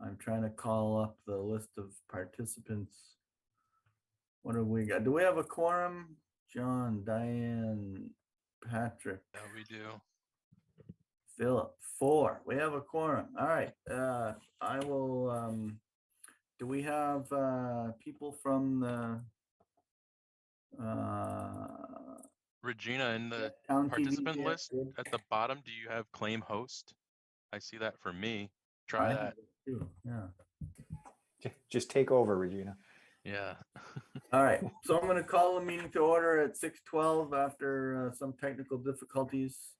I'm trying to call up the list of participants. What have we got? Do we have a quorum? John, Diane, Patrick. Yeah, we do. Philip, 4. We have a quorum. All right. I will. Do we have people from the Regina, in the Town TV participant chat? list at the bottom, do you have claim host? I see that for me. Try that. Too. Yeah. Just take over, Regina. Yeah. All right. So I'm going to call the meeting to order at 6:12 after some technical difficulties.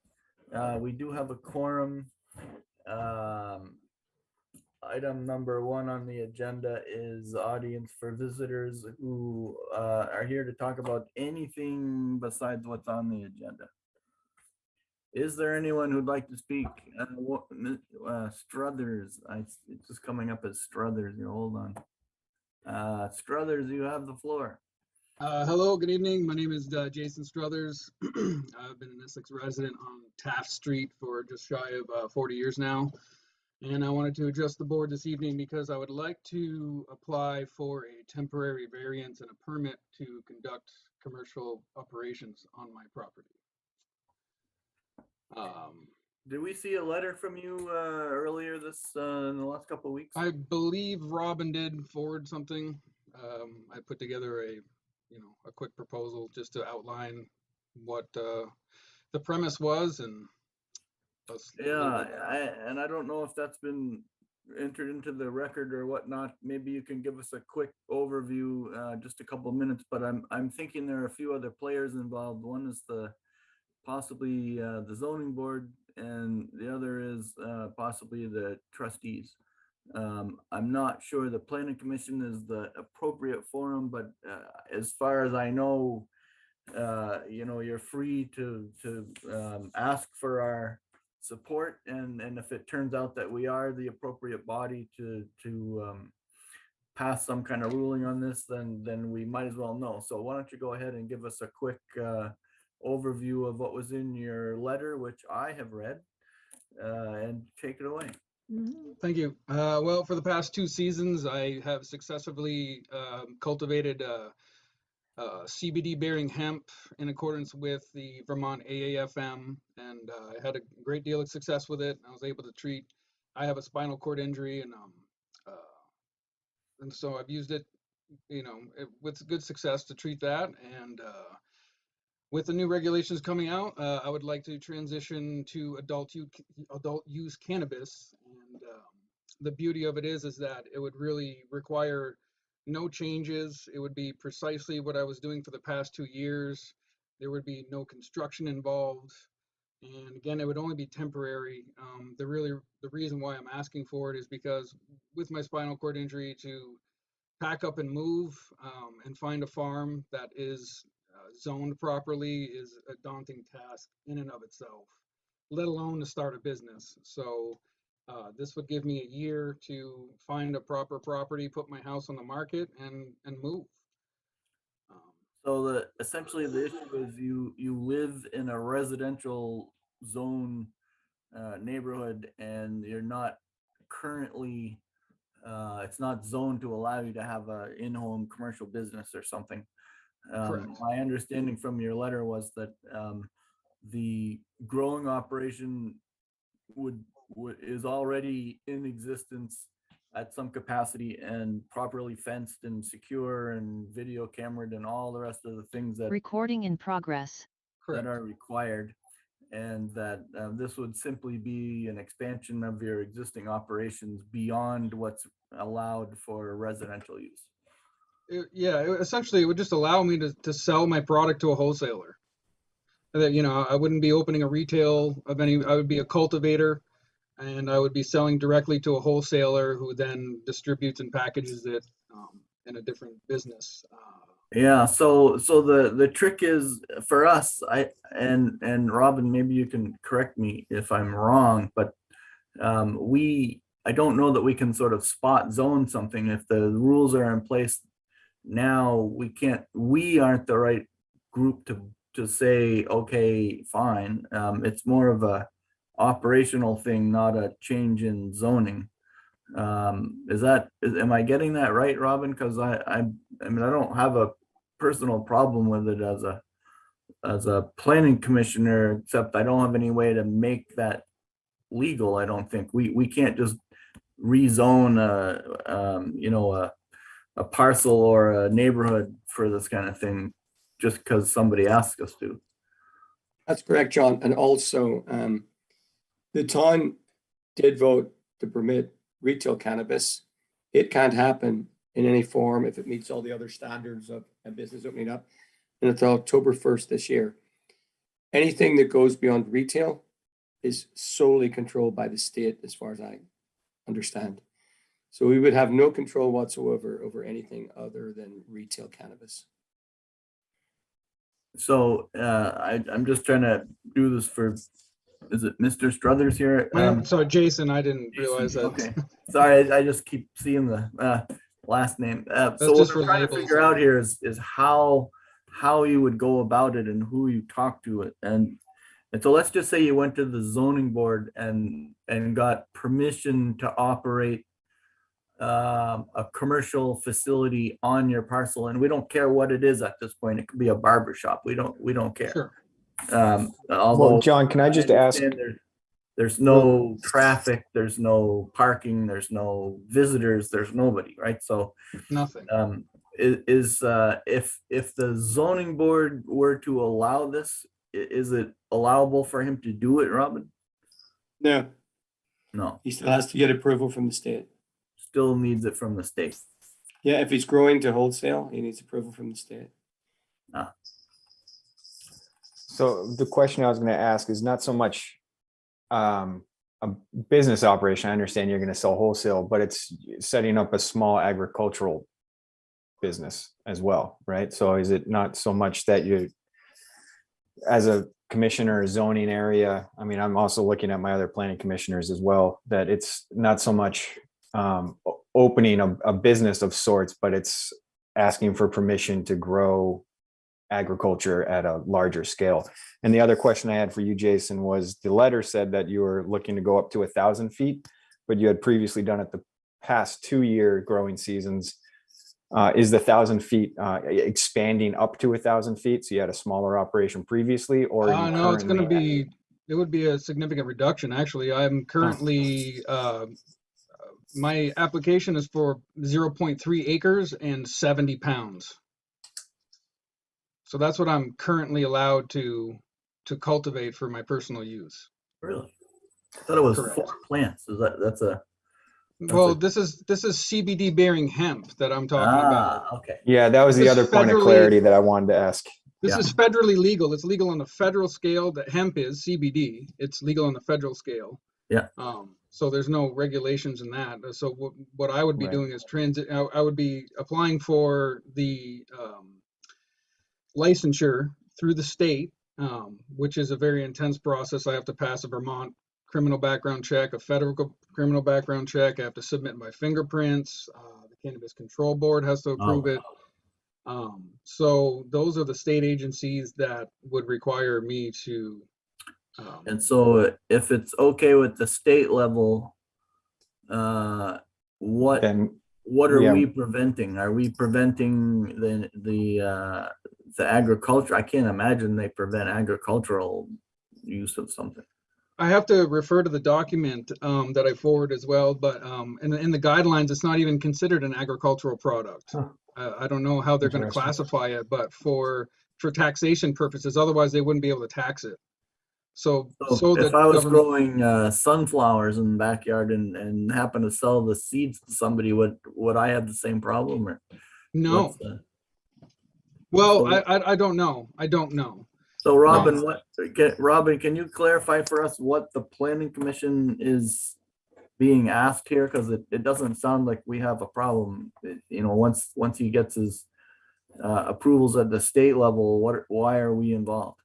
We do have a quorum. Item number 1 on the agenda is audience for visitors who are here to talk about anything besides what's on the agenda. Is there anyone who'd like to speak? Struthers, it's just coming up as Struthers. Hold on. Struthers, you have the floor. Hello, good evening. My name is Jason Struthers. I've been an Essex resident on Taft Street for just shy of 40 years now. And I wanted to address the board this evening because I would like to apply for a temporary variance and a permit to conduct commercial operations on my property. Did we see a letter from you earlier in the last couple of weeks? I believe Robin did forward something. I put together a quick proposal just to outline what the premise was, and yeah, I don't know if that's been entered into the record or whatnot. Maybe you can give us a quick overview, just a couple of minutes. But I'm thinking there are a few other players involved. One is possibly the zoning board, and the other is possibly the trustees. I'm not sure the planning commission is the appropriate forum, but as far as I know, you're free to ask for our support, and if it turns out that we are the appropriate body to pass some kind of ruling on this, then we might as well know. So why don't you go ahead and give us a quick overview of what was in your letter, which I have read, and take it away. Thank you. Well, for the past 2 seasons, I have successfully cultivated CBD bearing hemp in accordance with the Vermont AAFM, and I had a great deal of success with it. I was able to treat, I have a spinal cord injury, and so I've used it, with good success to treat that. And with the new regulations coming out, I would like to transition to adult use cannabis. And the beauty of it is that it would really require no changes. It would be precisely what I was doing for the past 2 years. There would be no construction involved. And again, it would only be temporary. The reason why I'm asking for it is because with my spinal cord injury, to pack up and move and find a farm that is zoned properly is a daunting task in and of itself, let alone to start a business. So this would give me a year to find a proper property, put my house on the market, and move. So essentially the issue is you live in a residential zone neighborhood, and you're not currently it's not zoned to allow you to have a in-home commercial business or something. My understanding from your letter was that the growing operation is already in existence at some capacity and properly fenced and secure and video cameraed and all the rest of the things that recording in progress that are required, and that this would simply be an expansion of your existing operations beyond what's allowed for residential use. Essentially, it would just allow me to sell my product to a wholesaler. That I wouldn't be opening a retail of any. I would be a cultivator, and I would be selling directly to a wholesaler who then distributes and packages it in a different business. Yeah, so the trick is for us, and Robin, maybe you can correct me if I'm wrong, but I don't know that we can sort of spot zone something if the rules are in place now. We aren't the right group to say, okay, fine. It's more of a operational thing, not a change in zoning. Am I getting that right, Robin? Because I mean, I don't have a personal problem with it as a planning commissioner, except I don't have any way to make that legal. I don't think we can't just rezone a parcel or a neighborhood for this kind of thing just because somebody asks us to. That's correct, John. And also, the town did vote to permit retail cannabis. It can't happen in any form if it meets all the other standards of a business opening up. And it's October 1st this year. Anything that goes beyond retail is solely controlled by the state, as far as I understand. So we would have no control whatsoever over anything other than retail cannabis. So I'm just trying to do this for, is it Mr. Struthers here? Sorry, Jason, I didn't Jason, realize that. Okay, sorry, I just keep seeing the last name. So what just I'm for trying to labels. figure out here is how you would go about it and who you talk to it. And so let's just say you went to the zoning board and got permission to operate a commercial facility on your parcel, and we don't care what it is at this point. It could be a barber shop. We don't care. Sure. Although, Well, John, can I just ask? There's no traffic, there's no parking, there's no visitors, there's nobody, right? So Nothing. if the zoning board were to allow this, is it allowable for him to do it, Robin? No, No, he still has to get approval from the state. still needs it from the state. Yeah, if he's growing to wholesale, he needs approval from the state. So the question I was going to ask is not so much a business operation. I understand you're going to sell wholesale, but it's setting up a small agricultural business as well, right? So is it not so much that you, as a commissioner, zoning area, I mean, I'm also looking at my other planning commissioners as well, that it's not so much opening a business of sorts, but it's asking for permission to grow agriculture at a larger scale. And the other question I had for you, Jason, was the letter said that you were looking to go up to 1,000 feet, but you had previously done it the past 2-year growing seasons. Is the 1,000 feet expanding up to 1,000 feet? So you had a smaller operation previously, or are you No, it's going to currently it would be a significant reduction. Actually, I'm currently, my application is for 0.3 acres and 70 pounds. So that's what I'm currently allowed to cultivate for my personal use. Really? I thought it was Correct. 4 plants. Is that's a Well, this is CBD bearing hemp that I'm talking about. Okay. Yeah, that was This the is other point of federally- clarity that I wanted to ask. This Yeah. is federally legal. It's legal on the federal scale. That hemp is CBD. It's legal on the federal scale. Yeah. So there's no regulations in that. So what I would be Right. doing is I would be applying for the licensure through the state, which is a very intense process. I have to pass a Vermont criminal background check, a federal criminal background check. I have to submit my fingerprints. The Cannabis Control Board has to approve it. So those are the state agencies that would require me to. And so if it's okay with the state level, what Then are yeah. we preventing? Are we preventing the agriculture? I can't imagine they prevent agricultural use of something. I have to refer to the document that I forward as well, but in the guidelines, it's not even considered an agricultural product. Huh. I don't know how they're going to Interesting. classify it, but for taxation purposes, otherwise they wouldn't be able to tax it. So So the if I was government- growing sunflowers in the backyard and happen to sell the seeds to somebody, would I have the same problem? Or no. what's the- Well, so- I don't know. I don't know. So Robin, Robin, can you clarify for us what the planning commission is being asked here? Because it doesn't sound like we have a problem. You know, once he gets his approvals at the state level, why are we involved?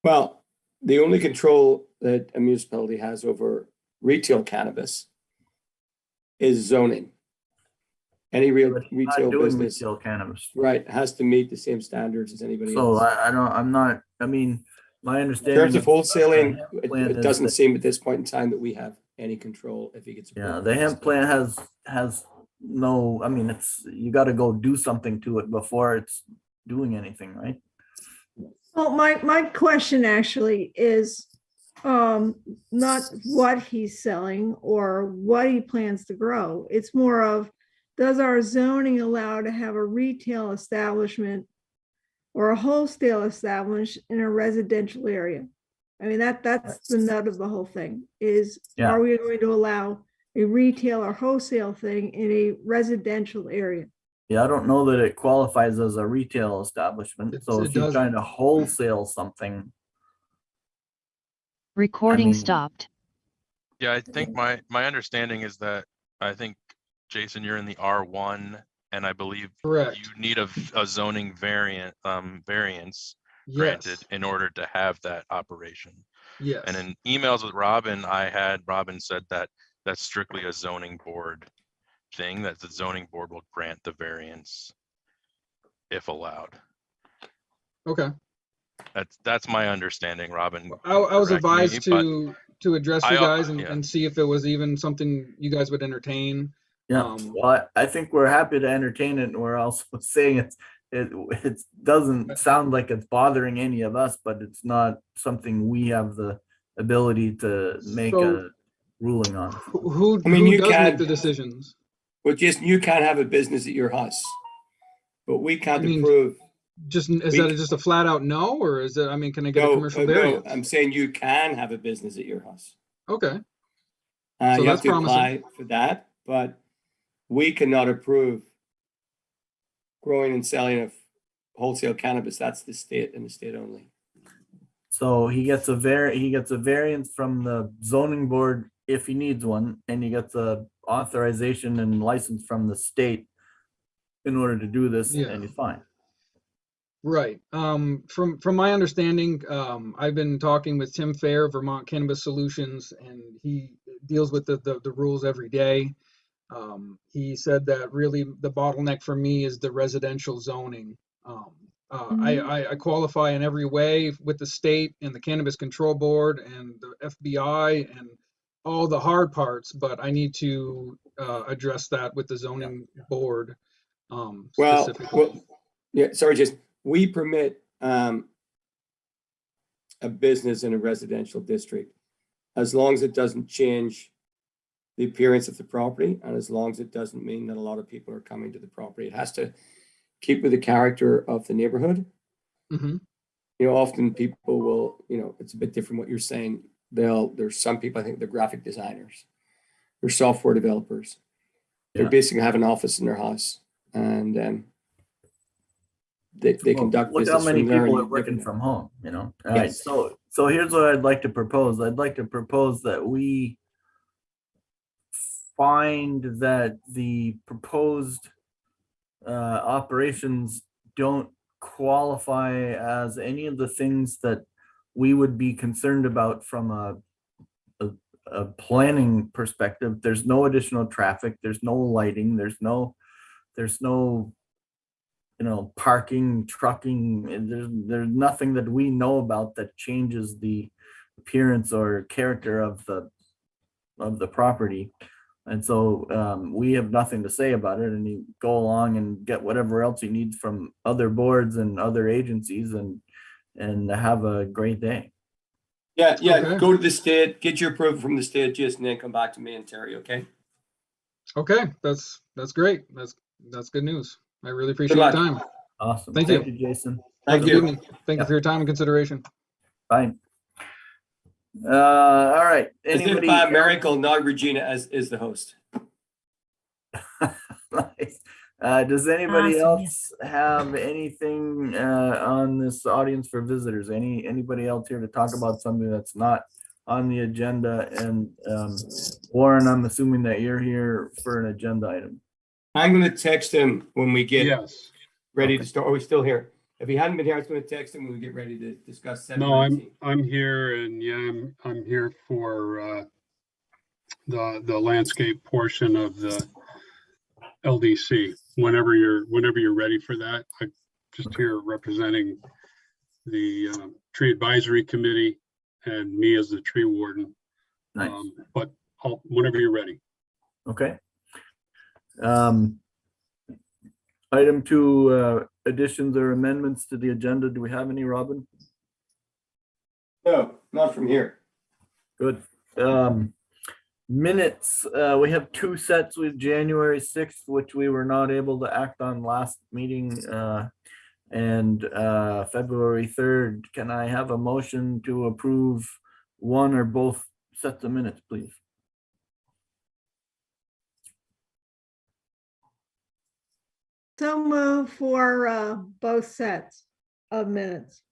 Well, the only control that a municipality has over retail cannabis is zoning. Any real But he's not retail doing business, retail cannabis. right, has to meet the same standards as anybody So else. I'm not, I mean, my In understanding. terms of wholesaling, plan it is doesn't that- seem at this point in time that we have any control if he gets. Yeah, approved the by hemp state. plan has no, I mean, you gotta go do something to it before it's doing anything, right? Well, my question actually is not what he's selling or what he plans to grow. It's more of, does our zoning allow to have a retail establishment or a wholesale establishment in a residential area? I mean, that's the nut of the whole thing is, Yeah. are we going to allow a retail or wholesale thing in a residential area? Yeah, I don't know that it qualifies as a retail establishment, so It if you're doesn't. trying to wholesale something, Recording mean- stopped. Yeah, I think my understanding is that, I think, Jason, you're in the R1, and I believe Correct. you need a zoning variance granted Yes. in order to have that operation. Yes. And in emails with Robin, Robin said that that's strictly a zoning board thing, that the zoning board will grant the variance if allowed. Okay. That's my understanding, Robin. I was correct me, advised but to address you I, guys yeah. and see if it was even something you guys would entertain. yeah, well, I think we're happy to entertain it, and we're also saying it doesn't sound like it's bothering any of us, but it's not something we have the ability to make So- a ruling on. Who I mean, who you does can- make the decisions? Well, just, you can't have a business at your house, but we can't I mean, approve. Is We- that just a flat out no, or is it? I mean, can I get a No, commercial no, variance? I'm saying you can have a business at your house. Okay. So You have that's to promising. apply for that, but we cannot approve growing and selling of wholesale cannabis. That's the state and the state only. So he gets a variance from the zoning board if he needs one, and he gets a authorization and license from the state in order to do this, Yeah. and he's fine. Right. From my understanding, I've been talking with Tim Fair, Vermont Cannabis Solutions, and he deals with the rules every day. He said that really the bottleneck for me is the residential zoning. I qualify in every way with the state and the Cannabis Control Board and the FBI and all the hard parts, but I need to address that with the zoning board specifically. Yeah, sorry, just, we permit a business in a residential district as long as it doesn't change the appearance of the property, and as long as it doesn't mean that a lot of people are coming to the property. It has to keep with the character of the neighborhood. hmm You know, often people will, you know, it's a bit different what you're saying. There's some people, I think they're graphic designers, they're software developers. They Yeah. basically have an office in their house, and they Well, conduct look business how many from there. people and are you working never know. from home, you know? All right, Yes. so here's what I'd like to propose. I'd like to propose that we find that the proposed operations don't qualify as any of the things that we would be concerned about from a planning perspective. There's no additional traffic, there's no lighting, there's no parking, trucking, and there's nothing that we know about that changes the appearance or character of the property. And so we have nothing to say about it, and you go along and get whatever else you need from other boards and other agencies and have a great day. Yeah, Okay. go to the state, get your approval from the state, just, and then come back to me and Terry, okay? Okay, that's great. That's good news. I really appreciate your luck. time. Awesome. Thank Thank you. you, Jason. Thank Have a good you. evening. Thank you Yeah. for your time and consideration. Bye. All right. As if Anybody by else? miracle, not Regina is the host. Nice. Does anybody Awesome, yeah. else have anything on this audience for visitors? Anybody else here to talk about something that's not on the agenda? And Warren, I'm assuming that you're here for an agenda item. I'm gonna text him when we get Yes. ready Okay. to start. Are we still here? If he hadn't been here, I was gonna text him when we get ready to discuss No, 719. I'm here, and yeah, I'm here for the landscape portion of the LDC. Whenever you're ready for that, I'm just here representing the tree advisory committee and me as the tree warden. Nice. But whenever you're ready. Okay. Item 2, additions or amendments to the agenda. Do we have any, Robin? No, not from here. Good. Minutes, we have 2 sets with January 6th, which we were not able to act on last meeting, and February 3rd. Can I have a motion to approve one or both sets of minutes, please? So move for both sets of minutes.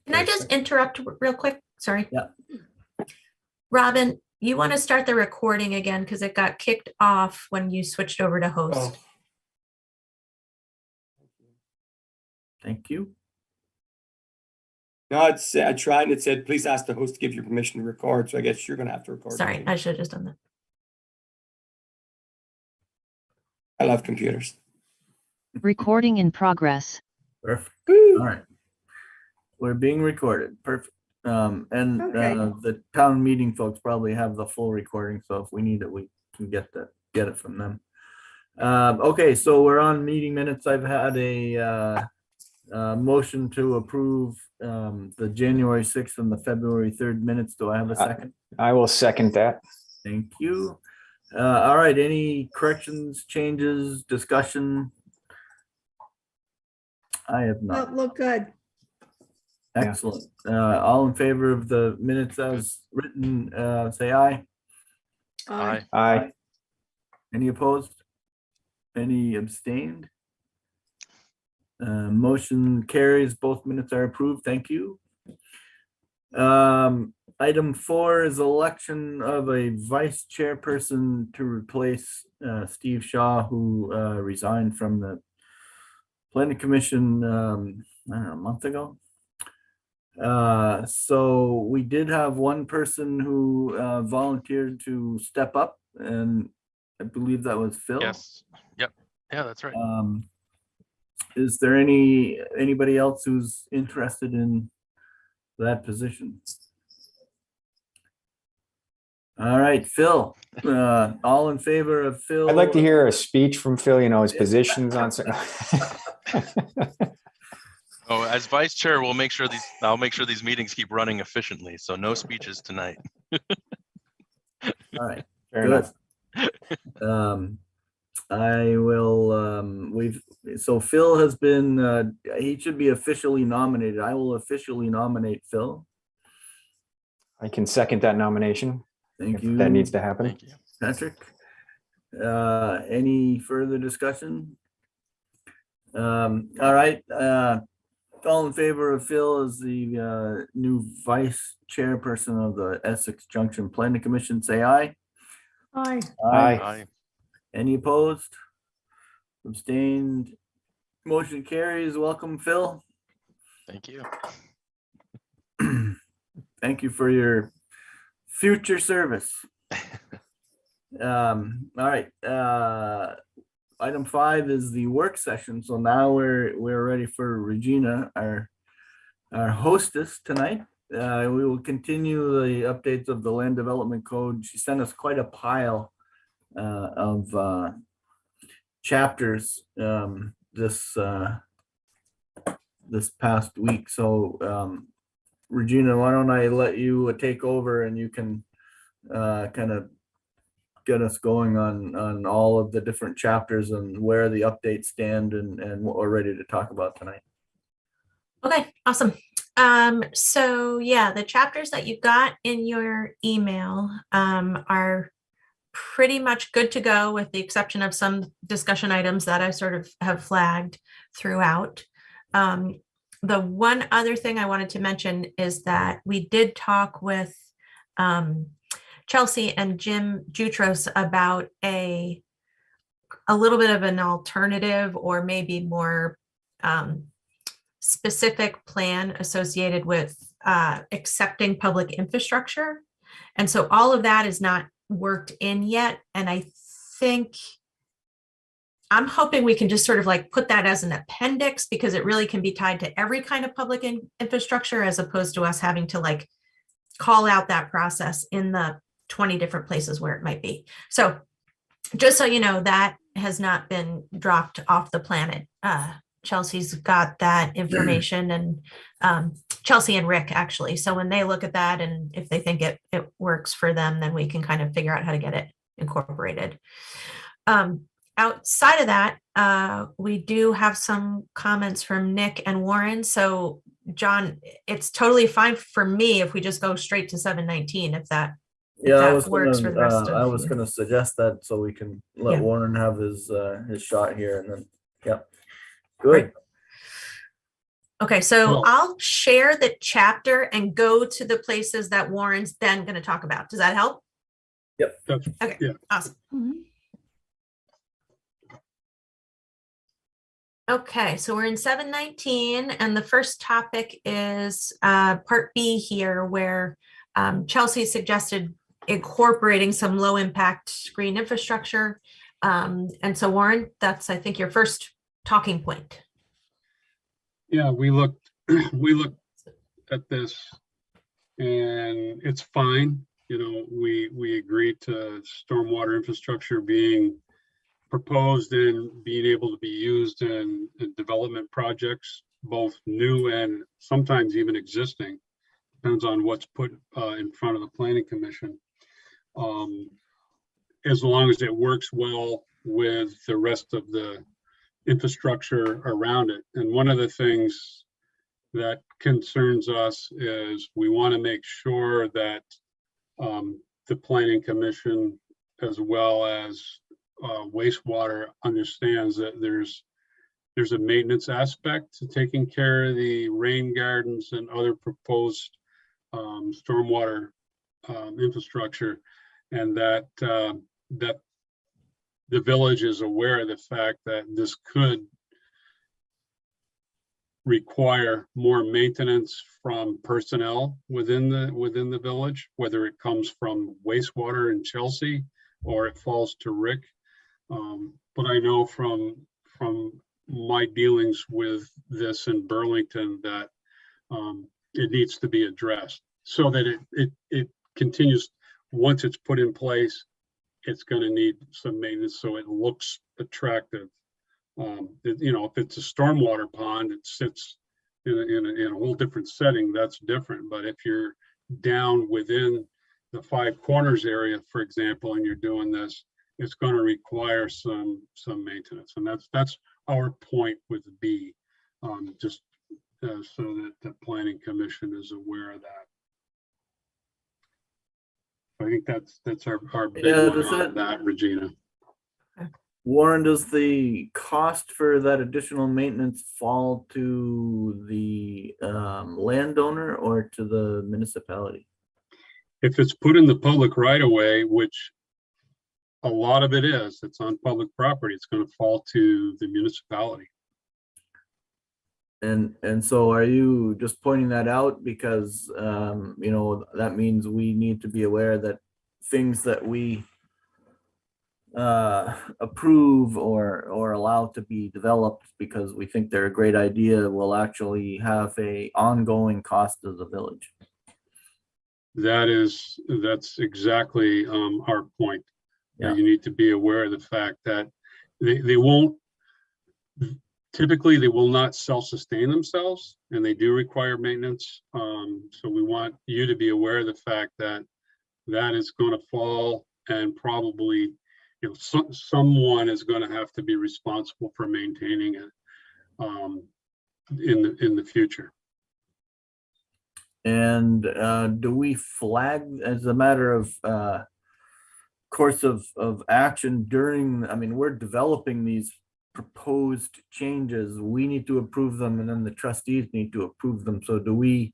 Can I just interrupt real quick? Sorry. Yeah. Robin, you want to start the recording again because it got kicked off when you switched over to host. Oh. Thank you. No, I tried and it said, please ask the host to give you permission to record. So I guess you're gonna have to record. Sorry, I should have just done that. I love computers. Recording in progress. Perfect. All right. We're being recorded. Perfect. And Okay. the town meeting folks probably have the full recording, so if we need it, we can get it from them. Okay, so we're on meeting minutes. I've had a motion to approve the January 6th and the February 3rd minutes. Do I have a second? I will second that. Thank you. All right, any corrections, changes, discussion? I have not. That look good. Excellent. All in favor of the minutes as written, say aye. Uh, Aye. Aye. Any opposed? Any abstained? Motion carries. Both minutes are approved. Thank you. Item 4 is election of a vice chairperson to replace Steve Shaw, who resigned from the planning commission, I don't know, a month ago. So we did have one person who volunteered to step up, and I believe that was Phil. Yes. Yep. Yeah, that's right. Is there anybody else who's interested in that position? All right, Phil, all in favor of Phil? I'd like to hear a speech from Phil, his positions on. Oh, as vice chair, I'll make sure these meetings keep running efficiently. So no speeches tonight. All right, Fair good. enough. I will, so Phil has been, he should be officially nominated. I will officially nominate Phil. I can second that nomination. Thank If you. that needs to happen. Thank you. Patrick. Any further discussion? All right, all in favor of Phil as the new vice chairperson of the Essex Junction Planning Commission, say aye. Aye. Aye. Aye. Any opposed? Abstained? Motion carries. Welcome, Phil. Thank you. Thank you for your future service. All right. Item 5 is the work session. So now we're ready for Regina, our hostess tonight. We will continue the updates of the land development code. She sent us quite a pile of chapters this past week. So Regina, why don't I let you take over and you can kind of get us going on all of the different chapters and where the updates stand and what we're ready to talk about tonight. Okay, awesome. So yeah, the chapters that you got in your email are pretty much good to go with the exception of some discussion items that I sort of have flagged throughout. The one other thing I wanted to mention is that we did talk with Chelsea and Jim Jutros about a little bit of an alternative or maybe more specific plan associated with accepting public infrastructure. And so all of that is not worked in yet. And I'm hoping we can just sort of like put that as an appendix because it really can be tied to every kind of public infrastructure as opposed to us having to like call out that process in the 20 different places where it might be. So just so you know, that has not been dropped off the planet. Chelsea's got that information and Chelsea and Rick actually. So when they look at that and if they think it works for them, then we can kind of figure out how to get it incorporated. Outside of that, we do have some comments from Nick and Warren. So John, it's totally fine for me if we just go straight to 719, if that works for the rest of I was you. gonna suggest that so we can let Yeah. Warren have his shot here and then, yeah. Good. Okay, so Well- I'll share the chapter and go to the places that Warren's then going to talk about. Does that help? That's, Okay, yeah. awesome. Mhm. Okay, so we're in 719 and the first topic is part B here where Chelsea suggested incorporating some low impact green infrastructure. And so Warren, that's I think your first talking point. Yeah, we looked at this and it's fine. You know, we agreed to stormwater infrastructure being proposed and being able to be used in development projects, both new and sometimes even existing. Depends on what's put in front of the planning commission. As long as it works well with the rest of the infrastructure around it. And one of the things that concerns us is we want to make sure that the planning commission as well as wastewater understands that there's a maintenance aspect to taking care of the rain gardens and other proposed stormwater infrastructure, and that the village is aware of the fact that this could require more maintenance from personnel within the village, whether it comes from wastewater in Chelsea or it falls to Rick. But I know from my dealings with this in Burlington that it needs to be addressed so that it continues. Once it's put in place, it's going to need some maintenance so it looks attractive. You know, if it's a stormwater pond, it sits in a whole different setting, that's different. But if you're down within the Five Corners area, for example, and you're doing this, it's going to require some maintenance. And that's our point with B, just so that the planning commission is aware of that. I think that's our big one on that, Regina. Warren, does the cost for that additional maintenance fall to the landowner or to the municipality? If it's put in the public right of way, which a lot of it is, it's on public property, it's going to fall to the municipality. And so are you just pointing that out because, you know, that means we need to be aware that things that we approve or allow to be developed because we think they're a great idea will actually have a ongoing cost to the village? That's exactly our point. Yeah. You need to be aware of the fact that they won't, typically they will not self-sustain themselves and they do require maintenance. So we want you to be aware of the fact that that is going to fall and probably, you know, someone is going to have to be responsible for maintaining it in the future. And do we flag as a matter of course of action during, I mean, we're developing these proposed changes. We need to approve them and then the trustees need to approve them. So do we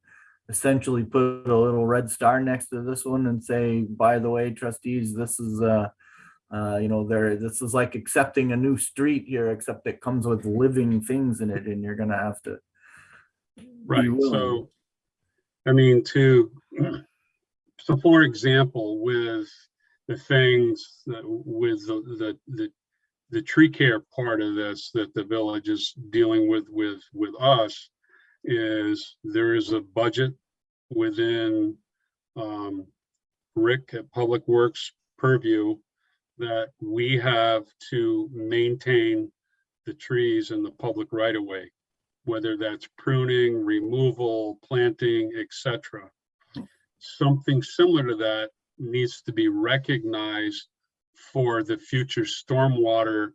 essentially put a little red star next to this one and say, by the way, trustees, this is this is like accepting a new street here, except it comes with living things in it and you're gonna have to be Right. willing. So, I mean, so for example, with the things that with the tree care part of this that the village is dealing with us, is there is a budget within Rick at Public Works purview that we have to maintain the trees in the public right of way, whether that's pruning, removal, planting, etc. Something similar to that needs to be recognized for the future stormwater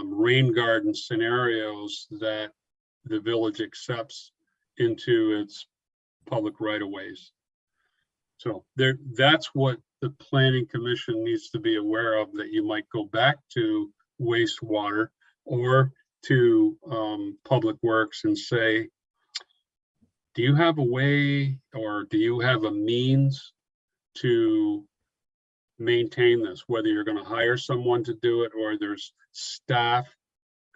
rain garden scenarios that the village accepts into its public right of ways. So that's what the planning commission needs to be aware of, that you might go back to wastewater or to public works and say, do you have a way or do you have a means to maintain this, whether you're going to hire someone to do it or there's staff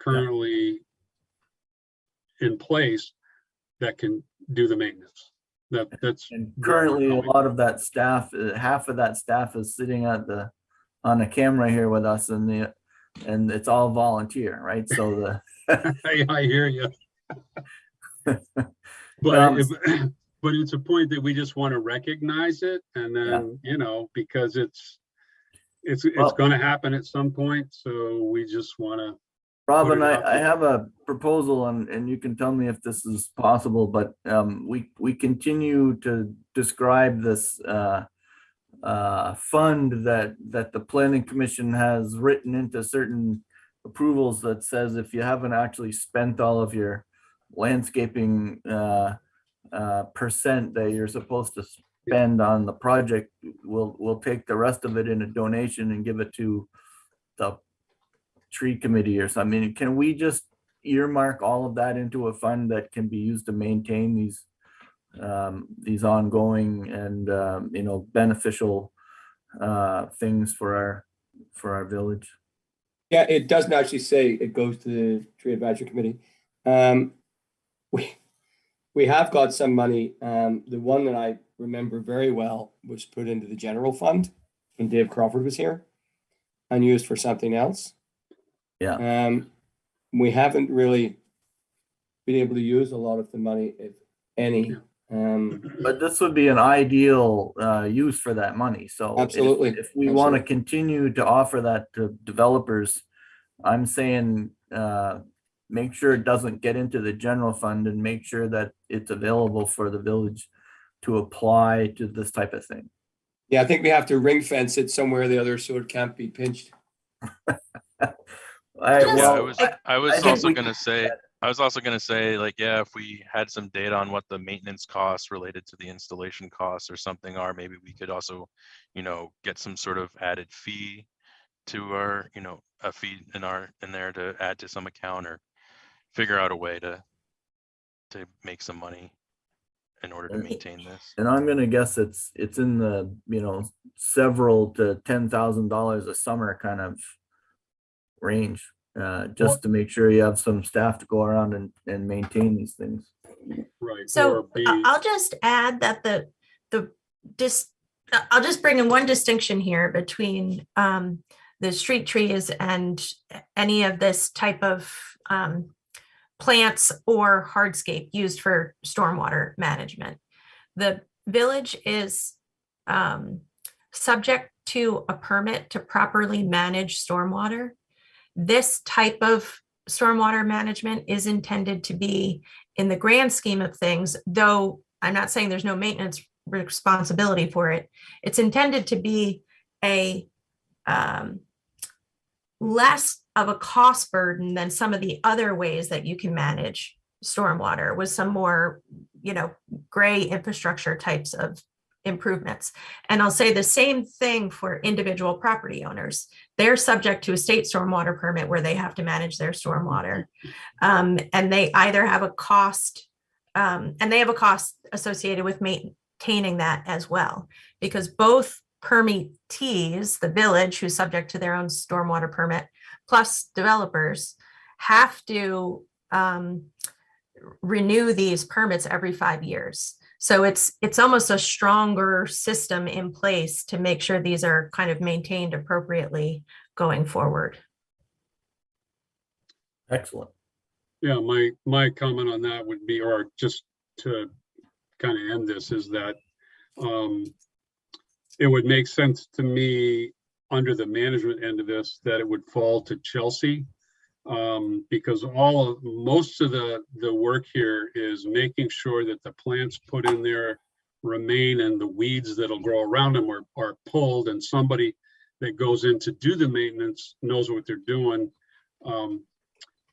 currently in place that can do the maintenance. That's And currently a lot of that staff, half of that staff is sitting on the camera here with us and it's all volunteer, right? So I hear you. But it's a point that we just want to recognize it, and then because it's going to happen at some point, so we just want to. Robin, I have a proposal, and you can tell me if this is possible, but we continue to describe this fund that the planning commission has written into certain approvals that says if you haven't actually spent all of your landscaping percent that you're supposed to spend on the project, we'll take the rest of it in a donation and give it to the tree committee or something. I mean, can we just earmark all of that into a fund that can be used to maintain these ongoing and beneficial things for our village? Yeah, it doesn't actually say it goes to the tree advisory committee. We have got some money. The one that I remember very well was put into the general fund when Dave Crawford was here and used for something else. Yeah. We haven't really been able to use a lot of the money, if any. But this would be an ideal use for that money. So absolutely, if we want to continue to offer that to developers, I'm saying make sure it doesn't get into the general fund and make sure that it's available for the village to apply to this type of thing. Yeah, I think we have to ring fence it somewhere or the other so it can't be pinched. I was also going to say, like, yeah, if we had some data on what the maintenance costs related to the installation costs or something are, maybe we could also, get some sort of added fee to our, a fee in there to add to some account or figure out a way to make some money in order to maintain this. And I'm going to guess it's in the, several to $10,000 a summer kind of range, just to make sure you have some staff to go around and maintain these things. Right. So I'll just add that I'll just bring in one distinction here between the street trees and any of this type of plants or hardscape used for stormwater management. The village is subject to a permit to properly manage stormwater. This type of stormwater management is intended to be, in the grand scheme of things, though I'm not saying there's no maintenance responsibility for it, it's intended to be a less of a cost burden than some of the other ways that you can manage stormwater with some more, gray infrastructure types of improvements. And I'll say the same thing for individual property owners. They're subject to a state stormwater permit where they have to manage their stormwater. And they either have a cost, associated with maintaining that as well, because both permittees, the village who's subject to their own stormwater permit, plus developers have to renew these permits every 5 years. So it's almost a stronger system in place to make sure these are kind of maintained appropriately going forward. Excellent. Yeah, my comment on that would be, or just to kind of end this, is that it would make sense to me under the management end of this that it would fall to Chelsea, because most of the work here is making sure that the plants put in there remain and the weeds that'll grow around them are pulled, and somebody that goes in to do the maintenance knows what they're doing.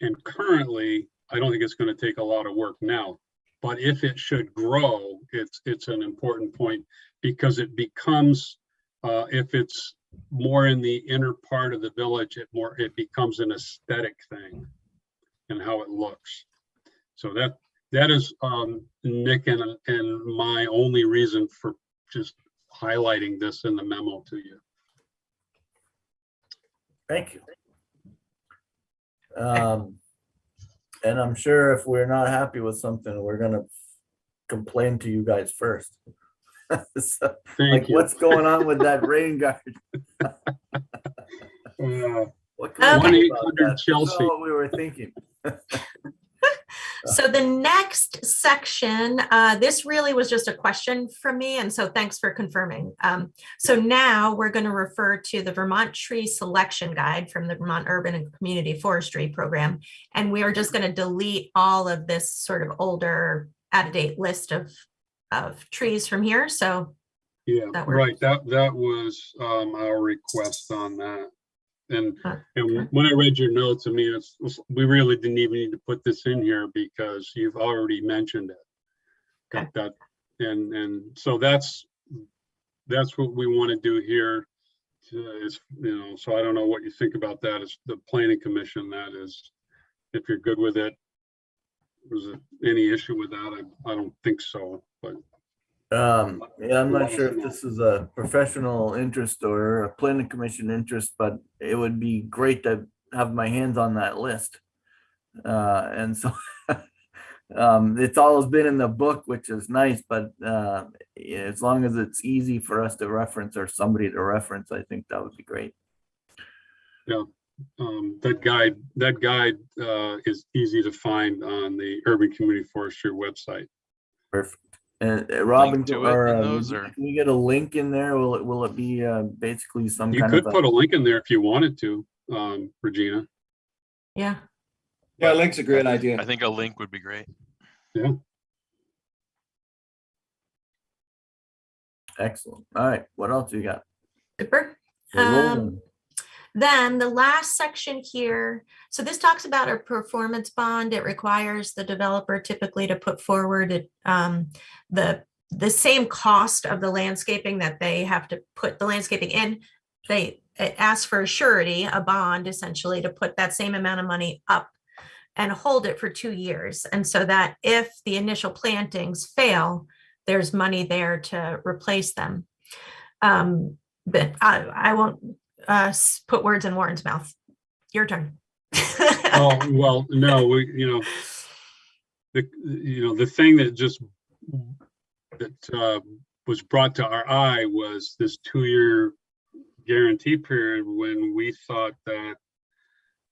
And currently, I don't think it's going to take a lot of work now, but if it should grow, it's an important point, because it becomes, if it's more in the inner part of the village, it becomes an aesthetic thing and how it looks. So that is Nick and my only reason for just highlighting this in the memo to you. Thank you. And I'm sure if we're not happy with something, we're gonna complain to you guys first. So, like, what's going on with that rain garden? What can we do about that? Chelsea. That's what we were thinking. So the next section, this really was just a question from me, and so thanks for confirming. So now we're going to refer to the Vermont Tree Selection Guide from the Vermont Urban and Community Forestry Program, and we are just going to delete all of this sort of older, out-of-date list of trees from here. So yeah, right. That was our request on that. And when I read your notes, I mean, we really didn't even need to put this in here because you've already mentioned it. Okay. And so that's what we want to do here. Is, so I don't know what you think about that. As the Planning Commission, that is, if you're good with it. Was there any issue with that? I don't think so, but. Yeah, I'm not sure if this is a professional interest or a planning commission interest, but it would be great to have my hands on that list. And so it's always been in the book, which is nice, but as long as it's easy for us to reference or somebody to reference, I think that would be great. Yeah, that guide is easy to find on the Urban Community Forestry website. Perfect. Robin, can we get a link in there? Will it be basically some you kind of? You could put a link in there if you wanted to, Regina. Yeah. Yeah, a link's a great idea. I think a link would be great. Yeah. Excellent. All right. What else you got? Super. Then the last section here, so this talks about a performance bond. It requires the developer typically to put forward the same cost of the landscaping that they have to put the landscaping in. It asks for a surety, a bond, essentially, to put that same amount of money up and hold it for 2 years. And so that if the initial plantings fail, there's money there to replace them. But I won't put words in Warren's mouth. Your turn. Oh, well, no, the thing that was brought to our eye was this 2-year guarantee period, when we thought that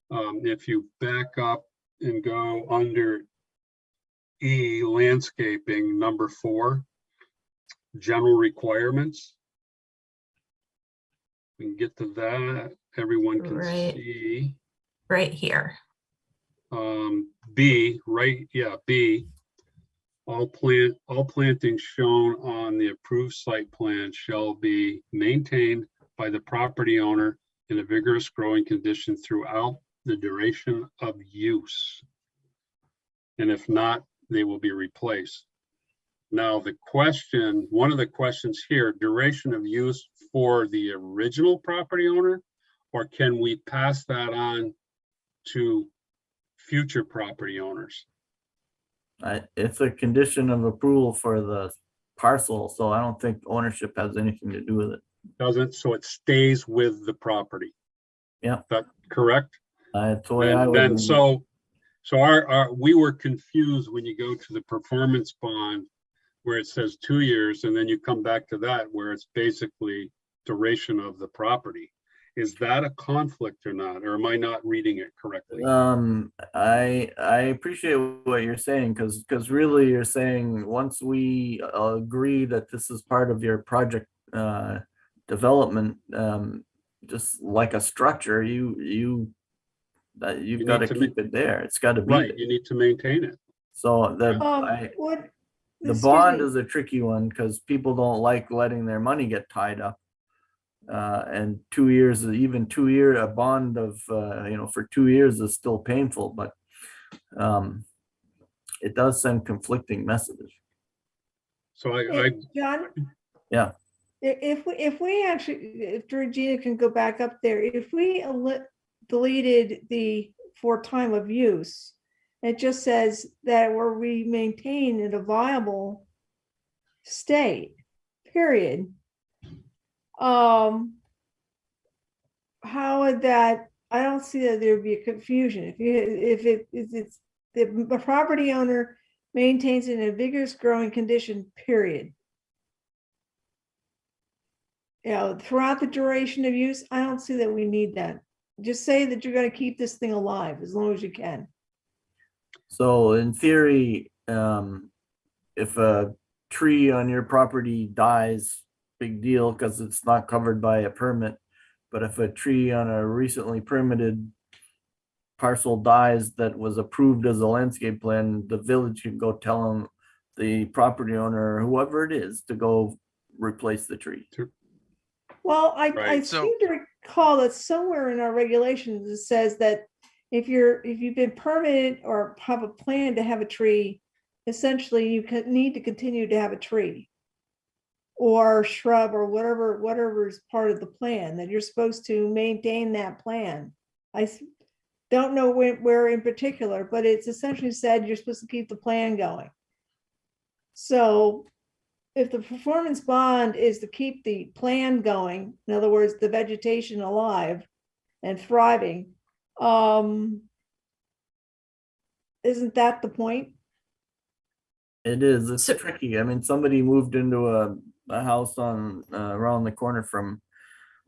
if you back up and go under E, landscaping, number 4, general requirements. We can get to that. Everyone can see. Right here. B, right? Yeah, B. All plantings shown on the approved site plan shall be maintained by the property owner in a vigorous growing condition throughout the duration of use. And if not, they will be replaced. Now, one of the questions here, duration of use for the original property owner, or can we pass that on to future property owners? It's a condition of approval for the parcel, so I don't think ownership has anything to do with it. Doesn't, so it stays with the property. Yeah. Is that correct? That's the way I And would. then so we were confused when you go to the performance bond where it says 2 years, and then you come back to that where it's basically duration of the property. Is that a conflict or not, or am I not reading it correctly? I appreciate what you're saying, because really you're saying once we agree that this is part of your project development, just like a structure, you've got to keep it there. It's got to be Right, there. you need to maintain it. So the bond is a tricky one because people don't like letting their money get tied up. And 2 years, even 2 year, a bond of, for 2 years is still painful, but it does send conflicting messages. So John? Yeah. If we actually, if Georgina can go back up there, if we deleted the for time of use, it just says that we maintain in a viable state, period. How would that, I don't see that there'd be a confusion. If it's the property owner maintains in a vigorous growing condition, period. Throughout the duration of use, I don't see that we need that. Just say that you're going to keep this thing alive as long as you can. So in theory, if a tree on your property dies, big deal because it's not covered by a permit. But if a tree on a recently permitted parcel dies that was approved as a landscape plan, the village can go tell them, the property owner or whoever it is, to go replace the tree. Well, I seem to recall that somewhere in our regulations it says that if you've been permitted or have a plan to have a tree, essentially you need to continue to have a tree or shrub or whatever is part of the plan, that you're supposed to maintain that plan. I don't know where in particular, but it's essentially said you're supposed to keep the plan going. So if the performance bond is to keep the plan going, in other words, the vegetation alive and thriving, isn't that the point? It is. It's tricky. I mean, somebody moved into a house on around the corner from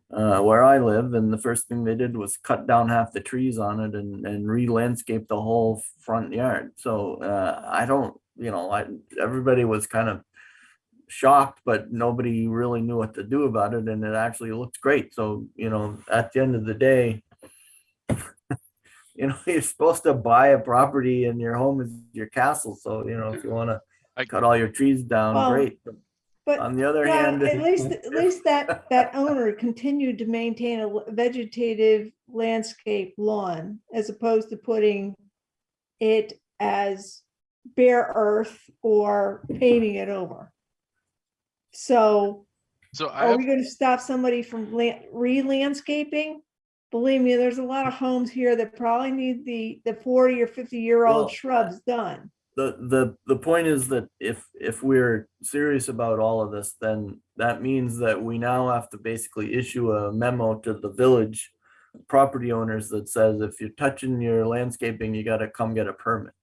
where I live, and the first thing they did was cut down half the trees on it and re-landscape the whole front yard. So I don't, everybody was kind of shocked, but nobody really knew what to do about it, and it actually looked great. So at the end of the day, you're supposed to buy a property and your home is your castle. So if you want to cut all your trees down, great. But on the other hand, at least that owner continued to maintain a vegetative landscape lawn as opposed to putting it as bare earth or paving it over. So are we going to stop somebody from re-landscaping? Believe me, there's a lot of homes here that probably need the 40 or 50-year-old shrubs done. The point is that if we're serious about all of this, then that means that we now have to basically issue a memo to the village property owners that says if you're touching your landscaping, you got to come get a permit.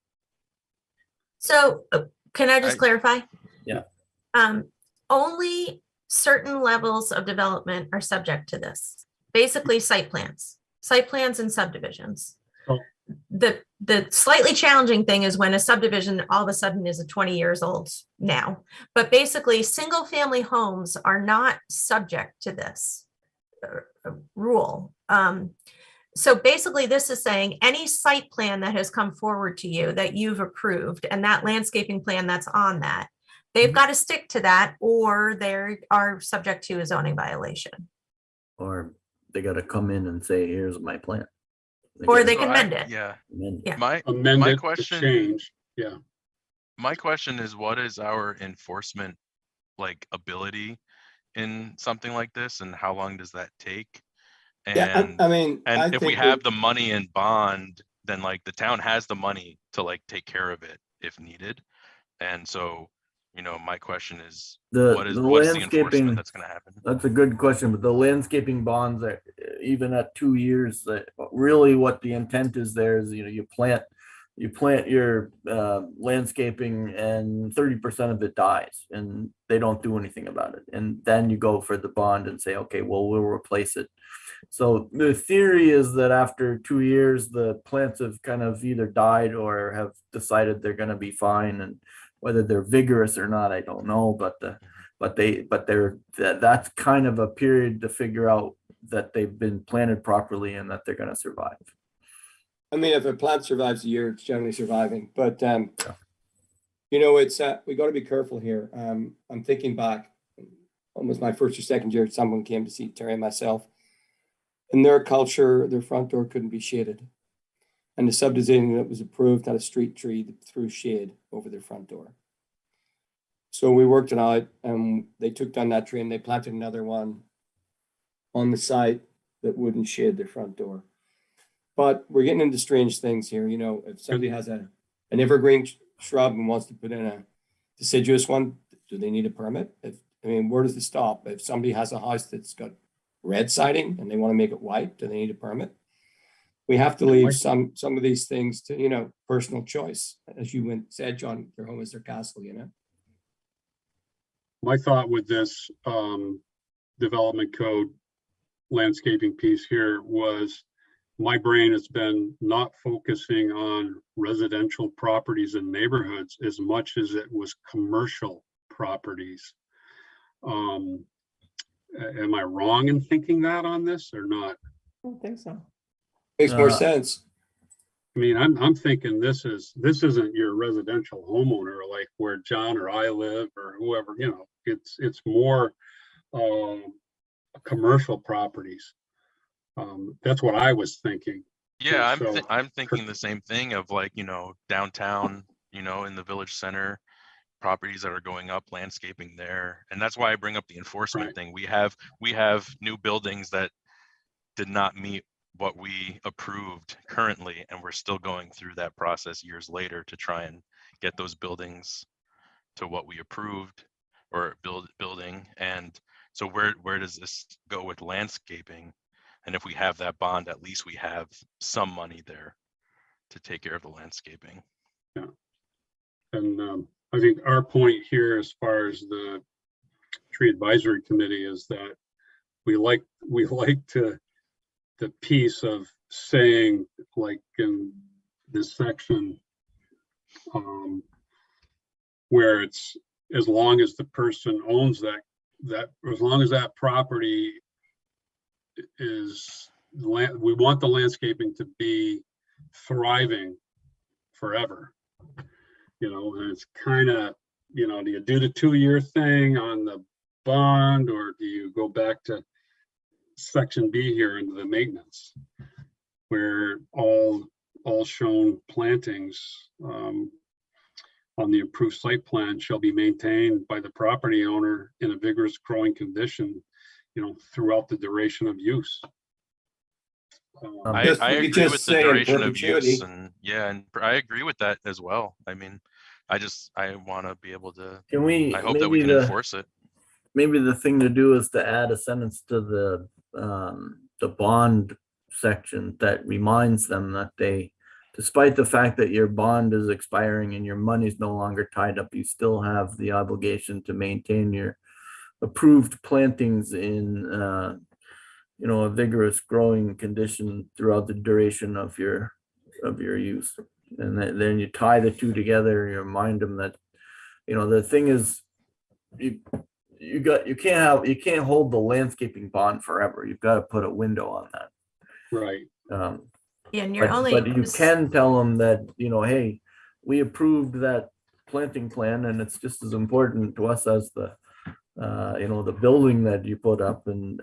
So can I just clarify? Yeah. Only certain levels of development are subject to this. Basically site plans and subdivisions. Oh. The slightly challenging thing is when a subdivision all of a sudden is 20 years old now, but basically single family homes are not subject to this rule. So basically this is saying any site plan that has come forward to you that you've approved and that landscaping plan that's on that, they've got to stick to that or they are subject to a zoning violation. Or they got to come in and say, here's my plan. Or they can amend it. Yeah. Yeah. My amend it, question, change. Yeah. My question is, what is our enforcement like ability in something like this, and how long does that take? Yeah, And I mean, I if we think have that, the money in bond, then like the town has the money to like take care of it if needed. And so, you know, my question is, The what is the enforcement landscaping, that's going to happen? that's a good question, but the landscaping bonds are even at 2 years, that really what the intent is there is, you plant your landscaping and 30% of it dies and they don't do anything about it. And then you go for the bond and say, okay, well, we'll replace it. So the theory is that after 2 years, the plants have kind of either died or have decided they're going to be fine, and whether they're vigorous or not, I don't know. That's kind of a period to figure out that they've been planted properly and that they're going to survive. I mean, if a plant survives a year, it's generally surviving, but, you know, it's, we got to be careful here. I'm thinking back, almost my first or second year, someone came to see Terry and myself. In their culture, their front door couldn't be shaded. And the subdivision that was approved had a street tree that threw shade over their front door. So we worked it out, and they took down that tree and they planted another one on the site that wouldn't shade their front door. But we're getting into strange things here. You know, if somebody has an evergreen shrub and wants to put in a deciduous one, do they need a permit? Where does it stop? If somebody has a house that's got red siding and they want to make it white, do they need a permit? We have to leave some of these things to, you know, personal choice. As you said, John, their home is their castle, you know? My thought with this development code landscaping piece here was, my brain has been not focusing on residential properties and neighborhoods as much as it was commercial properties. Am I wrong in thinking that on this or not? I don't think so. Makes more sense. I mean, I'm thinking this isn't your residential homeowner, like where John or I live or whoever, you know, it's more commercial properties. That's what I was thinking. Yeah, So, I'm thinking the same thing of like, you know, downtown, you know, in the village center, properties that are going up, landscaping there. And that's why I bring up the enforcement Right. thing. We have new buildings that did not meet what we approved currently, and we're still going through that process years later to try and get those buildings to what we approved or building. And so where does this go with landscaping? And if we have that bond, at least we have some money there to take care of the landscaping. Yeah. And I think our point here, as far as the tree advisory committee, is that we like the piece of saying, like in this section, where it's, as long as the person owns that as long as that property is land, we want the landscaping to be thriving forever. You know, and it's kind of, you know, do you do the 2-year thing on the bond, or do you go back to section B here into the maintenance, where all shown plantings on the approved site plan shall be maintained by the property owner in a vigorous growing condition, you know, throughout the duration of use. I agree with the duration of use, and yeah, and I agree with that as well. I mean, I want to be able to. I hope that we can enforce it. Maybe the thing to do is to add a sentence to the bond section that reminds them that they, despite the fact that your bond is expiring and your money's no longer tied up, you still have the obligation to maintain your approved plantings in you know, a vigorous growing condition throughout the duration of your use. And then you tie the two together, you remind them that, you know, the thing is, you can't hold the landscaping bond forever. You've got to put a window on that. Right. And but you can tell them that, you know, hey, we approved that planting plan, and it's just as important to us as the you know, the building that you put up, and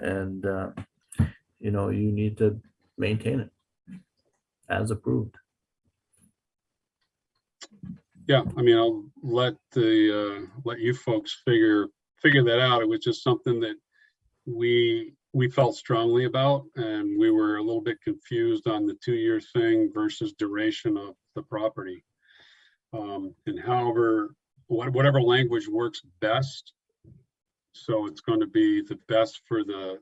you know, you need to maintain it as approved. Yeah, I mean, I'll let you folks figure that out. It was just something that we felt strongly about, and we were a little bit confused on the 2-year thing versus duration of the property. And however, whatever language works best, so it's going to be the best for the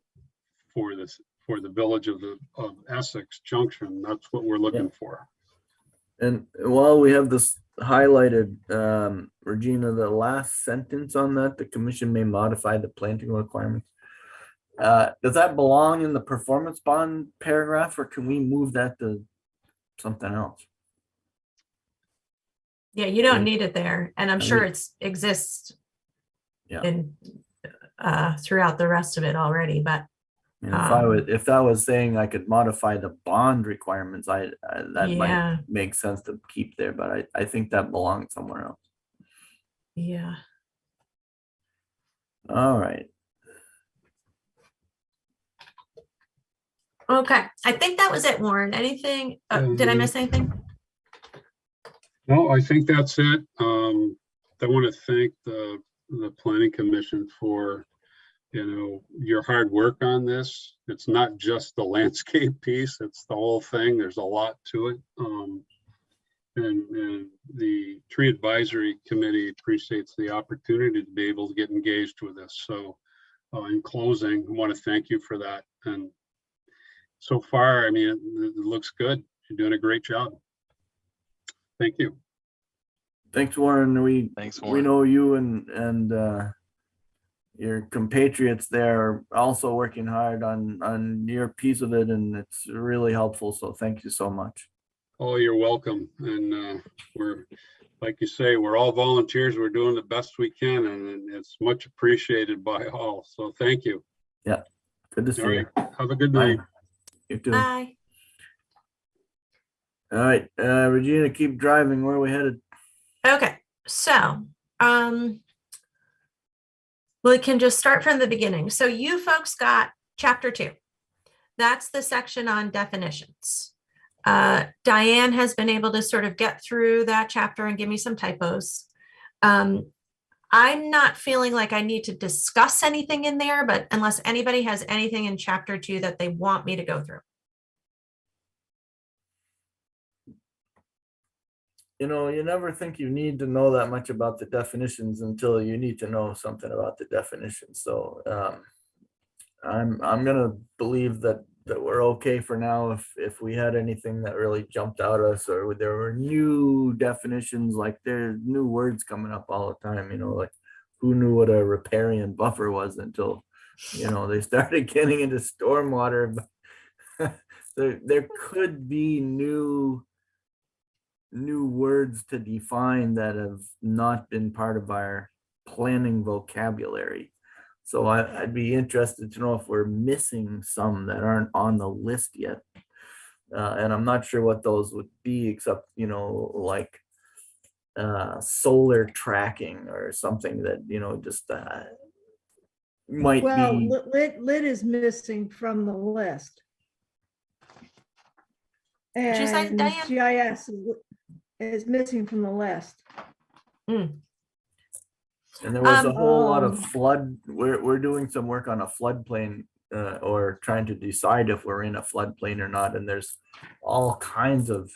village of Essex Junction. That's what we're looking for. And while we have this highlighted, Regina, the last sentence on that, the commission may modify the planting requirements. Does that belong in the performance bond paragraph, or can we move that to something else? Yeah, you don't need it there, and I'm sure it exists Yeah. in throughout the rest of it already, but if that was saying I could modify the bond requirements, that might make sense to keep there, but I think that belongs somewhere else. Yeah. All right. Okay, I think that was it, Warren. Anything? Did I miss anything? No, I think that's it. I want to thank the planning commission for, your hard work on this. It's not just the landscape piece, it's the whole thing. There's a lot to it. And the tree advisory committee appreciates the opportunity to be able to get engaged with this. So in closing, I want to thank you for that. And so far, I mean, it looks good. You're doing a great job. Thank you. Thanks, Warren. We know you and your compatriots there are also working hard on your piece of it, and it's really helpful. So thank you so much. Oh, you're welcome. And we're, like you say, we're all volunteers. We're doing the best we can, and it's much appreciated by all. So thank you. Yeah, good to see you. Have a good night. You too. Bye. All right, Regina, keep driving. Where are we headed? Okay, so we can just start from the beginning. So you folks got chapter 2. That's the section on definitions. Diane has been able to sort of get through that chapter and give me some typos. I'm not feeling like I need to discuss anything in there, but unless anybody has anything in chapter 2 that they want me to go through. You never think you need to know that much about the definitions until you need to know something about the definitions. So I'm gonna believe that we're okay for now. If we had anything that really jumped out at us, or there were new definitions, like there's new words coming up all the time, like who knew what a riparian buffer was until they started getting into stormwater. there could be new words to define that have not been part of our planning vocabulary. So I'd be interested to know if we're missing some that aren't on the list yet. And I'm not sure what those would be, except, like solar tracking or something that, just might be. Lit is missing from the list. Did you say, And Diane? GIS is missing from the list. Mm. And there was a whole lot of flood. We're doing some work on a floodplain, or trying to decide if we're in a floodplain or not. And there's all kinds of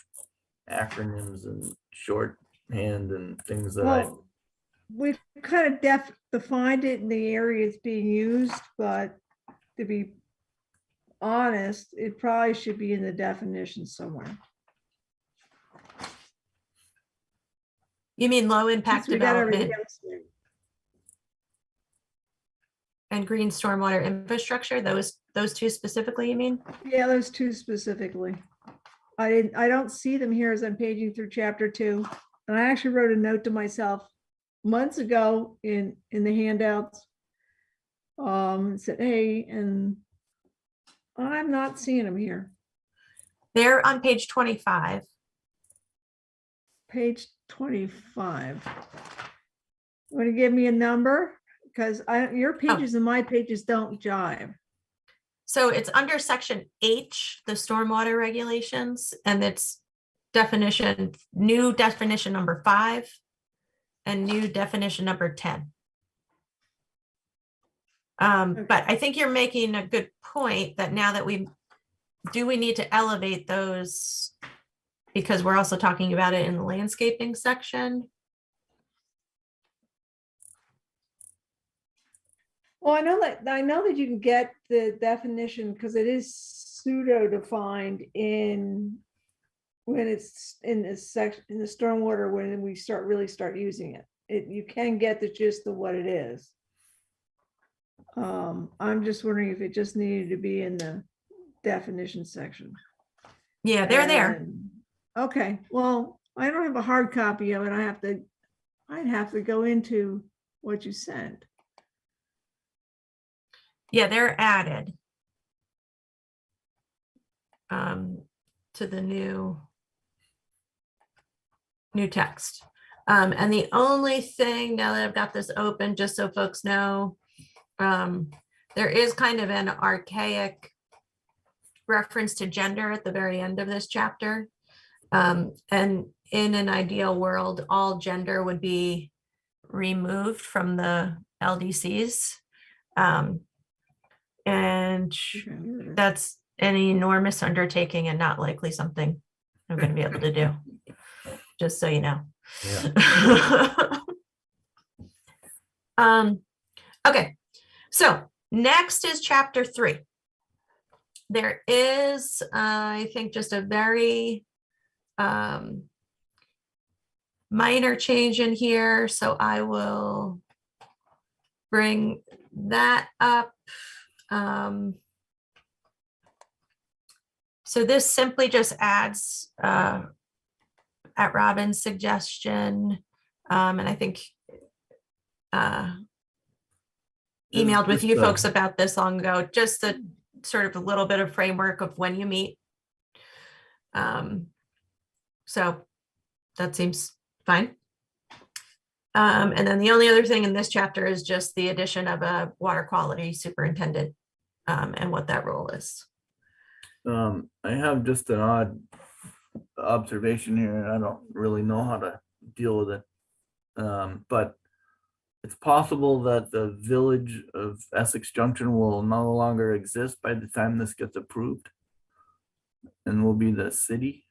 acronyms and shorthand and things that we've kind of defined it in the areas being used, but to be honest, it probably should be in the definition somewhere. You mean low impact development and green stormwater infrastructure? Those two specifically, you mean? Yeah, those two specifically. I don't see them here as I'm paging through chapter 2. And I actually wrote a note to myself months ago in the handouts. Said, hey, and I'm not seeing them here. They're on page 25. Page 25. Want to give me a number? Because your pages and my pages don't jive. So it's under section H, the stormwater regulations, and it's new definition number 5. and new definition number 10. But I think you're making a good point that now that we need to elevate those, because we're also talking about it in the landscaping section. Well, I know that you can get the definition because it is pseudo-defined when it's in this section, in the stormwater, when we really start using it. You can get the gist of what it is. I'm just wondering if it just needed to be in the definition section. Yeah, they're there. Okay, well, I don't have a hard copy of it. I'd have to go into what you sent. Yeah, they're added to the new text. And the only thing, now that I've got this open, just so folks know, there is kind of an archaic reference to gender at the very end of this chapter. And in an ideal world, all gender would be removed from the LDCs. And that's an enormous undertaking and not likely something I'm going to be able to do, just so you know. Yeah. Okay, so next is chapter 3. There is, I think, just a very minor change in here, so I will bring that up. So this simply just adds, at Robin's suggestion, and I think emailed with you folks about this long ago, just a sort of a little bit of framework of when you meet. So that seems fine. And then the only other thing in this chapter is just the addition of a water quality superintendent and what that role is. I have just an odd observation here, and I don't really know how to deal with it. But it's possible that the village of Essex Junction will no longer exist by the time this gets approved and will be the city.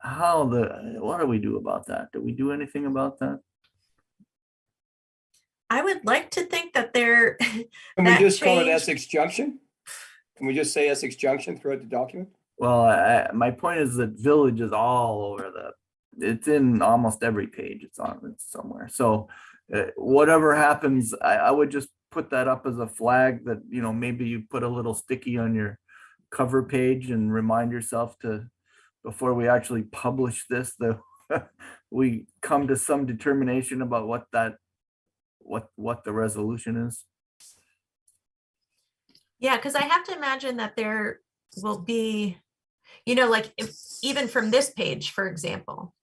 What do we do about that? Do we do anything about that? I would like to think that there. Can we just call it Essex Junction? Can we just say Essex Junction throughout the document? Well, my point is that village is all over it's in almost every page. It's somewhere. So whatever happens, I would just put that up as a flag that, maybe you put a little sticky on your cover page and remind yourself to, before we actually publish this, that we come to some determination about what the resolution is. Yeah, because I have to imagine that there will be, like even from this page, for example,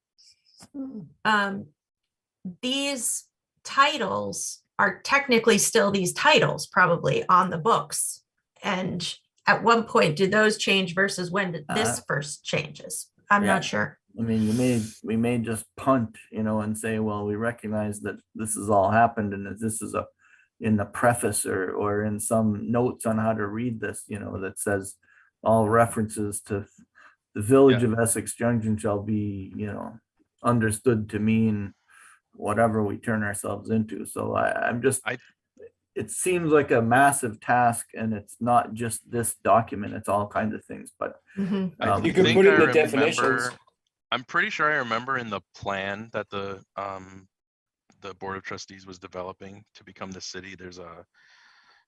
these titles are technically still these titles probably on the books. And at one point, did those change versus when did this first changes? I'm not sure. I mean, we may just punt, and say, well, we recognize that this has all happened and that this is in the preface or in some notes on how to read this, that says all references to the village of Essex Junction shall be, understood to mean whatever we turn ourselves into. So it seems like a massive task, and it's not just this document, it's all kinds of things, but you can put it in the definitions. I'm pretty sure I remember in the plan that the Board of Trustees was developing to become the city,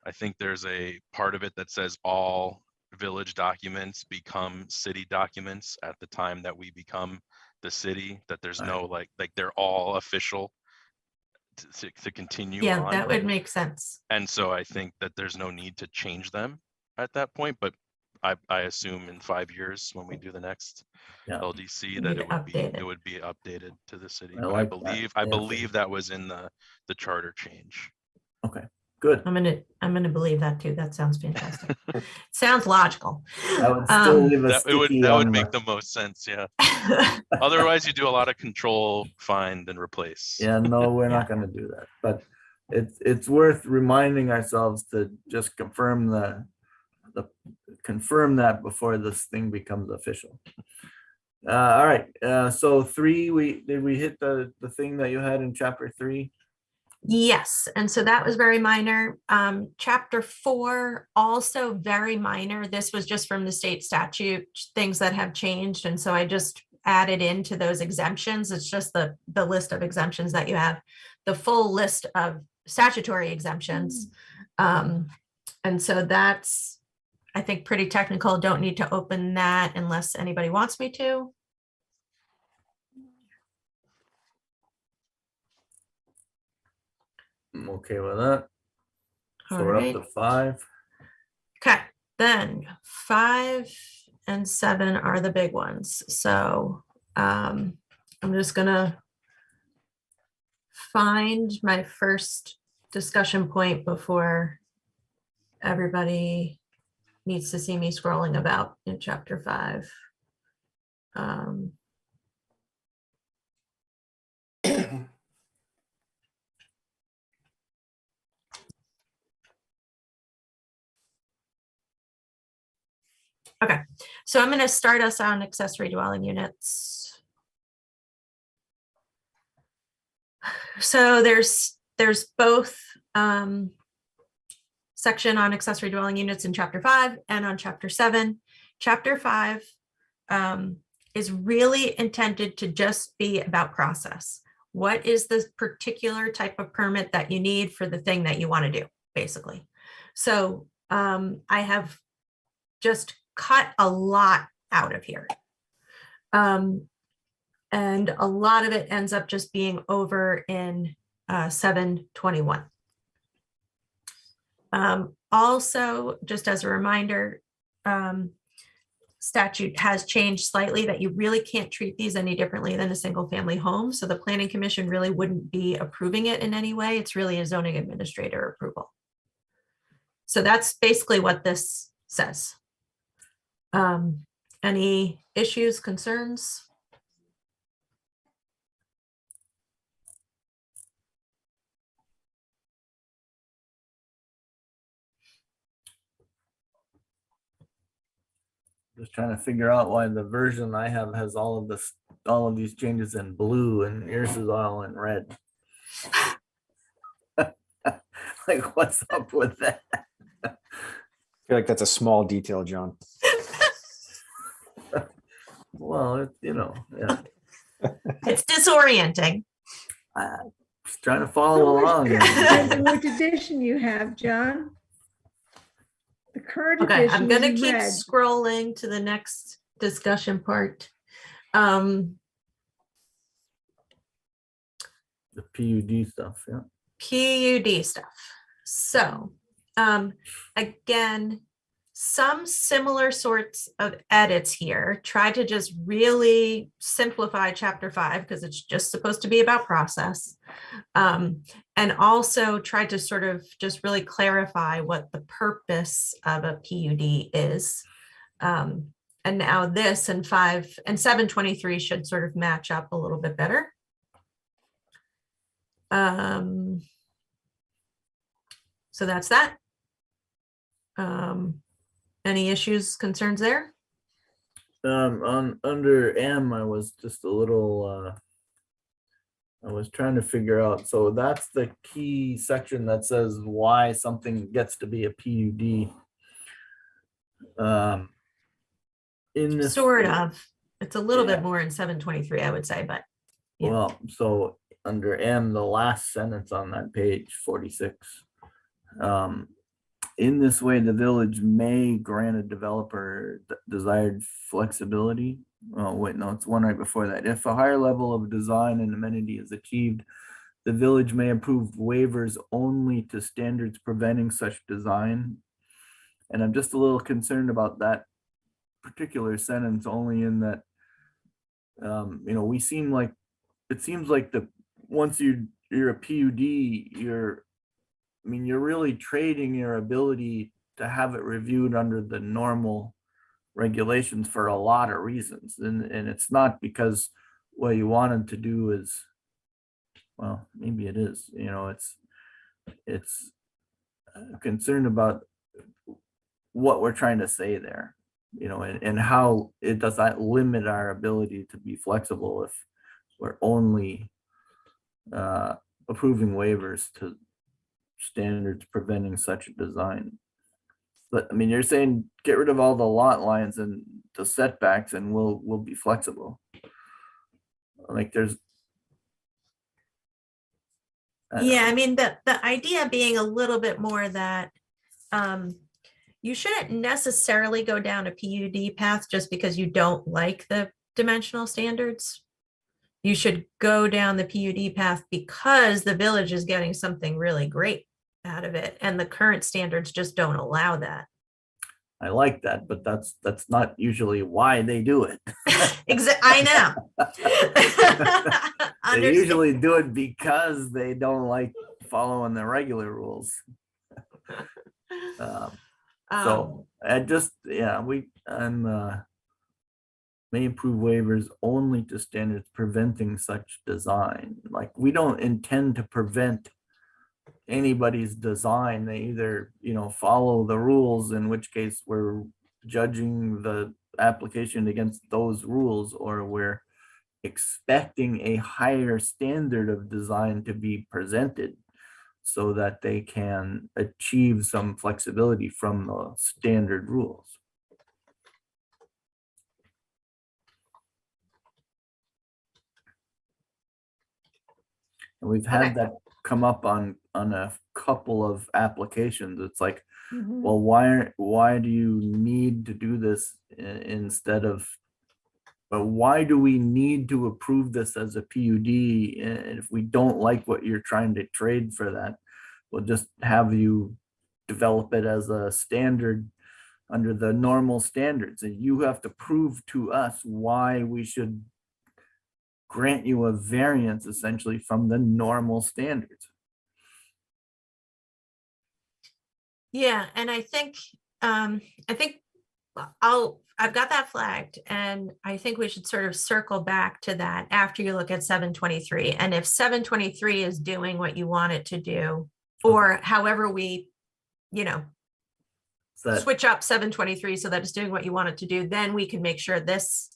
I think there's a part of it that says all village documents become city documents at the time that we become the city, that there's no like they're all official to continue on. Yeah, that would make sense. And so I think that there's no need to change them at that point, but I assume in 5 years when we do the next LDC that it would be updated to the city. I believe that was in the charter change. Okay, Good. I'm gonna believe that too. That sounds fantastic. Sounds logical. I would still leave a That sticky would on make the most sense. Yeah. Otherwise, you do a lot of control, find, and replace. Yeah, no, we're not gonna do that, but it's worth reminding ourselves to just confirm confirm that before this thing becomes official. All right, so 3, did we hit the thing that you had in chapter 3? Yes, and so that was very minor. Chapter 4, also very minor. This was just from the state statute, things that have changed. And so I just added into those exemptions. It's just the list of exemptions that you have, the full list of statutory exemptions. And so that's, I think, pretty technical. Don't need to open that unless anybody wants me to. I'm okay with that. So All we're up right. to 5. Okay, then 5 and 7 are the big ones. So I'm just gonna find my first discussion point before everybody needs to see me scrolling about in chapter 5. Okay, so I'm going to start us on accessory dwelling units. So there's both section on accessory dwelling units in chapter 5 and on chapter 7. Chapter 5 is really intended to just be about process. What is the particular type of permit that you need for the thing that you want to do, basically? So I have just cut a lot out of here. And a lot of it ends up just being over in 721. Also, just as a reminder, statute has changed slightly that you really can't treat these any differently than a single family home. So the Planning Commission really wouldn't be approving it in any way. It's really a zoning administrator approval. So that's basically what this says. Any issues, concerns? Just trying to figure out why the version I have has all of these changes in blue and yours is all in red. Like, what's up with that? I feel like that's a small detail, John. Well, yeah. It's disorienting. Just trying to follow along. Depends on which edition you have, John. The current Okay, edition I'm gonna is keep red. scrolling to the next discussion part. The PUD stuff, yeah. PUD stuff. So again, some similar sorts of edits here. Try to just really simplify chapter 5 because it's just supposed to be about process. And also try to sort of just really clarify what the purpose of a PUD is. And now this and 5 and 723 should sort of match up a little bit better. So that's that. Any issues, concerns there? Under M, I was just a little, I was trying to figure out, so that's the key section that says why something gets to be a PUD. In this, Sort of. It's a little bit more in 723, I would say, but yeah. Well, so under M, the last sentence on that page, 46. In this way, the village may grant a developer desired flexibility. Oh, wait, no, it's one right before that. If a higher level of design and amenity is achieved, the village may approve waivers only to standards preventing such design. And I'm just a little concerned about that particular sentence, only in that, it seems like once you're a PUD, I mean, you're really trading your ability to have it reviewed under the normal regulations for a lot of reasons. And it's not because what you wanted to do is, well, maybe it is, you know, it's concerned about what we're trying to say there, you know, and how it does that limit our ability to be flexible if we're only approving waivers to standards preventing such a design. But I mean, you're saying get rid of all the lot lines and the setbacks and we'll be flexible. Like there's. Yeah, I mean, the idea being a little bit more that you shouldn't necessarily go down a PUD path just because you don't like the dimensional standards. You should go down the PUD path because the village is getting something really great out of it, and the current standards just don't allow that. I like that, but that's not usually why they do it. I know. They usually do it because they don't like following the regular rules. So I just, yeah, may approve waivers only to standards preventing such design. Like we don't intend to prevent anybody's design. They either, you know, follow the rules, in which case we're judging the application against those rules, or we're expecting a higher standard of design to be presented so that they can achieve some flexibility from the standard rules. And we've had that come up on a couple of applications. It's like, well, why do you need to do this instead of, why do we need to approve this as a PUD? And if we don't like what you're trying to trade for that, we'll just have you develop it as a standard under the normal standards. And you have to prove to us why we should grant you a variance essentially from the normal standards. Yeah, and I think I've got that flagged, and I think we should sort of circle back to that after you look at 723. And if 723 is doing what you want it to do, or however we, you know, switch up 723 so that it's doing what you want it to do, then we can make sure these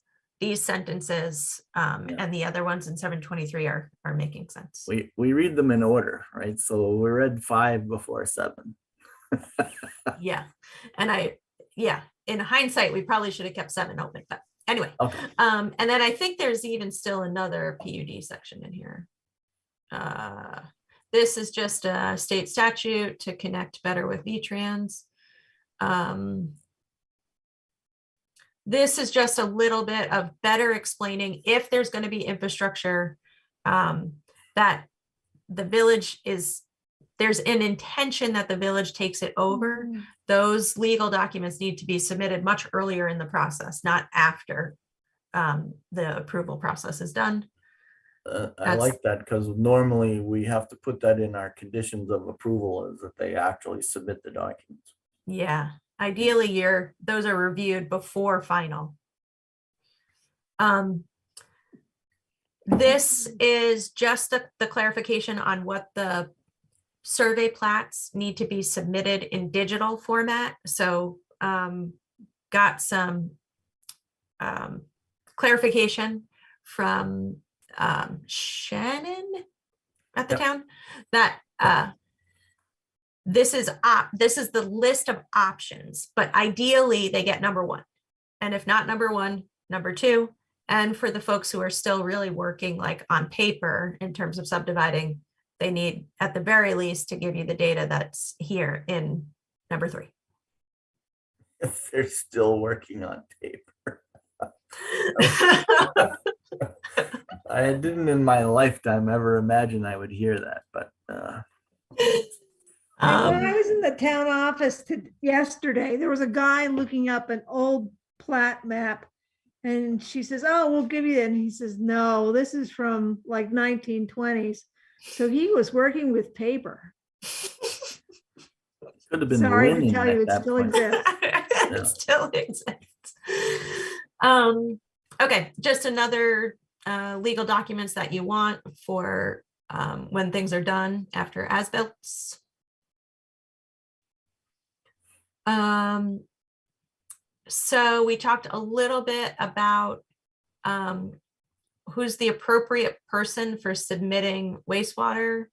sentences and the other ones in 723 are making sense. We read them in order, right? So we read 5 before 7. Yeah, and in hindsight, we probably should have kept 7 open, but anyway. Okay. And then I think there's even still another PUD section in here. This is just a state statute to connect better with VTrans. This is just a little bit of better explaining if there's going to be infrastructure that the village there's an intention that the village takes it over. Those legal documents need to be submitted much earlier in the process, not after the approval process is done. I like that, because normally we have to put that in our conditions of approval, is that they actually submit the documents. Yeah, ideally those are reviewed before final. This is just the clarification on what the survey plats need to be submitted in digital format. So got some clarification from Shannon at the town that this is the list of options, but ideally they get number 1, and if not number 1, number 2. And for the folks who are still really working like on paper in terms of subdividing, they need at the very least to give you the data that's here in number 3. If they're still working on paper. I didn't in my lifetime ever imagine I would hear that, but when I was in the town office yesterday, there was a guy looking up an old plat map, and she says, "Oh, we'll give you that." And he says, "No, this is from like 1920s." So he was working with paper. Could have been Sorry to winning tell at you, it that still point. exists. It still exists. Okay, just another legal documents that you want for when things are done after as-bills. So we talked a little bit about who's the appropriate person for submitting wastewater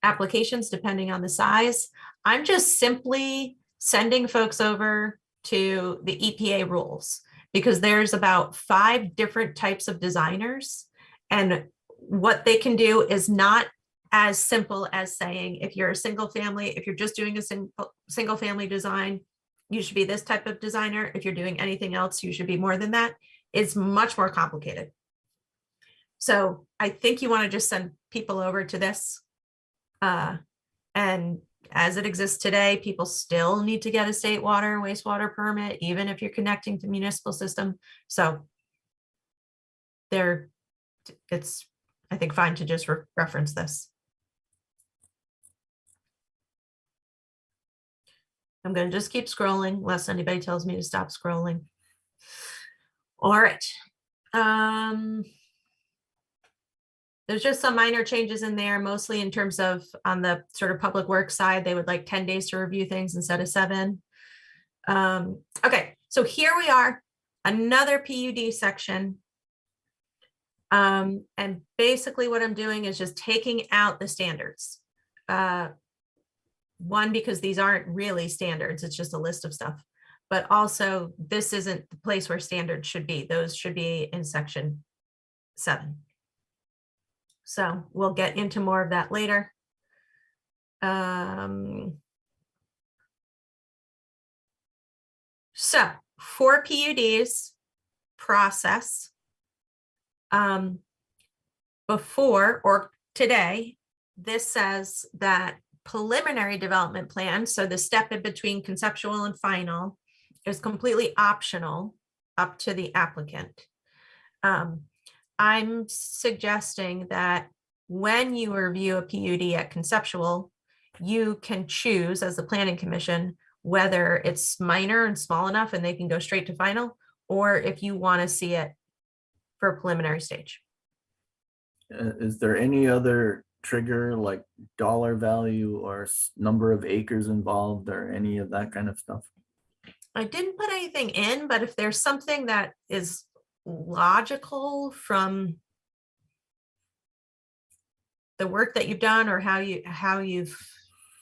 applications depending on the size. I'm just simply sending folks over to the EPA rules because there's about 5 different types of designers, and what they can do is not as simple as saying, if you're a single family, if you're just doing a single family design, you should be this type of designer. If you're doing anything else, you should be more than that. It's much more complicated. So I think you want to just send people over to this. And as it exists today, people still need to get a state water and wastewater permit, even if you're connecting to municipal system. So it's, I think, fine to just reference this. I'm going to just keep scrolling unless anybody tells me to stop scrolling. All right. There's just some minor changes in there, mostly in terms of on the sort of public works side, they would like 10 days to review things instead of 7. Okay, so here we are, another PUD section. And basically what I'm doing is just taking out the standards. One, because these aren't really standards, it's just a list of stuff. But also, this isn't the place where standards should be. Those should be in section 7. So we'll get into more of that later. So for PUDs process, before or today, this says that preliminary development plan, so the step in between conceptual and final, is completely optional up to the applicant. I'm suggesting that when you review a PUD at conceptual, you can choose as the planning commission whether it's minor and small enough and they can go straight to final, or if you want to see it for a preliminary stage. Is there any other trigger like dollar value or number of acres involved or any of that kind of stuff? I didn't put anything in, but if there's something that is logical from the work that you've done or how you've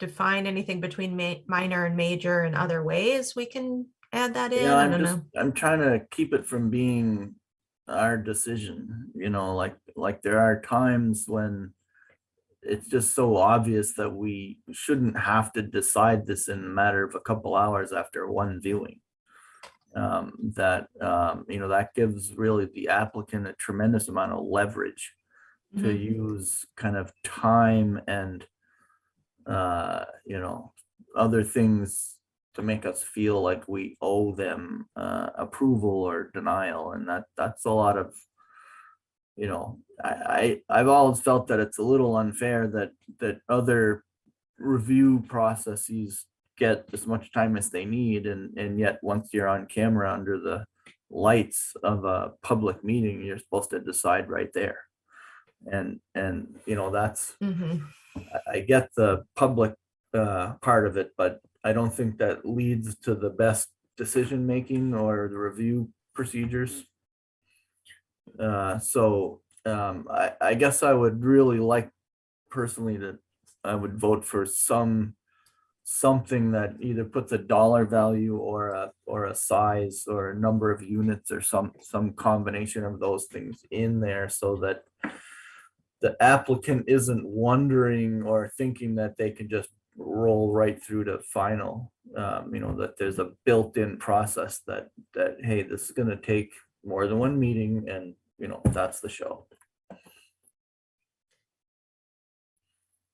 defined anything between minor and major and other ways, we can add that in. Yeah, I don't know. I'm trying to keep it from being our decision, you know, like there are times when it's just so obvious that we shouldn't have to decide this in a matter of a couple hours after one viewing. You know, that gives really the applicant a tremendous amount of leverage to use kind of time and you know, other things to make us feel like we owe them approval or denial, and that's a lot of, you know, I've always felt that it's a little unfair that other review processes get as much time as they need, and yet once you're on camera under the lights of a public meeting, you're supposed to decide right there. And you know, that's I get the public part of it, but I don't think that leads to the best decision making or the review procedures. So I guess I would really like personally that I would vote for something that either puts a dollar value or a size or a number of units or some combination of those things in there, so that the applicant isn't wondering or thinking that they can just roll right through to final. You know, that there's a built-in process that hey, this is going to take more than one meeting, and you know, that's the show.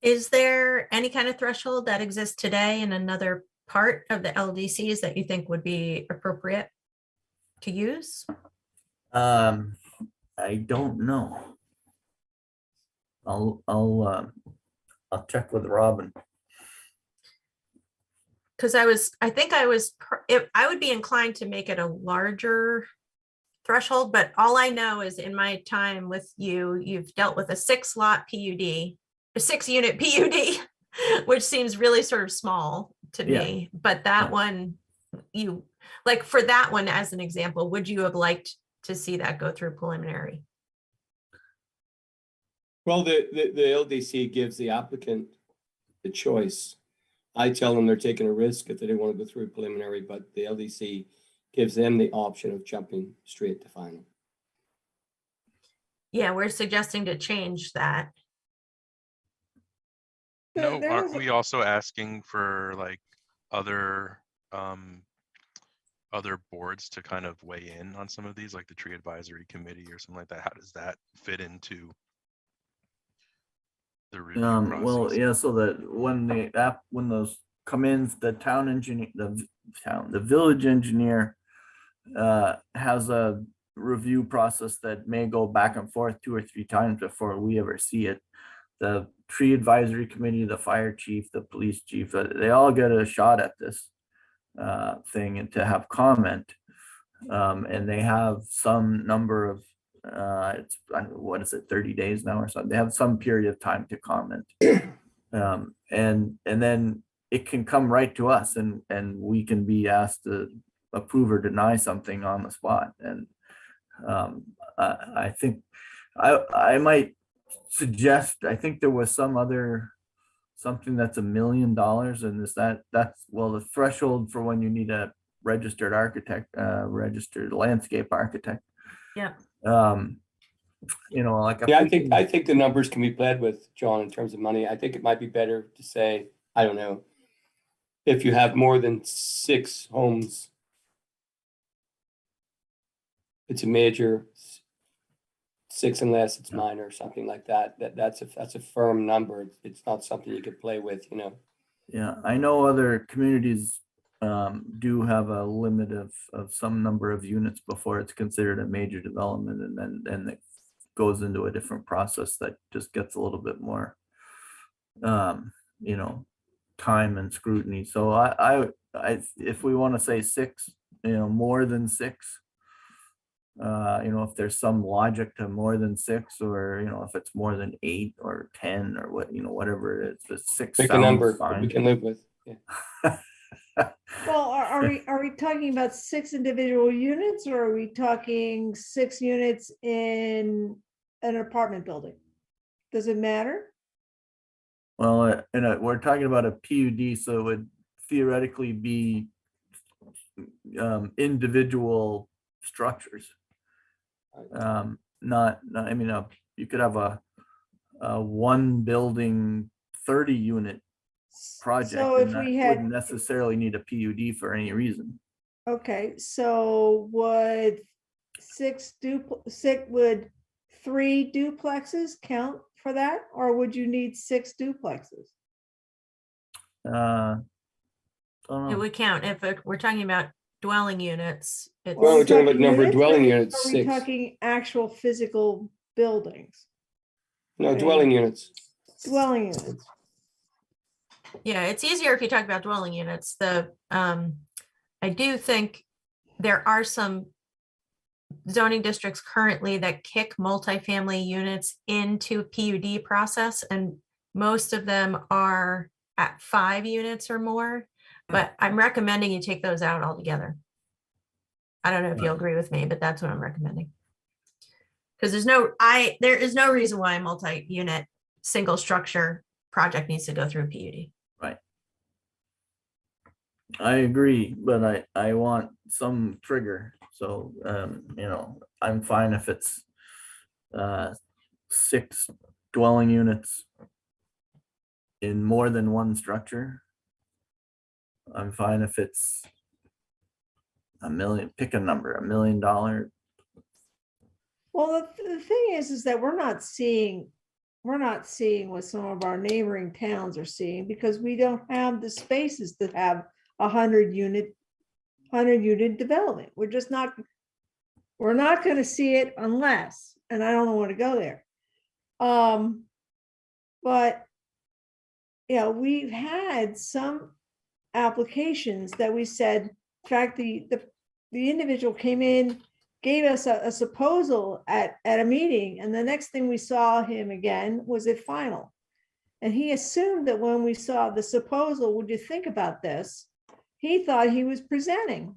Is there any kind of threshold that exists today in another part of the LDCs that you think would be appropriate to use? I don't know. I'll check with Robin. because I think I would be inclined to make it a larger threshold, but all I know is in my time with you, you've dealt with a 6-lot PUD, a 6-unit PUD, which seems really sort of small to me. But that one, you like for that one as an example, would you have liked to see that go through preliminary? Well, the LDC gives the applicant the choice. I tell them they're taking a risk if they didn't want to go through preliminary, but the LDC gives them the option of jumping straight to final. Yeah, we're suggesting to change that. No, aren't we also asking for like other boards to kind of weigh in on some of these, like the tree advisory committee or something like that? How does that fit into the review process? Well, yeah, so that when those come in, the town engineer, the village engineer has a review process that may go back and forth 2 or 3 times before we ever see it. The tree advisory committee, the fire chief, the police chief, they all get a shot at this thing and to have comment. And they have some number of what is it, 30 days now or something? They have some period of time to comment. And then it can come right to us and we can be asked to approve or deny something on the spot. And I think I might suggest, I think there was something that's $1 million, and that's well, the threshold for when you need a registered architect, registered landscape architect. Yeah. You know, like I think the numbers can be played with, John, in terms of money. I think it might be better to say, I don't know, if you have more than 6 homes, it's a major, 6 unless it's minor or something like that. That's a firm number. It's not something you could play with, you know. Yeah, I know other communities do have a limit of some number of units before it's considered a major development, and then it goes into a different process that just gets a little bit more you know, time and scrutiny. So I if we want to say 6, you know, more than 6, you know, if there's some logic to more than 6, or, you know, if it's more than 8 or 10 or what, you know, whatever it is, the 6 Pick a sounds number fine. we can live with. Yeah. Well, are we talking about 6 individual units, or are we talking 6 units in an apartment building? Does it matter? Well, we're talking about a PUD, so it would theoretically be individual structures. Not, I mean, you could have a 1 building 30 unit project, So and if that we had, wouldn't necessarily need a PUD for any reason. okay, so would 3 duplexes count for that, or would you need 6 duplexes? Don't It know. would count if we're talking about dwelling units. Well, we're talking about number of units, dwelling or units, Are we 6. talking actual physical buildings? No, Okay. dwelling units. Dwelling units. Yeah, it's easier if you talk about dwelling units. I do think there are some zoning districts currently that kick multifamily units into PUD process, and most of them are at 5 units or more, but I'm recommending you take those out altogether. I don't know if you'll agree with me, but that's what I'm recommending. Because there is no reason why a multi-unit single structure project needs to go through PUD. Right. I agree, but I want some trigger. So, you know, I'm fine if it's 6 dwelling units in more than 1 structure. I'm fine if it's $1 million, pick a number, $1 million. Well, the thing is that we're not seeing what some of our neighboring towns are seeing, because we don't have the spaces that have 100 unit development. We're not going to see it unless, and I don't want to go there. But yeah, we've had some applications that we said, in fact, the individual came in, gave us a proposal at a meeting, and the next thing we saw him again was at final. And he assumed that when we saw the proposal, would you think about this? He thought he was presenting.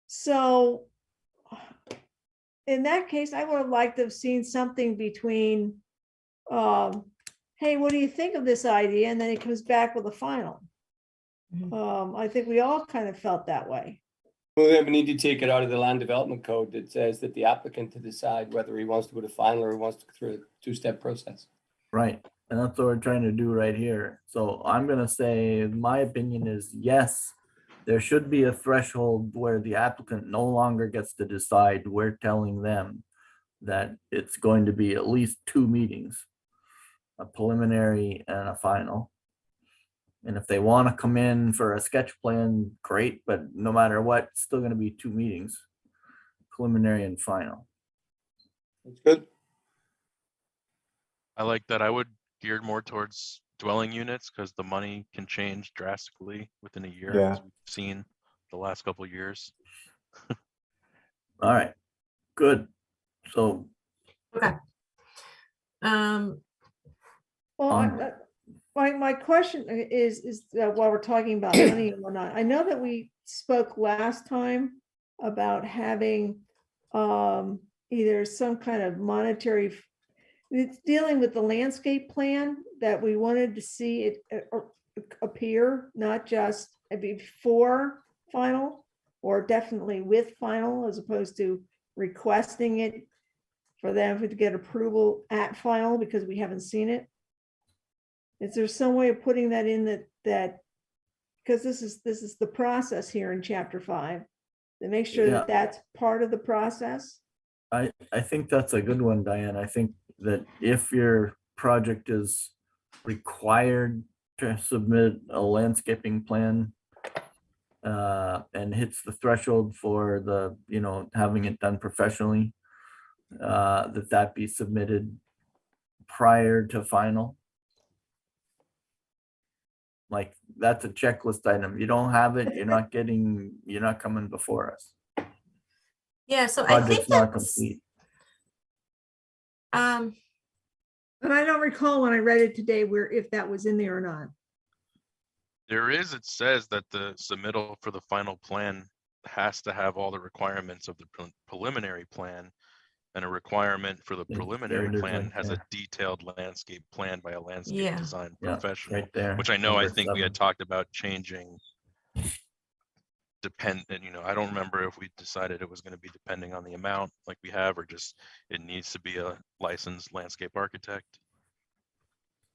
So in that case, I would have liked to have seen something between, hey, what do you think of this idea? And then he comes back with a final. I think we all kind of felt that way. Well, then we need to take it out of the land development code that says that the applicant to decide whether he wants to go to final or wants to go through a two-step process. Right. And that's what we're trying to do right here. So I'm going to say, my opinion is yes, there should be a threshold where the applicant no longer gets to decide. We're telling them that it's going to be at least 2 meetings, a preliminary and a final. And if they want to come in for a sketch plan, great, but no matter what, it's still going to be 2 meetings, preliminary and final. That's good. I like that. I would geared more towards dwelling units because the money can change drastically within a year, Yeah. as we've seen the last couple of years. All right, good. So Okay. Well, my question is while we're talking about money and whatnot, I know that we spoke last time about having either some kind of monetary, it's dealing with the landscape plan that we wanted to see it appear, not just before final, or definitely with final, as opposed to requesting it for them to get approval at final because we haven't seen it. Is there some way of putting that in that because this is the process here in chapter 5, to make sure that that's part of the process? I think that's a good one, Diane. I think that if your project is required to submit a landscaping plan and hits the threshold for the, having it done professionally, that be submitted prior to final. Like, that's a checklist item. You don't have it, you're not coming before us. Yeah, so I think Project's not that's, complete. And I don't recall when I read it today if that was in there or not. There is, it says that the submittal for the final plan has to have all the requirements of the preliminary plan, and a requirement for the There preliminary it is plan right has there. a detailed landscape plan by a landscape Yeah. design Yeah, professional, right there. which I know, I number think we 7. had talked about changing I don't remember if we decided it was going to be depending on the amount like we have, or just it needs to be a licensed landscape architect.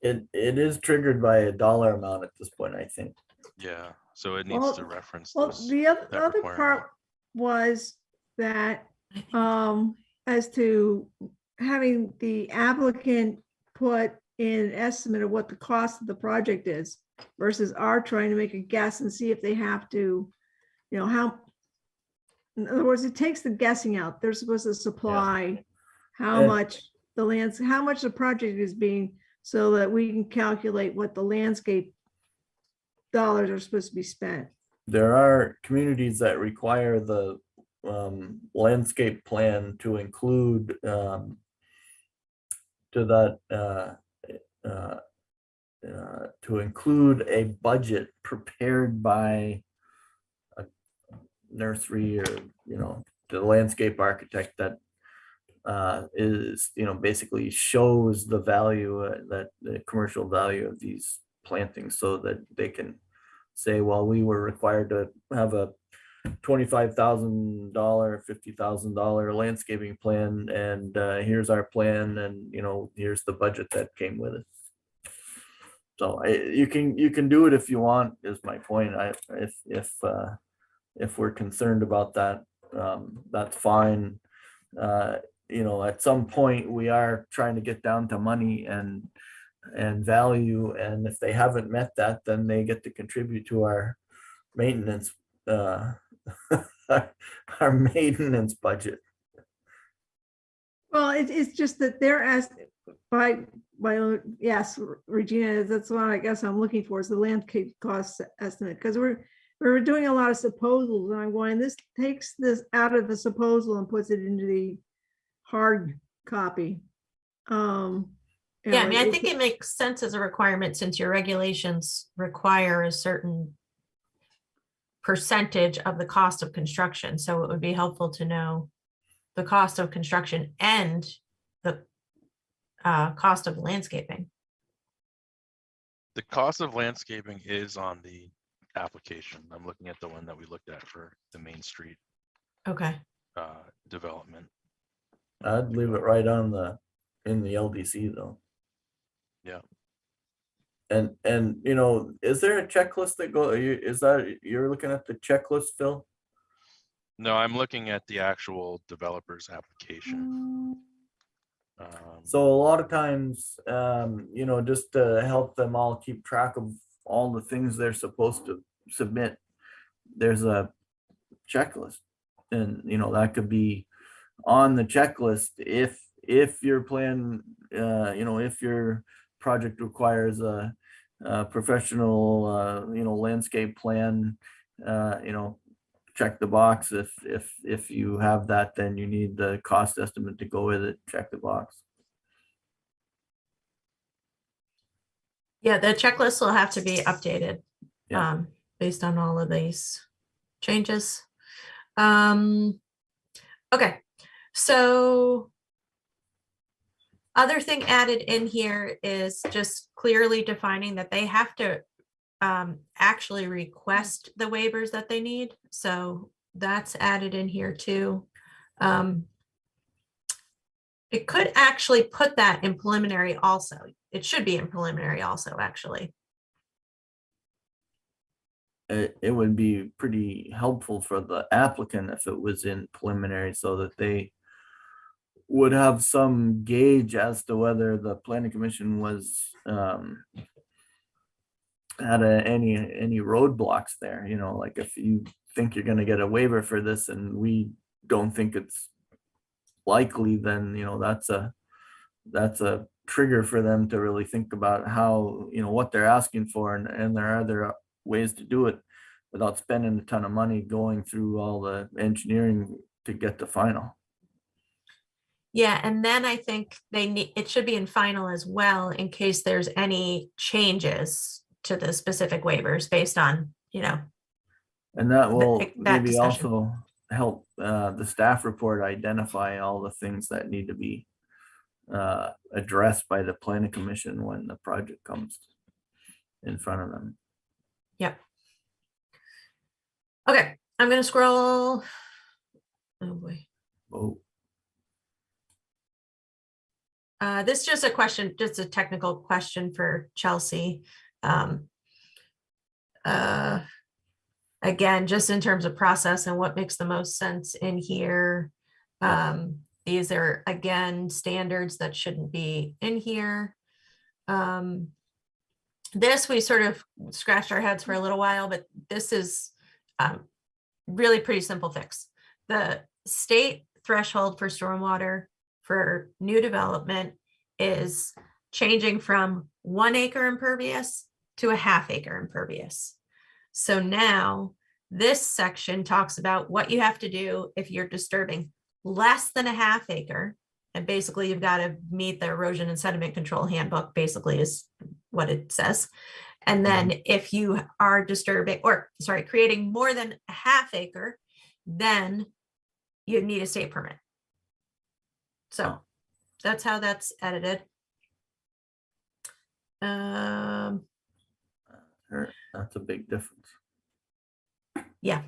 It is triggered by a dollar amount at this point, I think. Yeah, so it needs to reference Well, those. the other requirement. part was that as to having the applicant put in an estimate of what the cost of the project is versus our trying to make a guess and see if they have to, how, in other words, it takes the guessing out. They're supposed to supply how And- much how much the project is being, so that we can calculate what the landscape dollars are supposed to be spent. There are communities that require the landscape plan to include to include a budget prepared by a nursery or the landscape architect that is basically shows the value that the commercial value of these plantings, so that they can say, well, we were required to have a $25,000, $50,000 landscaping plan, and here's our plan, and here's the budget that came with it. So you can do it if you want, is my point. If we're concerned about that, that's fine. At some point we are trying to get down to money and value, and if they haven't met that, then they get to contribute to our maintenance our maintenance budget. Well, it's just that Yes, Regina, that's what I guess I'm looking for, is the landscape cost estimate, because we're doing a lot of supposals, and I'm going, this takes this out of the supposal and puts it into the hard copy. Yeah, I mean, I think it makes sense as a requirement, since your regulations require a certain percentage of the cost of construction. So it would be helpful to know the cost of construction and the cost of landscaping. The cost of landscaping is on the application. I'm looking at the one that we looked at for the Main Street Okay. development. I'd leave it right on in the LDC though. Yeah. And you know, is there a checklist that you're looking at the checklist, Phil? No, I'm looking at the actual developer's application. So a lot of times, you know, just to help them all keep track of all the things they're supposed to submit, there's a checklist. And, you know, that could be on the checklist if your plan, you know, if your project requires a professional, you know, landscape plan, you know, check the box. If you have that, then you need the cost estimate to go with it, check the box. Yeah, the checklist will have to be updated Yeah. based on all of these changes. Okay, so other thing added in here is just clearly defining that they have to actually request the waivers that they need. So that's added in here too. It could actually put that in preliminary also. It should be in preliminary also, actually. It would be pretty helpful for the applicant if it was in preliminary, so that they would have some gauge as to whether the planning commission was had any roadblocks there. You know, like if you think you're going to get a waiver for this and we don't think it's likely, then you know that's a trigger for them to really think about how, you know, what they're asking for, and there are other ways to do it without spending a ton of money going through all the engineering to get the final. Yeah, and then I think it should be in final as well, in case there's any changes to the specific waivers based on, you know. And that will that maybe discussion. also help the staff report identify all the things that need to be addressed by the planning commission when the project comes in front of them. Yep. Okay, I'm gonna scroll. Oh boy. Oh, This is just a question, just a technical question for Chelsea. Again, just in terms of process and what makes the most sense in here. These are, again, standards that shouldn't be in here. This, we sort of scratched our heads for a little while, but this is really pretty simple fix. The state threshold for stormwater for new development is changing from 1 acre impervious to a 1/2 acre impervious. So now this section talks about what you have to do if you're disturbing less than a 1/2 acre. And basically you've got to meet the erosion and sediment control handbook, basically is what it says. And then if you are disturbing, or sorry, creating more than a 1/2 acre, then you need a state permit. So that's how that's edited. that's a big difference. Yeah.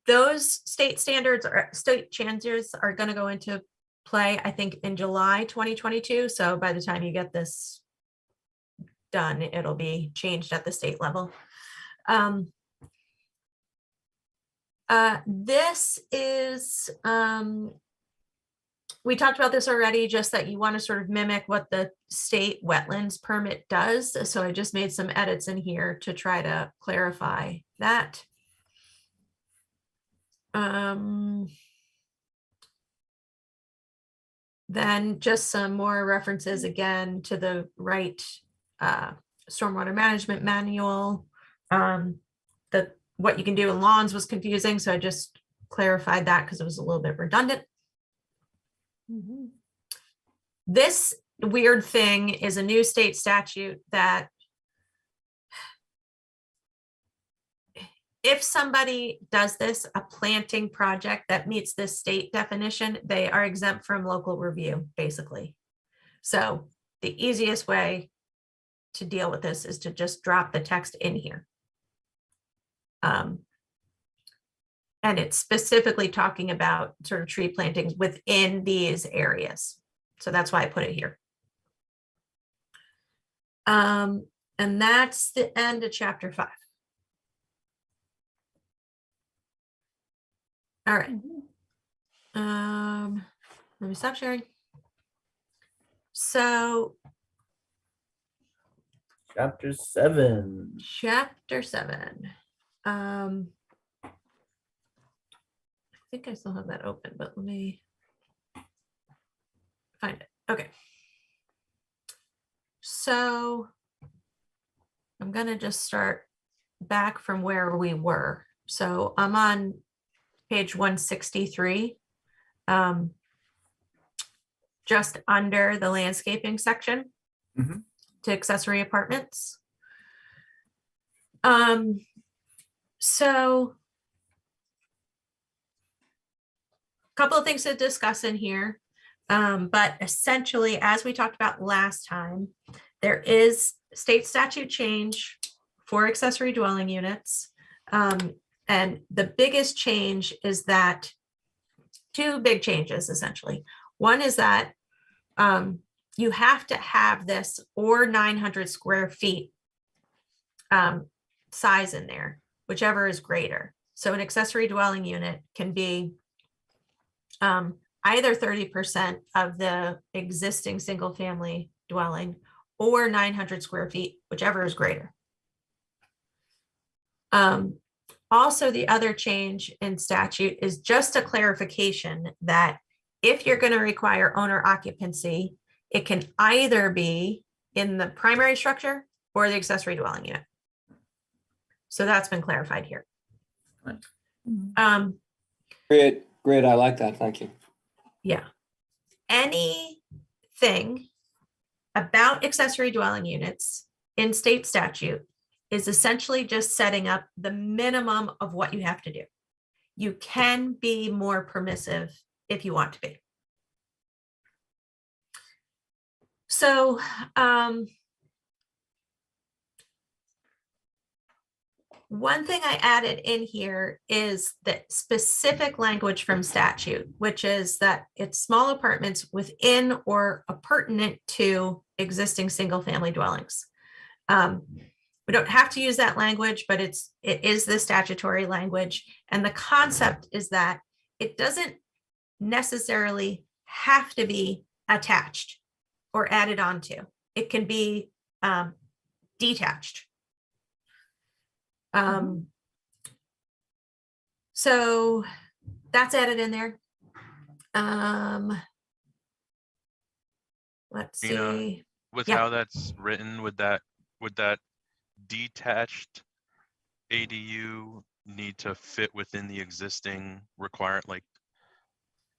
Those state standards or state changes are going to go into play, I think, in July 2022. So by the time you get this done, it'll be changed at the state level. This is, we talked about this already, just that you want to sort of mimic what the state wetlands permit does. So I just made some edits in here to try to clarify that. Then just some more references again to the right stormwater management manual. What you can do in lawns was confusing, so I just clarified that because it was a little bit redundant. This weird thing is a new state statute that if somebody does this, a planting project that meets this state definition, they are exempt from local review, basically. So the easiest way to deal with this is to just drop the text in here. And it's specifically talking about sort of tree plantings within these areas. So that's why I put it here. And that's the end of chapter 5. All right. Let me stop sharing. So Chapter 7. chapter 7. I think I still have that open, but let me find it. Okay. So I'm going to just start back from where we were. So I'm on page 163, just under the landscaping section to accessory apartments. So a couple of things to discuss in here, but essentially, as we talked about last time, there is state statute change for accessory dwelling units. And the biggest change is that two big changes, essentially. One is that you have to have this or 900 square feet size in there, whichever is greater. So an accessory dwelling unit can be either 30% of the existing single family dwelling or 900 square feet, whichever is greater. Also, the other change in statute is just a clarification that if you're going to require owner occupancy, it can either be in the primary structure or the accessory dwelling unit. So that's been clarified here. Great, I like that, thank you. Yeah. Anything about accessory dwelling units in state statute is essentially just setting up the minimum of what you have to do. You can be more permissive if you want to be. So, one thing I added in here is the specific language from statute, which is that it's small apartments within or appurtenant to existing single family dwellings. We don't have to use that language, but it is the statutory language. And the concept is that it doesn't necessarily have to be attached or added onto. It can be detached. So that's added in there. Let's see. With how that's written, would that detached ADU need to fit within the existing requirement, like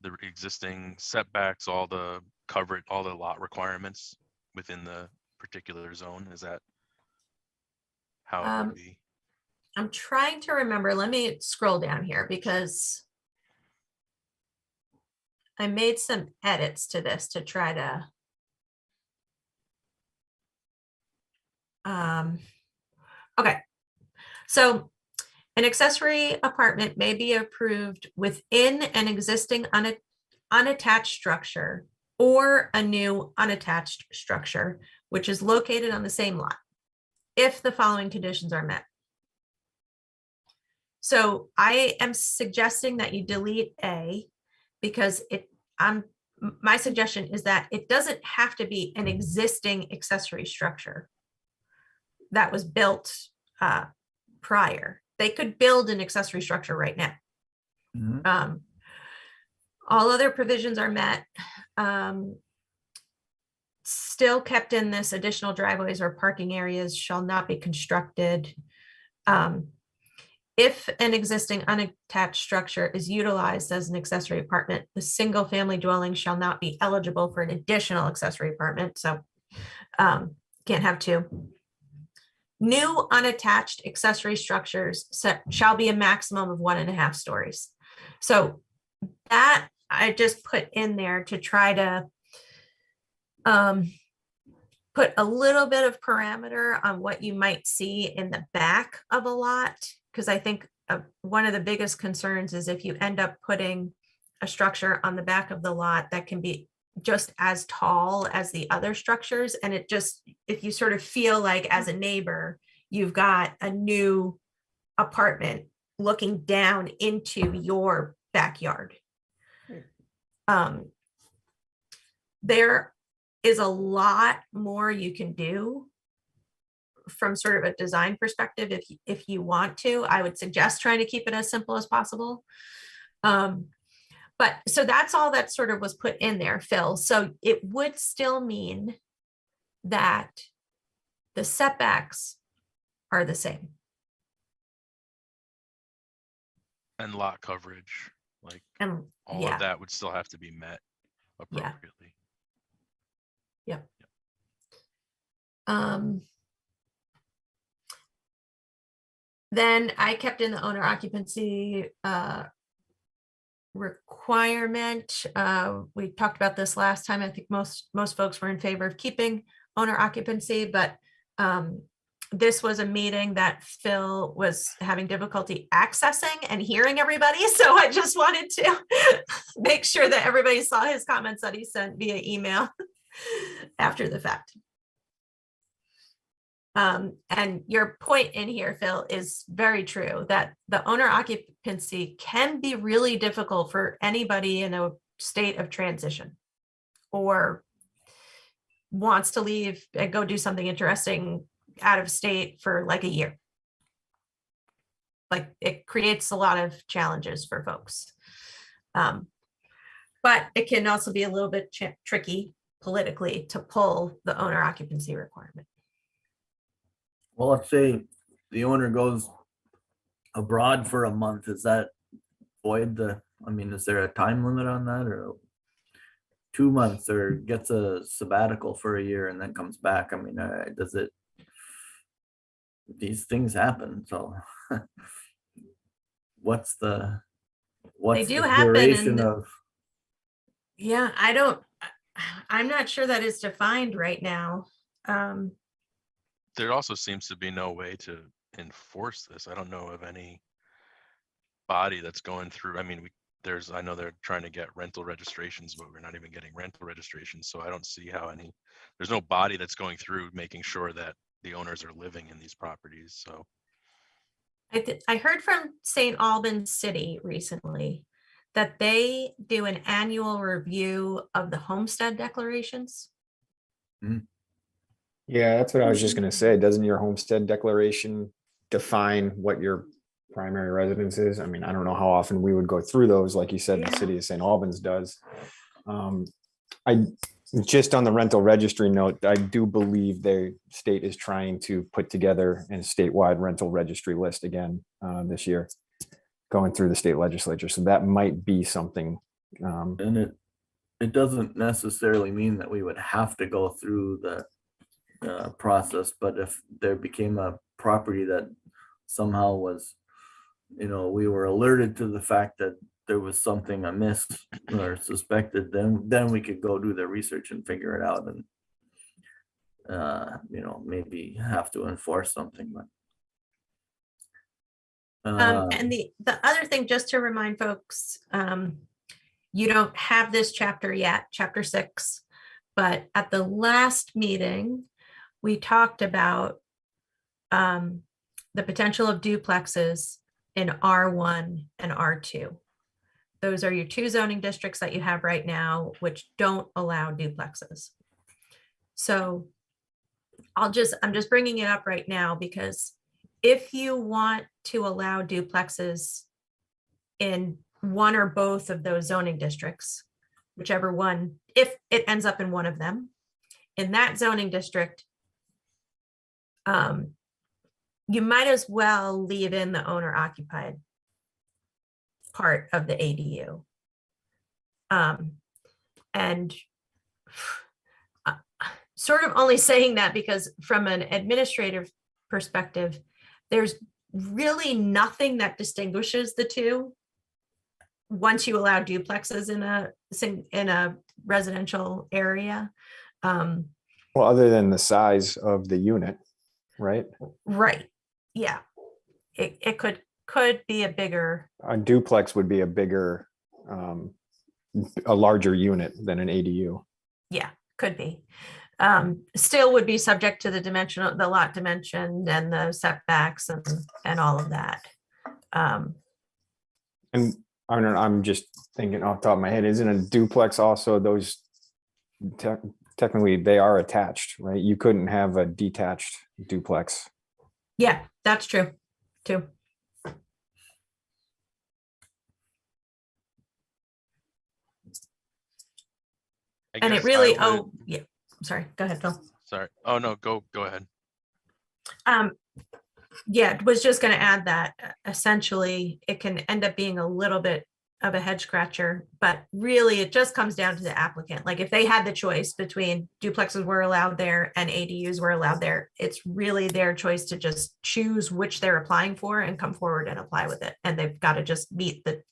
the existing setbacks, all the coverage, all the lot requirements within the particular zone? Is that how it would be? I'm trying to remember. Let me scroll down here because I made some edits to this to try to okay. So an accessory apartment may be approved within an existing unattached structure or a new unattached structure, which is located on the same lot, if the following conditions are met. So I am suggesting that you delete A because my suggestion is that it doesn't have to be an existing accessory structure that was built prior. They could build an accessory structure right now. All other provisions are met. Still kept in this, additional driveways or parking areas shall not be constructed. If an existing unattached structure is utilized as an accessory apartment, the single family dwelling shall not be eligible for an additional accessory apartment. So can't have two. New unattached accessory structures shall be a maximum of 1.5 stories. So that I just put in there to try to put a little bit of parameter on what you might see in the back of a lot. Because I think one of the biggest concerns is if you end up putting a structure on the back of the lot that can be just as tall as the other structures. And it just, if you sort of feel like as a neighbor, you've got a new apartment looking down into your backyard. There is a lot more you can do from sort of a design perspective if you want to. I would suggest trying to keep it as simple as possible. But so that's all that sort of was put in there, Phil. So it would still mean that the setbacks are the same. And lot coverage, like And all of that would still have to be met appropriately. Yep. Then I kept in the owner occupancy requirement. We talked about this last time. I think most folks were in favor of keeping owner occupancy, but this was a meeting that Phil was having difficulty accessing and hearing everybody. So I just wanted to make sure that everybody saw his comments that he sent via email after the fact. And your point in here, Phil, is very true, that the owner occupancy can be really difficult for anybody in a state of transition or wants to leave and go do something interesting out of state for like a year. Like it creates a lot of challenges for folks. But it can also be a little bit tricky politically to pull the owner occupancy requirement. Well, let's say the owner goes abroad for a month. Is that void I mean, is there a time limit on that, or 2 months, or gets a sabbatical for a year and then comes back? I mean, these things happen. So what's the duration of? Yeah, I'm not sure that is defined right now. There also seems to be no way to enforce this. I don't know of any body that's going through. I mean, I know they're trying to get rental registrations, but we're not even getting rental registrations. So I don't see how there's no body that's going through making sure that the owners are living in these properties. So I heard from St. Albans City recently that they do an annual review of the homestead declarations. Yeah, that's what I was just going to say. Doesn't your homestead declaration define what your primary residence is? I mean, I don't know how often we would go through those. Like you said, the city of St. Albans does. I just on the rental registry note, I do believe the state is trying to put together a statewide rental registry list again this year, going through the state legislature. So that might be something. And it doesn't necessarily mean that we would have to go through the process, but if there became a property that somehow was, we were alerted to the fact that there was something amiss or suspected, then we could go do the research and figure it out and maybe have to enforce something. But and the other thing, just to remind folks, you don't have this chapter yet, chapter 6, but at the last meeting we talked about the potential of duplexes in R1 and R2. Those are your 2 zoning districts that you have right now, which don't allow duplexes. So I'm just bringing it up right now because if you want to allow duplexes in one or both of those zoning districts, whichever one, if it ends up in one of them, in that zoning district, you might as well leave in the owner occupied part of the ADU. And sort of only saying that because from an administrative perspective, there's really nothing that distinguishes the two once you allow duplexes in a residential area. Well, other than the size of the unit, right? Right. Yeah. It could be a bigger. A duplex would be a bigger, a larger unit than an ADU. Yeah, could be. Still would be subject to the lot dimension and the setbacks and all of that. And I don't know, I'm just thinking off the top of my head, isn't a duplex also those technically they are attached, right? You couldn't have a detached duplex. Yeah, that's true too. And it really, oh, yeah. Sorry, go ahead, Phil. Sorry. Oh, no, go ahead. Yeah, was just going to add that essentially it can end up being a little bit of a head scratcher, but really it just comes down to the applicant. Like if they had the choice between duplexes were allowed there and ADUs were allowed there, it's really their choice to just choose which they're applying for and come forward and apply with it. And they've got to just meet the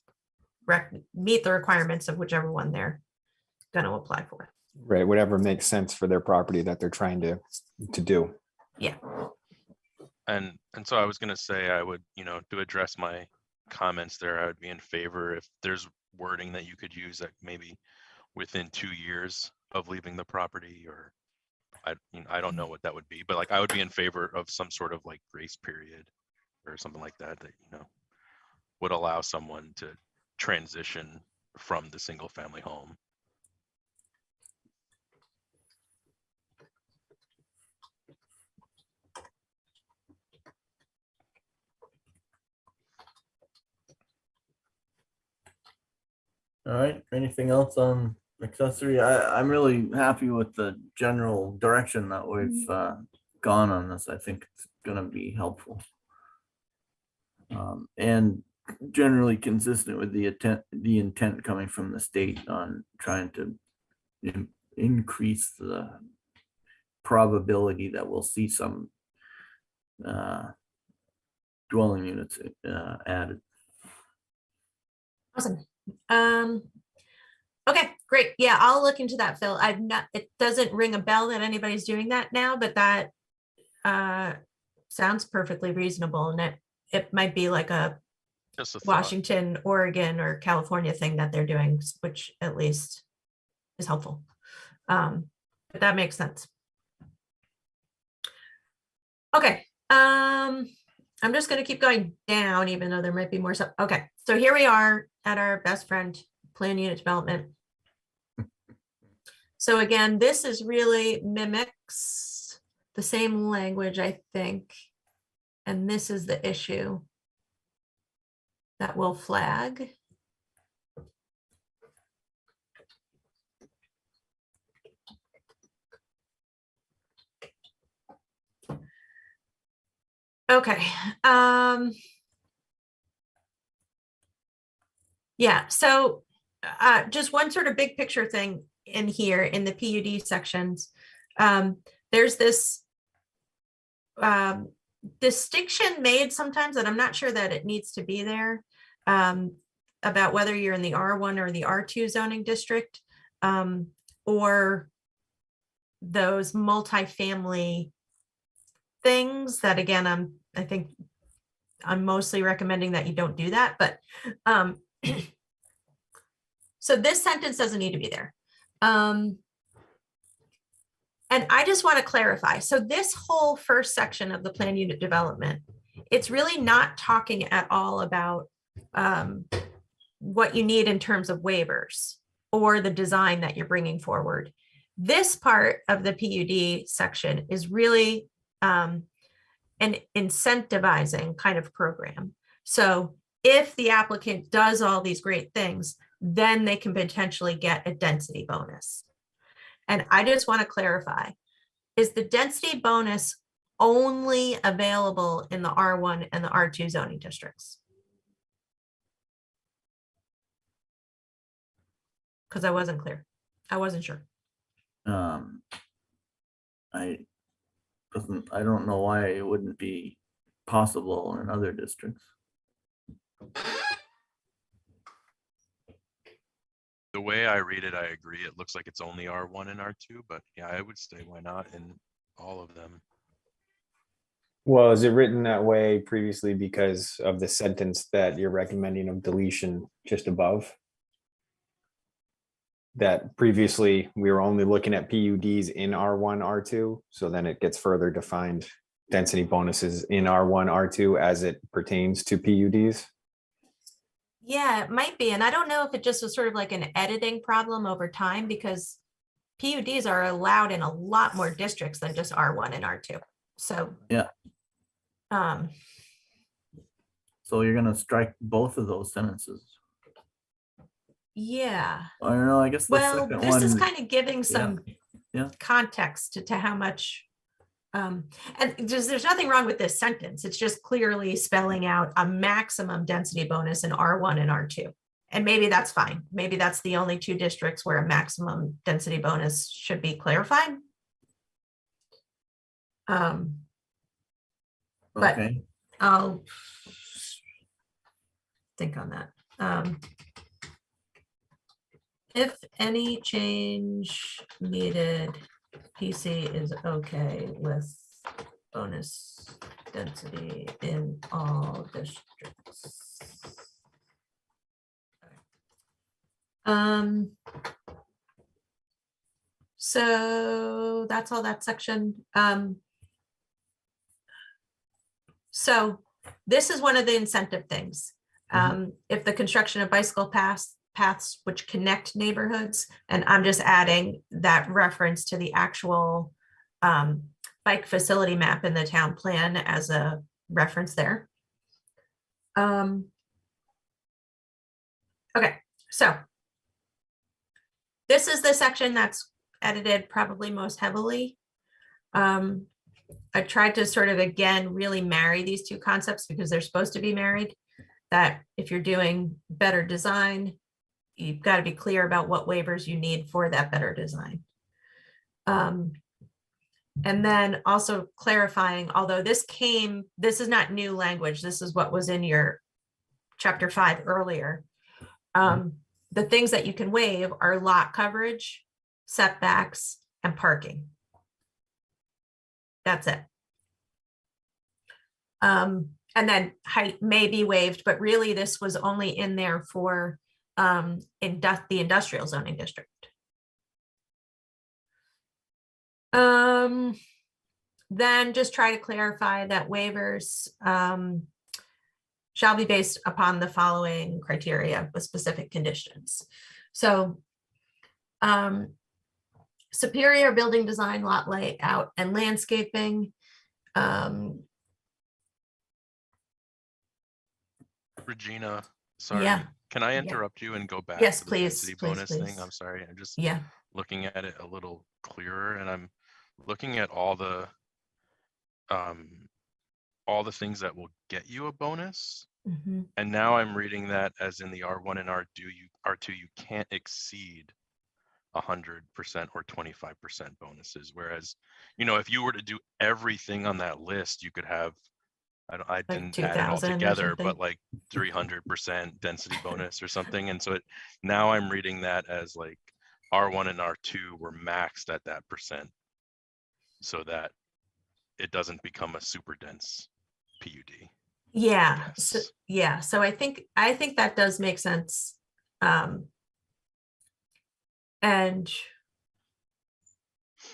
requirements of whichever one they're going to apply for. Right, whatever makes sense for their property that they're trying to do. Yeah. And so I was going to say, I would, to address my comments there, I would be in favor if there's wording that you could use that maybe within 2 years of leaving the property, or I don't know what that would be, but like I would be in favor of some sort of like grace period or something like that would allow someone to transition from the single family home. All right, anything else on accessory? I'm really happy with the general direction that we've gone on this. I think it's gonna be helpful. And generally consistent with the intent coming from the state on trying to increase the probability that we'll see some dwelling units added. Awesome. Okay, great. Yeah, I'll look into that, Phil. It doesn't ring a bell that anybody's doing that now, but that sounds perfectly reasonable. And it might be like a Washington, Oregon, or California thing that they're doing, which at least is helpful. But that makes sense. Okay. I'm just going to keep going down, even though there might be more stuff. Okay, so here we are at our best friend, plan unit development. So again, this is really mimics the same language, I think. And this is the issue that we'll flag. Okay. Yeah, so just one sort of big picture thing in here in the PUD sections. There's this distinction made sometimes that I'm not sure that it needs to be there, about whether you're in the R1 or the R2 zoning district, or those multifamily things that, again, I think I'm mostly recommending that you don't do that, but so this sentence doesn't need to be there. And I just want to clarify. So this whole first section of the plan unit development, it's really not talking at all about what you need in terms of waivers or the design that you're bringing forward. This part of the PUD section is really an incentivizing kind of program. So if the applicant does all these great things, then they can potentially get a density bonus. And I just want to clarify, is the density bonus only available in the R1 and the R2 zoning districts? Because I wasn't clear. I wasn't sure. I don't know why it wouldn't be possible in other districts. The way I read it, I agree. It looks like it's only R1 and R2, but yeah, I would say why not in all of them. Well, is it written that way previously because of the sentence that you're recommending of deletion just above? That previously we were only looking at PUDs in R1, R2, so then it gets further defined density bonuses in R1, R2 as it pertains to PUDs? Yeah, it might be. And I don't know if it just was sort of like an editing problem over time, because PUDs are allowed in a lot more districts than just R1 and R2. So yeah. So you're gonna strike both of those sentences. Yeah. I don't know. I guess the Well, second this one is kind of giving some yeah. context to how much. And there's nothing wrong with this sentence. It's just clearly spelling out a maximum density bonus in R1 and R2. And maybe that's fine. Maybe that's the only two districts where a maximum density bonus should be clarified. But okay. I'll think on that. If any change needed, PC is okay with bonus density in all districts. So that's all that section. So this is one of the incentive things. If the construction of bicycle paths which connect neighborhoods, and I'm just adding that reference to the actual bike facility map in the town plan as a reference there. Okay, so this is the section that's edited probably most heavily. I tried to sort of, again, really marry these two concepts because they're supposed to be married, that if you're doing better design, you've got to be clear about what waivers you need for that better design. And then also clarifying, although this is not new language, this is what was in your chapter 5 earlier. The things that you can waive are lot coverage, setbacks, and parking. That's it. And then height may be waived, but really this was only in there for the industrial zoning district. Then just try to clarify that waivers shall be based upon the following criteria with specific conditions. So superior building design, lot layout, and landscaping. Regina, sorry, Yeah. can I interrupt you and go back Yes, to the please, density please, bonus please. thing? I'm sorry, I'm just Yeah. looking at it a little clearer, and I'm looking at all the things that will get you a bonus. And now I'm reading that as in the R1 and R2, you can't exceed 100% or 25% bonuses. Whereas, if you were to do everything on that list, you could have, I didn't add it all together, but like 300% density bonus or something. And so now I'm reading that as like R1 and R2 were maxed at that percent, so that it doesn't become a super dense PUD. Yeah. So, yeah. So I think that does make sense. And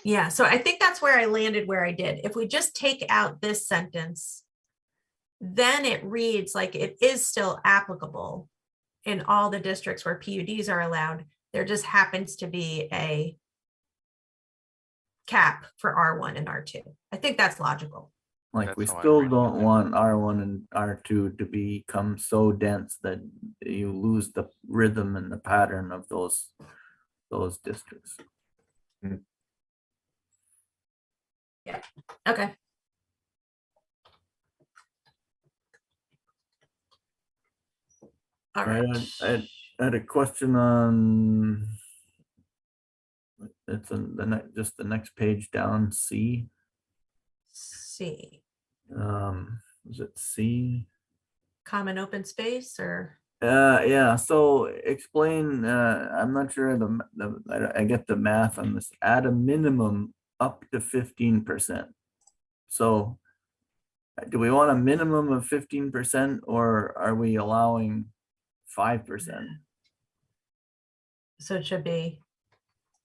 yeah, so I think that's where I landed where I did. If we just take out this sentence, then it reads like it is still applicable in all the districts where PUDs are allowed. There just happens to be a cap for R1 and R2. I think that's logical. Like we That's how I'm still reading don't it. want R1 and R2 to become so dense that you lose the rhythm and the pattern of those districts. Okay. All right. I had a question on, it's in just the next page down, C. C, Is it C? common open space or, Yeah, so explain, I'm not sure I get the math on this, at a minimum up to 15%. So do we want a minimum of 15% or are we allowing 5%? so it should be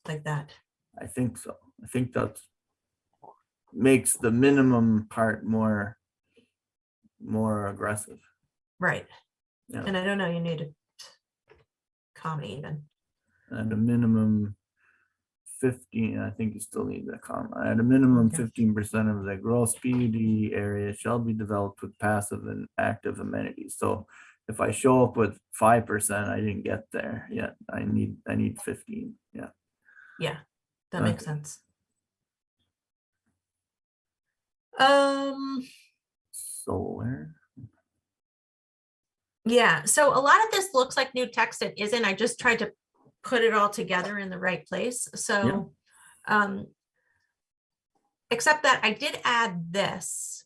like that. I think so. I think that makes the minimum part more aggressive. Right. Yeah. And I don't know, you need a comma even. At a minimum 15, I think you still need the comma. At a minimum, Okay. 15% of the gross PUD area shall be developed with passive and active amenities. So if I show up with 5%, I didn't get there yet. I need 15. Yeah. Yeah, that makes Okay. sense. Solar. Yeah, so a lot of this looks like new text. It isn't. I just tried to put it all together in the right place. So, except that I did add this,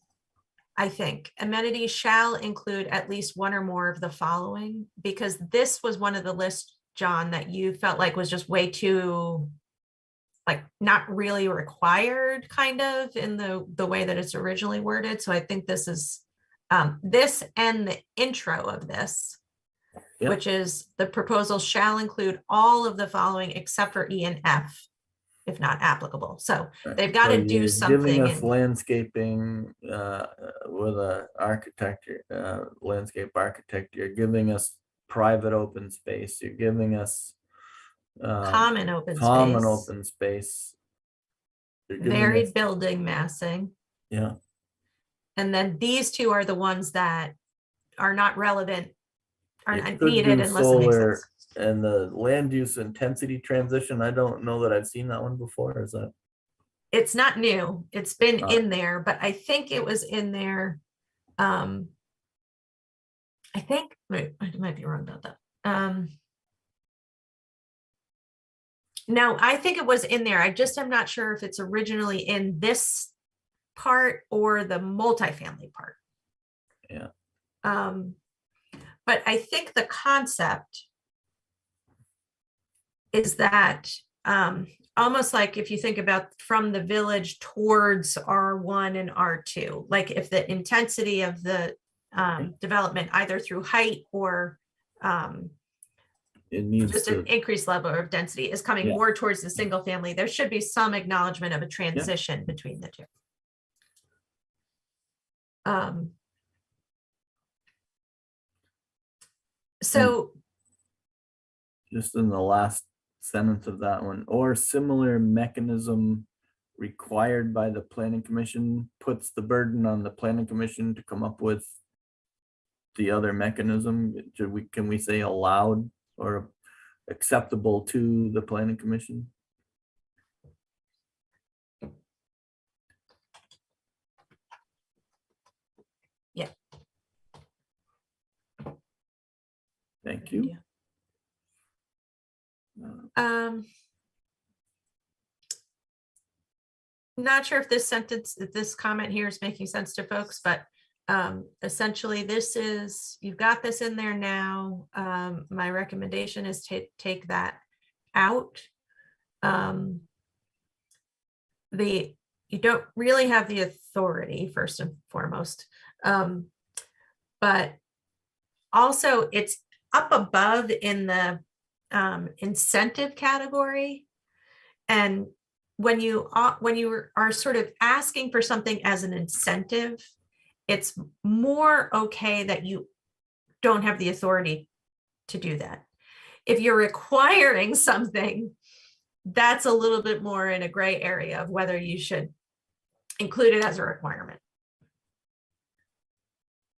I think. Amenities shall include at least one or more of the following, because this was one of the lists, John, that you felt like was just way too, like, not really required, kind of, in the way that it's originally worded. So I think this is this and the intro of this, Yep. which is the proposal shall include all of the following except for E and F, if not applicable. So they've got to do you're something. giving us in- landscaping with a architecture, landscape architect. You're giving us private open space. You're giving us common open common space, open space. You're giving varied us- building massing. yeah. And then these two are the ones that are not relevant, are You not could needed do unless it makes solar sense. and the land use intensity transition. I don't know that I've seen that one before. Is that? It's not new. It's been Oh. in there, but I think it was in there. I think, wait, I might be wrong about that. No, I think it was in there. I just am not sure if it's originally in this part or the multifamily part. Yeah. But I think the concept is that almost like if you think about from the village towards R1 and R2, like if the intensity of the development, either through height or It needs just to, an increased level of density, is coming Yeah. more towards the single family, there should be some acknowledgement of a transition between the two. So just in the last sentence of that one, or similar mechanism required by the planning commission puts the burden on the planning commission to come up with the other mechanism. Can we say allowed or acceptable to the planning commission? Yeah. Thank you. Not sure if this comment here is making sense to folks, but essentially this is, you've got this in there now. My recommendation is to take that out. You don't really have the authority, first and foremost, but also it's up above in the incentive category. And when you are sort of asking for something as an incentive, it's more okay that you don't have the authority to do that. If you're requiring something, that's a little bit more in a gray area of whether you should include it as a requirement.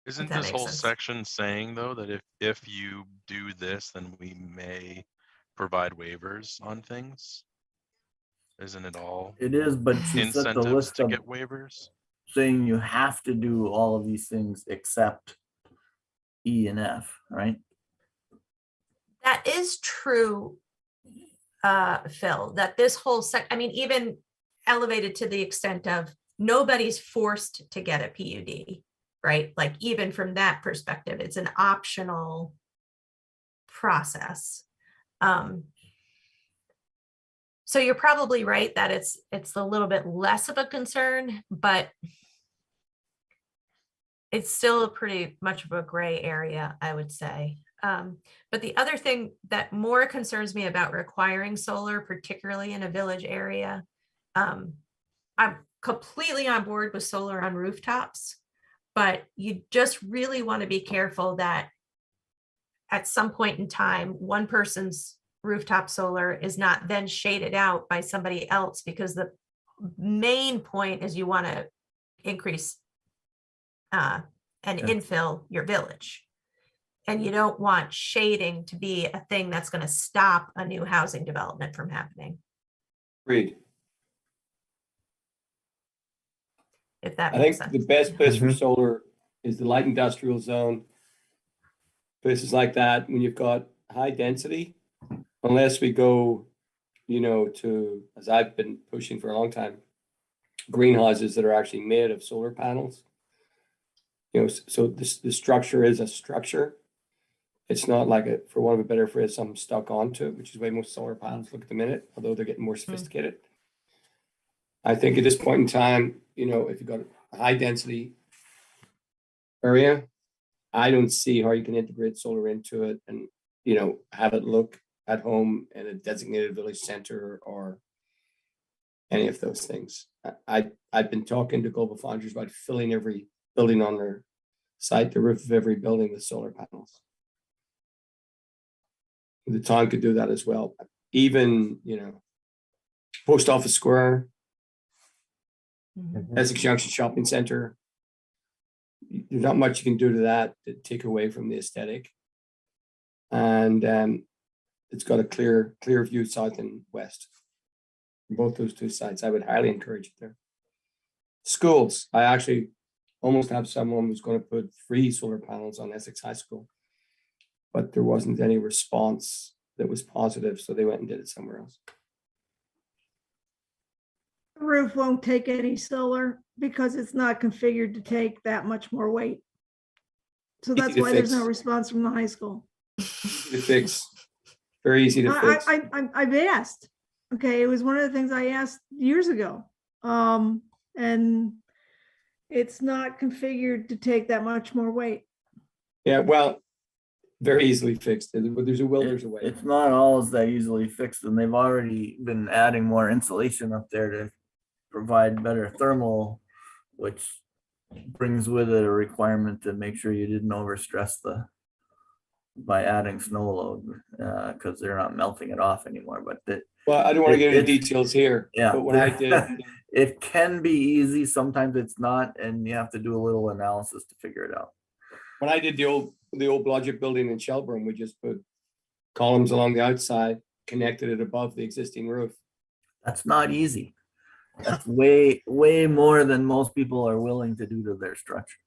Isn't that this makes whole sense. section saying though that if you do this, then we may provide waivers on things? Isn't it all It is, but she set the incentives list to of get waivers? saying you have to do all of these things except E and F, right? That is true, Phil, that this whole I mean, even elevated to the extent of nobody's forced to get a PUD, right? Like even from that perspective, it's an optional process. So you're probably right that it's a little bit less of a concern, but it's still pretty much of a gray area, I would say. But the other thing that more concerns me about requiring solar, particularly in a village area, I'm completely on board with solar on rooftops, but you just really want to be careful that at some point in time, one person's rooftop solar is not then shaded out by somebody else, because the main point is you want to increase and infill your village. And you don't want shading to be a thing that's going to stop a new housing development from happening, Agreed. if that I makes think sense. the best place for Mhm. solar is the light industrial zone. Places like that, when you've got high density, unless we go, to, as I've been pushing for a long time, greenhouses that are actually made of solar panels. So the structure is a structure. It's not like for want of a better phrase, something stuck onto it, which is the way most solar panels look at the minute, although they're getting more sophisticated. I think at this point in time, if you've got a high density area, I don't see how you can integrate solar into it and, have it look at home in a designated village center or any of those things. I've been talking to Global Foundries about filling every building on their site, the roof of every building with solar panels. The town could do that as well. Even, Post Office Square, Mhm. Essex Junction Shopping Center. There's not much you can do to that to take away from the aesthetic. And it's got a clear view south and west. Both those two sites, I would highly encourage it there. Schools, I actually almost have someone who's going to put free solar panels on Essex High School, but there wasn't any response that was positive, so they went and did it somewhere else. The roof won't take any solar because it's not configured to take that much more weight. So that's to why there's no fix. response from the high school. Easy to fix. Very easy to fix. I've asked. Okay, it was one of the things I asked years ago. And it's not configured to take that much more weight. Yeah, well, very easily fixed. There's a will, there's a way. It's not always that easily fixed, and they've already been adding more insulation up there to provide better thermal, which brings with it a requirement to make sure you didn't overstress by adding snow load, because they're not melting it off anymore. But Well, I don't want to get into it's- details here. yeah, But when I did, it can be easy. Sometimes it's not, and you have to do a little analysis to figure it out. when I did the old Blodgett building in Shelburne, we just put columns along the outside, connected it above the existing roof. That's not easy. That's way more than most people are willing to do to their structure.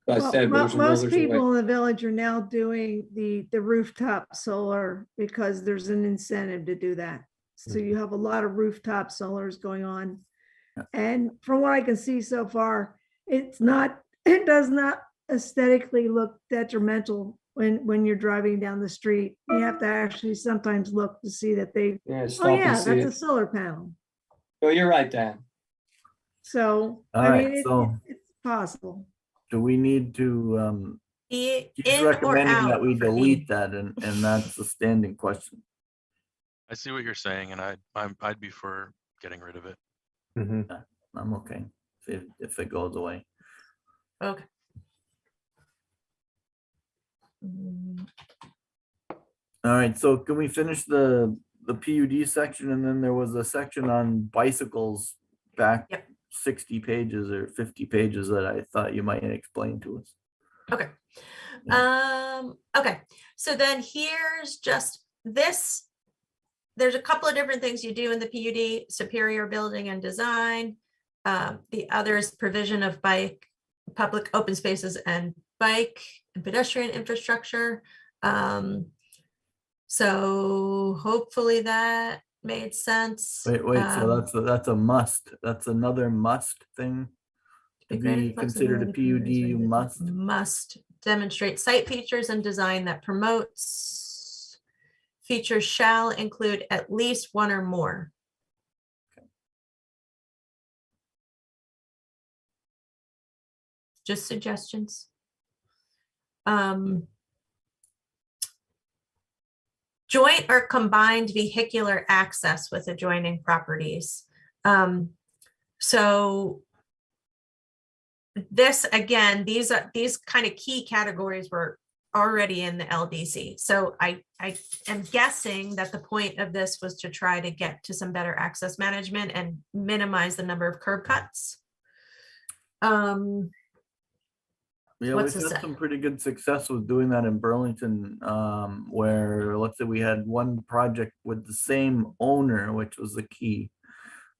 So I Well, said, there's a will, most there's a way. people in the village are now doing the rooftop solar because there's an incentive to do that. So you have a lot of rooftop solars going on. Yeah. And from what I can see so far, it does not aesthetically look detrimental when you're driving down the street. You have to actually sometimes look to see that Yeah, oh stop and yeah, see that's a it. solar panel. No, you're right, Dan. So, All I right, mean, so- it's possible. Do we need to, Be he's in or recommending that out we for E. delete that, and that's a standing question. I see what you're saying, and I'd be for getting rid of it. Mhm. I'm okay if it goes away. Okay. Mm, All right, so can we finish the PUD section, and then there was a section on bicycles back Yep. 60 pages or 50 pages that I thought you might explain to us. Okay. Yeah. Okay. So then here's just this. There's a couple of different things you do in the PUD: superior building and design. The other is provision of public open spaces and bike and pedestrian infrastructure. So hopefully that made sense. Wait, so that's a must. That's another must thing. To be considered a PUD, you must demonstrate site features and design that promotes. Features shall include at least one or more. Just suggestions. Joint or combined vehicular access with adjoining properties. So this, again, these kind of key categories were already in the LDC. So I am guessing that the point of this was to try to get to some better access management and minimize the number of curb cuts. Yeah, What's we've the had set? some pretty good success with doing that in Burlington, where let's say we had one project with the same owner, which was the key.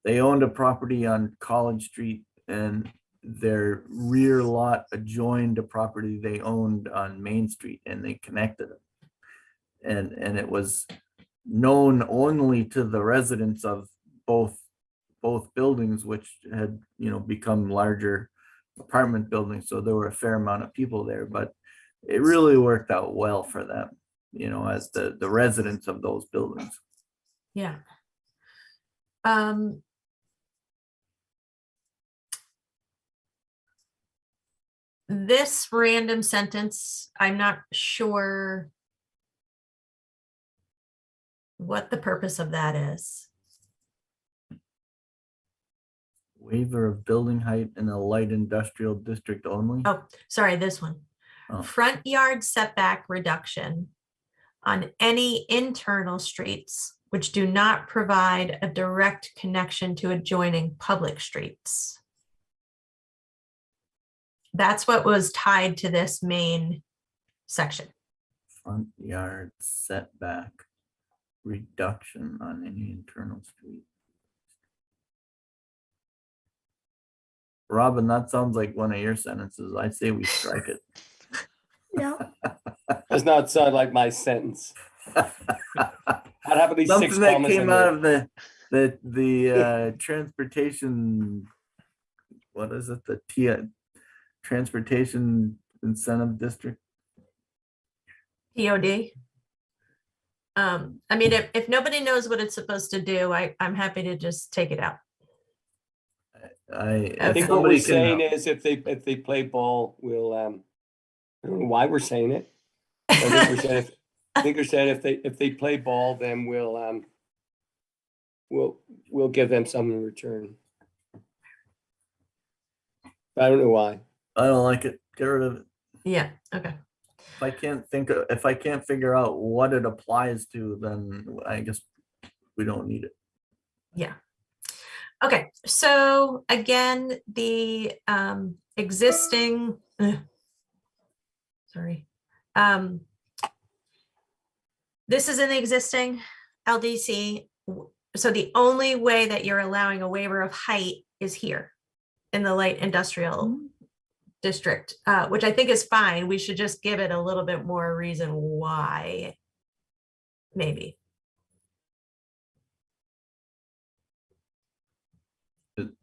They owned a property on College Street and their rear lot adjoined a property they owned on Main Street, and they connected them. And it was known only to the residents of both buildings, which had, become larger apartment buildings. So there were a fair amount of people there, but it really worked out well for them, as the residents of those buildings. Yeah. This random sentence, I'm not sure what the purpose of that is. Waiver of building height in a light industrial district only. Oh, sorry, this one. Oh. Front yard setback reduction on any internal streets which do not provide a direct connection to adjoining public streets. That's what was tied to this main section. Front yard setback reduction on any internal street. Robin, that sounds like one of your sentences. I say we strike it. Yeah. Does not sound like my sentence. I'd have at least Something 6 that commas came in out there. of the transportation. What is it? The Transportation Incentive District. POD. I mean, if nobody knows what it's supposed to do, I'm happy to just take it out. I think what we're saying is if they play ball, we'll I don't know why we're saying it. I think we're saying if they play ball, then we'll give them something in return. But I don't know why. I don't like it. Get rid of it. Yeah. Okay. If I can't figure out what it applies to, then I guess we don't need it. Yeah. Okay. So again, the existing. Sorry. This is an existing LDC. So the only way that you're allowing a waiver of height is here in the light industrial district, which I think is fine. We should just give it a little bit more reason why, maybe.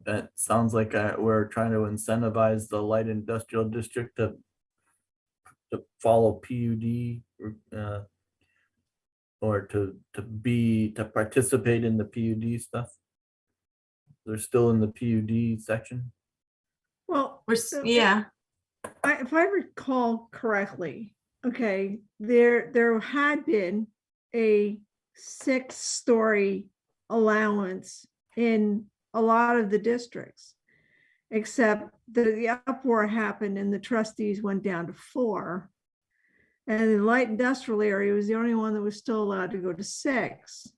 That sounds like we're trying to incentivize the light industrial district to follow PUD or to participate in the PUD stuff. They're still in the PUD section. Well, yeah. If I recall correctly, okay, there had been a 6-story allowance in a lot of the districts, except the uproar happened and the trustees went down to 4. And the light industrial area was the only one that was still allowed to go to 6.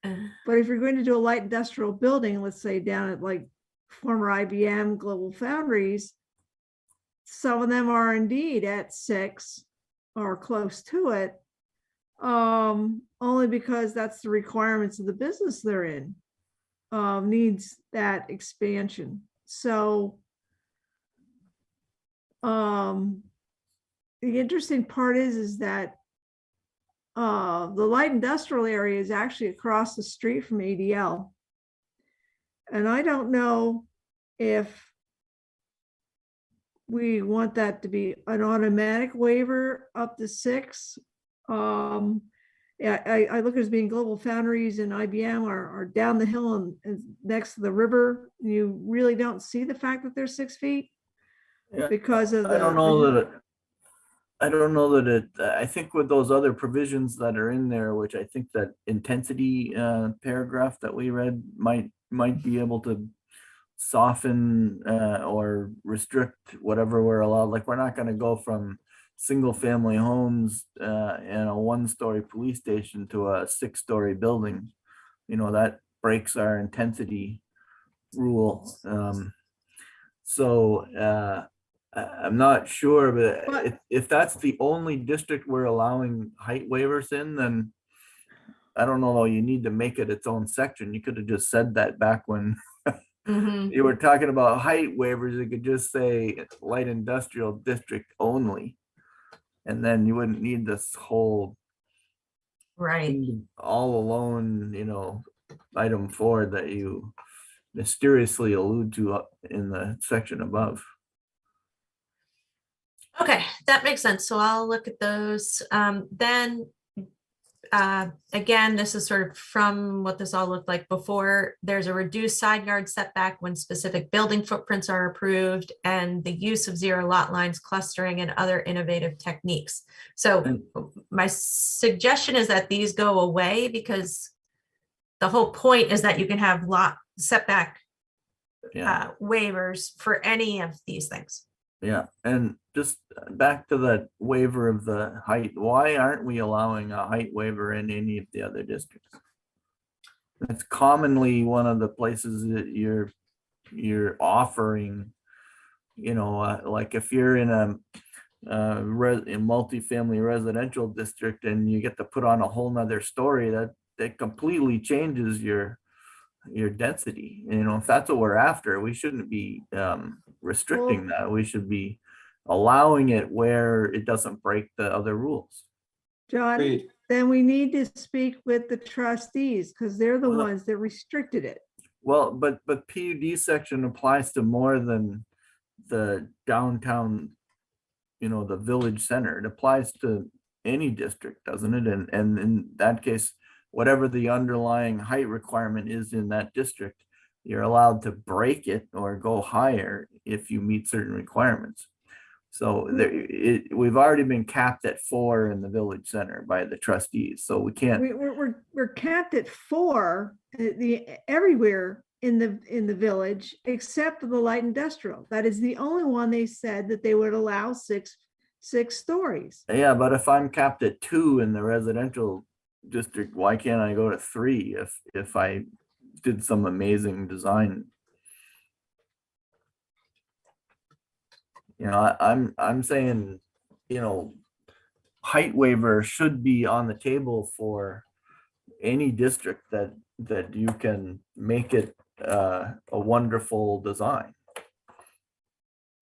But if you're going to do a light industrial building, let's say down at like former IBM Global Foundries, some of them are indeed at 6 or close to it. Only because that's the requirements of the business they're in, needs that expansion. So, the interesting part is that the light industrial area is actually across the street from ADL. And I don't know if we want that to be an automatic waiver up to 6. Yeah, I look at it as being Global Foundries and IBM are down the hill and next to the river. You really don't see the fact that they're 6 feet Yeah, because of I don't know that I think with those other provisions that are in there, which I think that intensity paragraph that we read might be able to soften or restrict whatever we're allowed. Like, we're not going to go from single family homes and a 1-story police station to a 6-story building. That breaks our intensity rule. I'm not sure, but if that's the only district we're allowing height waivers in, then I don't know, you need to make it its own section. You could have just said that back when you were talking about height waivers. You could just say light industrial district only. And then you wouldn't need this whole Right. all alone, item 4 that you mysteriously allude to in the section above. Okay, that makes sense. So I'll look at those. Then again, this is sort of from what this all looked like before. There's a reduced side yard setback when specific building footprints are approved, and the use of zero lot lines, clustering, and other innovative techniques. So my suggestion is that these go away, because the whole point is that you can have lot setback waivers for any of these things. Yeah, and just back to that waiver of the height, why aren't we allowing a height waiver in any of the other districts? It's commonly one of the places that you're offering, like if you're in a multifamily residential district and you get to put on a whole nother story, that completely changes your density. If that's what we're after, we shouldn't be restricting that. We should be allowing it where it doesn't break the other rules. John, then we need to speak with the trustees, because they're the ones that restricted it. Well, but PUD section applies to more than the downtown, the village center. It applies to any district, doesn't it? And in that case, whatever the underlying height requirement is in that district, you're allowed to break it or go higher if you meet certain requirements. So we've already been capped at 4 in the village center by the trustees. So we can't. We're capped at 4 everywhere in the village except for the light industrial. That is the only one they said that they would allow 6 stories. Yeah, but if I'm capped at 2 in the residential district, why can't I go to 3 if I did some amazing design? I'm saying, height waiver should be on the table for any district that you can make it a wonderful design.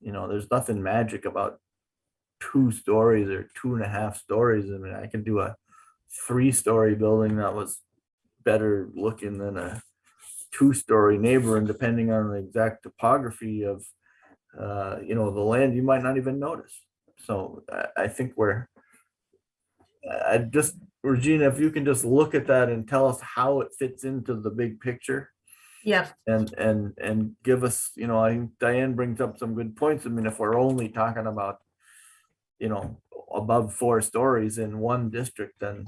There's nothing magic about 2 stories or 2.5 stories. I mean, I can do a 3-story building that was better looking than a 2-story neighbor, and depending on the exact topography of the land, you might not even notice. So I think Regina, if you can just look at that and tell us how it fits into the big picture. Yeah. And give us, I think Diane brings up some good points. I mean, if we're only talking about, above 4 stories in one district, then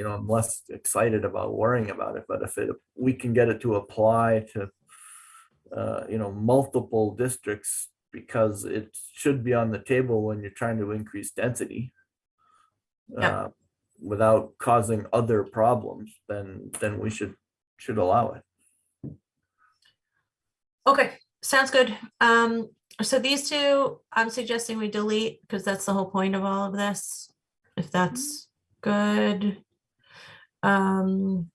I'm less excited about worrying about it. But if we can get it to apply to multiple districts, because it should be on the table when you're trying to increase density without causing other problems, then we should allow it. Okay, sounds good. So these two, I'm suggesting we delete because that's the whole point of all of this. If that's good. Another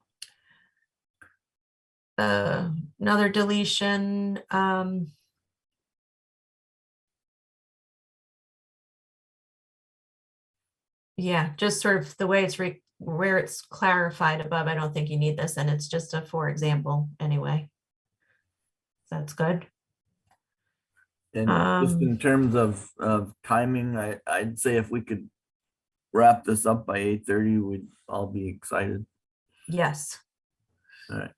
deletion. Yeah, just sort of the way it's where it's clarified above. I don't think you need this, and it's just a for example anyway. That's good. And just in terms of timing, I'd say if we could wrap this up by 8:30, we'd all be excited. Yes. All right.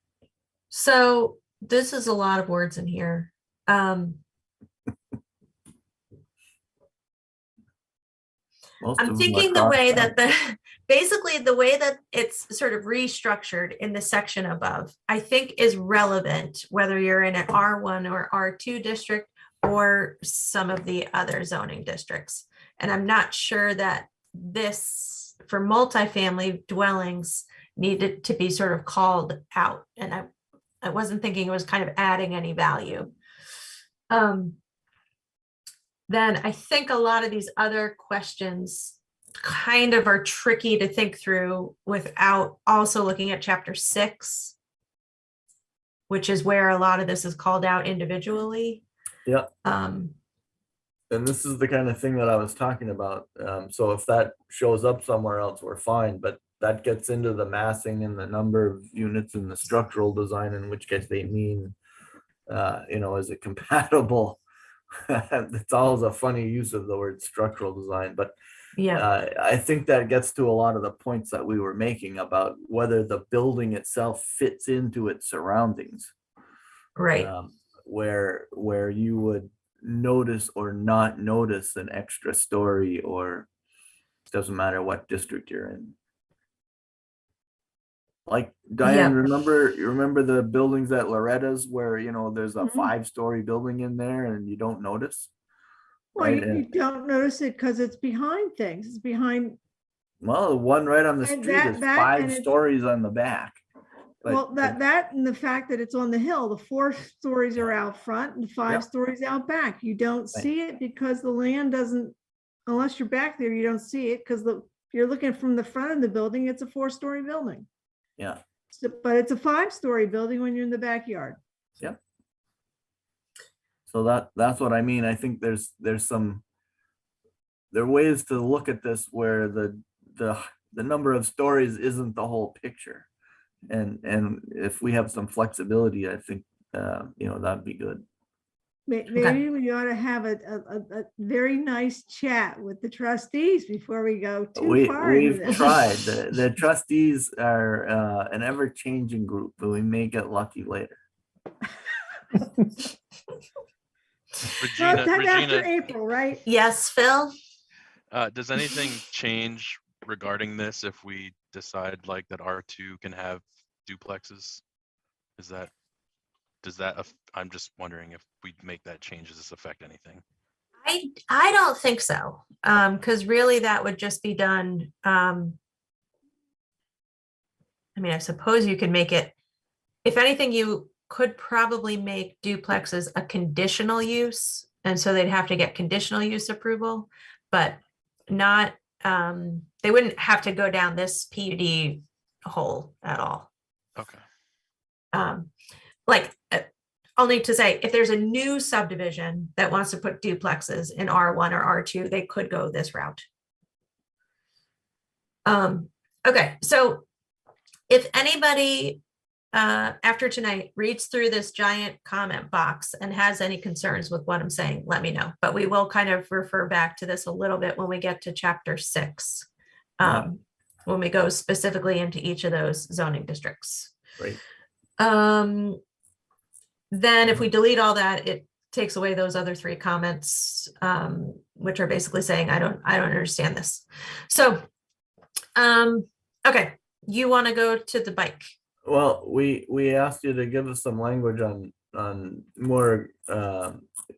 So this is a lot of words in here. I'm thinking the way that basically the way that it's sort of restructured in the section above, I think is relevant, whether you're in an R1 or R2 district or some of the other zoning districts. And I'm not sure that this for multifamily dwellings needed to be sort of called out. And I wasn't thinking it was kind of adding any value. Then I think a lot of these other questions kind of are tricky to think through without also looking at chapter 6, which is where a lot of this is called out individually. Yeah. And this is the kind of thing that I was talking about. So if that shows up somewhere else, we're fine, but that gets into the massing and the number of units and the structural design, in which case they mean, is it compatible? It's always a funny use of the word structural design, but yeah, I think that gets to a lot of the points that we were making about whether the building itself fits into its surroundings, right. Where you would notice or not notice an extra story, or it doesn't matter what district you're in. Like Diane, Yeah. remember the buildings at Loretta's where, there's a Mhm. 5-story building in there and you don't notice? Well, Right. you don't notice it because it's behind things. It's behind, Well, the one right on the And street is that- 5 and it's- stories on the back. But well, that and the fact that it's on the hill, the 4 stories are out front and the 5 Yep. stories out back. You don't see it because the land doesn't, unless you're back there, you don't see it because you're looking from the front of the building, it's a 4-story building. Yeah. So, but it's a 5-story building when you're in the backyard. Yep. So that's what I mean. I think there are ways to look at this where the number of stories isn't the whole picture. And if we have some flexibility, I think that'd be good. Maybe we ought to have a very nice chat with the trustees before we go too far into We've this. tried. The trustees are an ever-changing group, but we may get lucky later. Sometime after Regina, April, right? Yes, Phil. does anything change regarding this if we decide like that R2 can have duplexes? I'm just wondering if we make that change, does this affect anything? I don't think so. Because really that would just be done. I mean, I suppose you could make it, if anything, you could probably make duplexes a conditional use. And so they'd have to get conditional use approval, but not, they wouldn't have to go down this PUD hole at all. Okay. Only to say, if there's a new subdivision that wants to put duplexes in R1 or R2, they could go this route. Okay, so if anybody after tonight reads through this giant comment box and has any concerns with what I'm saying, let me know. But we will kind of refer back to this a little bit when we get to chapter 6, when we go specifically into each of those zoning districts. Right. Then if we delete all that, it takes away those other 3 comments, which are basically saying, I don't understand this. So, okay, you want to go to the bike? Well, we asked you to give us some language on more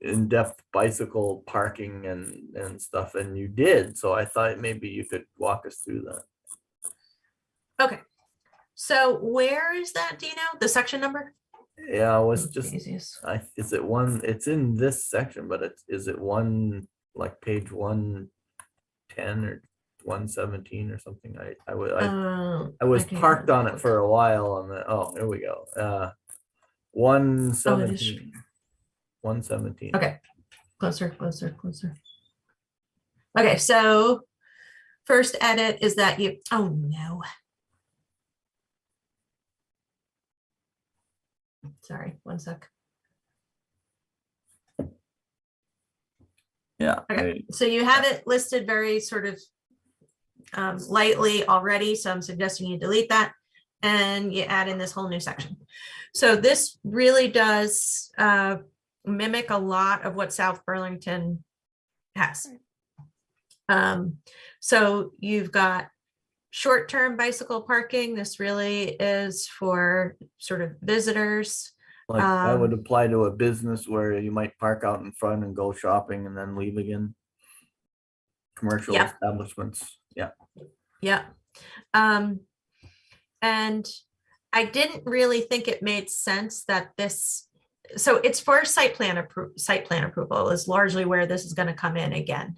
in-depth bicycle parking and stuff, and you did. So I thought maybe you could walk us through that. Okay. So where is that? Do you know the section number? Yeah, I was just, Easiest. is it one, it's in this section, but is it one, like page 110 or 117 or something? I was can parked on it look. for a while on the, oh, here we go. Oh, 117. 117. Okay, closer. Okay, so first edit is that you, oh no. Sorry, one sec. Yeah. Okay, so you have it listed very sort of lightly already, so I'm suggesting you delete that and you add in this whole new section. So this really does mimic a lot of what South Burlington has. So you've got short-term bicycle parking. This really is for sort of visitors. Like that would apply to a business where you might park out in front and go shopping and then leave again. Commercial establishments. Yeah. Yeah. And I didn't really think it made sense that this, so it's for site plan approval is largely where this is going to come in again.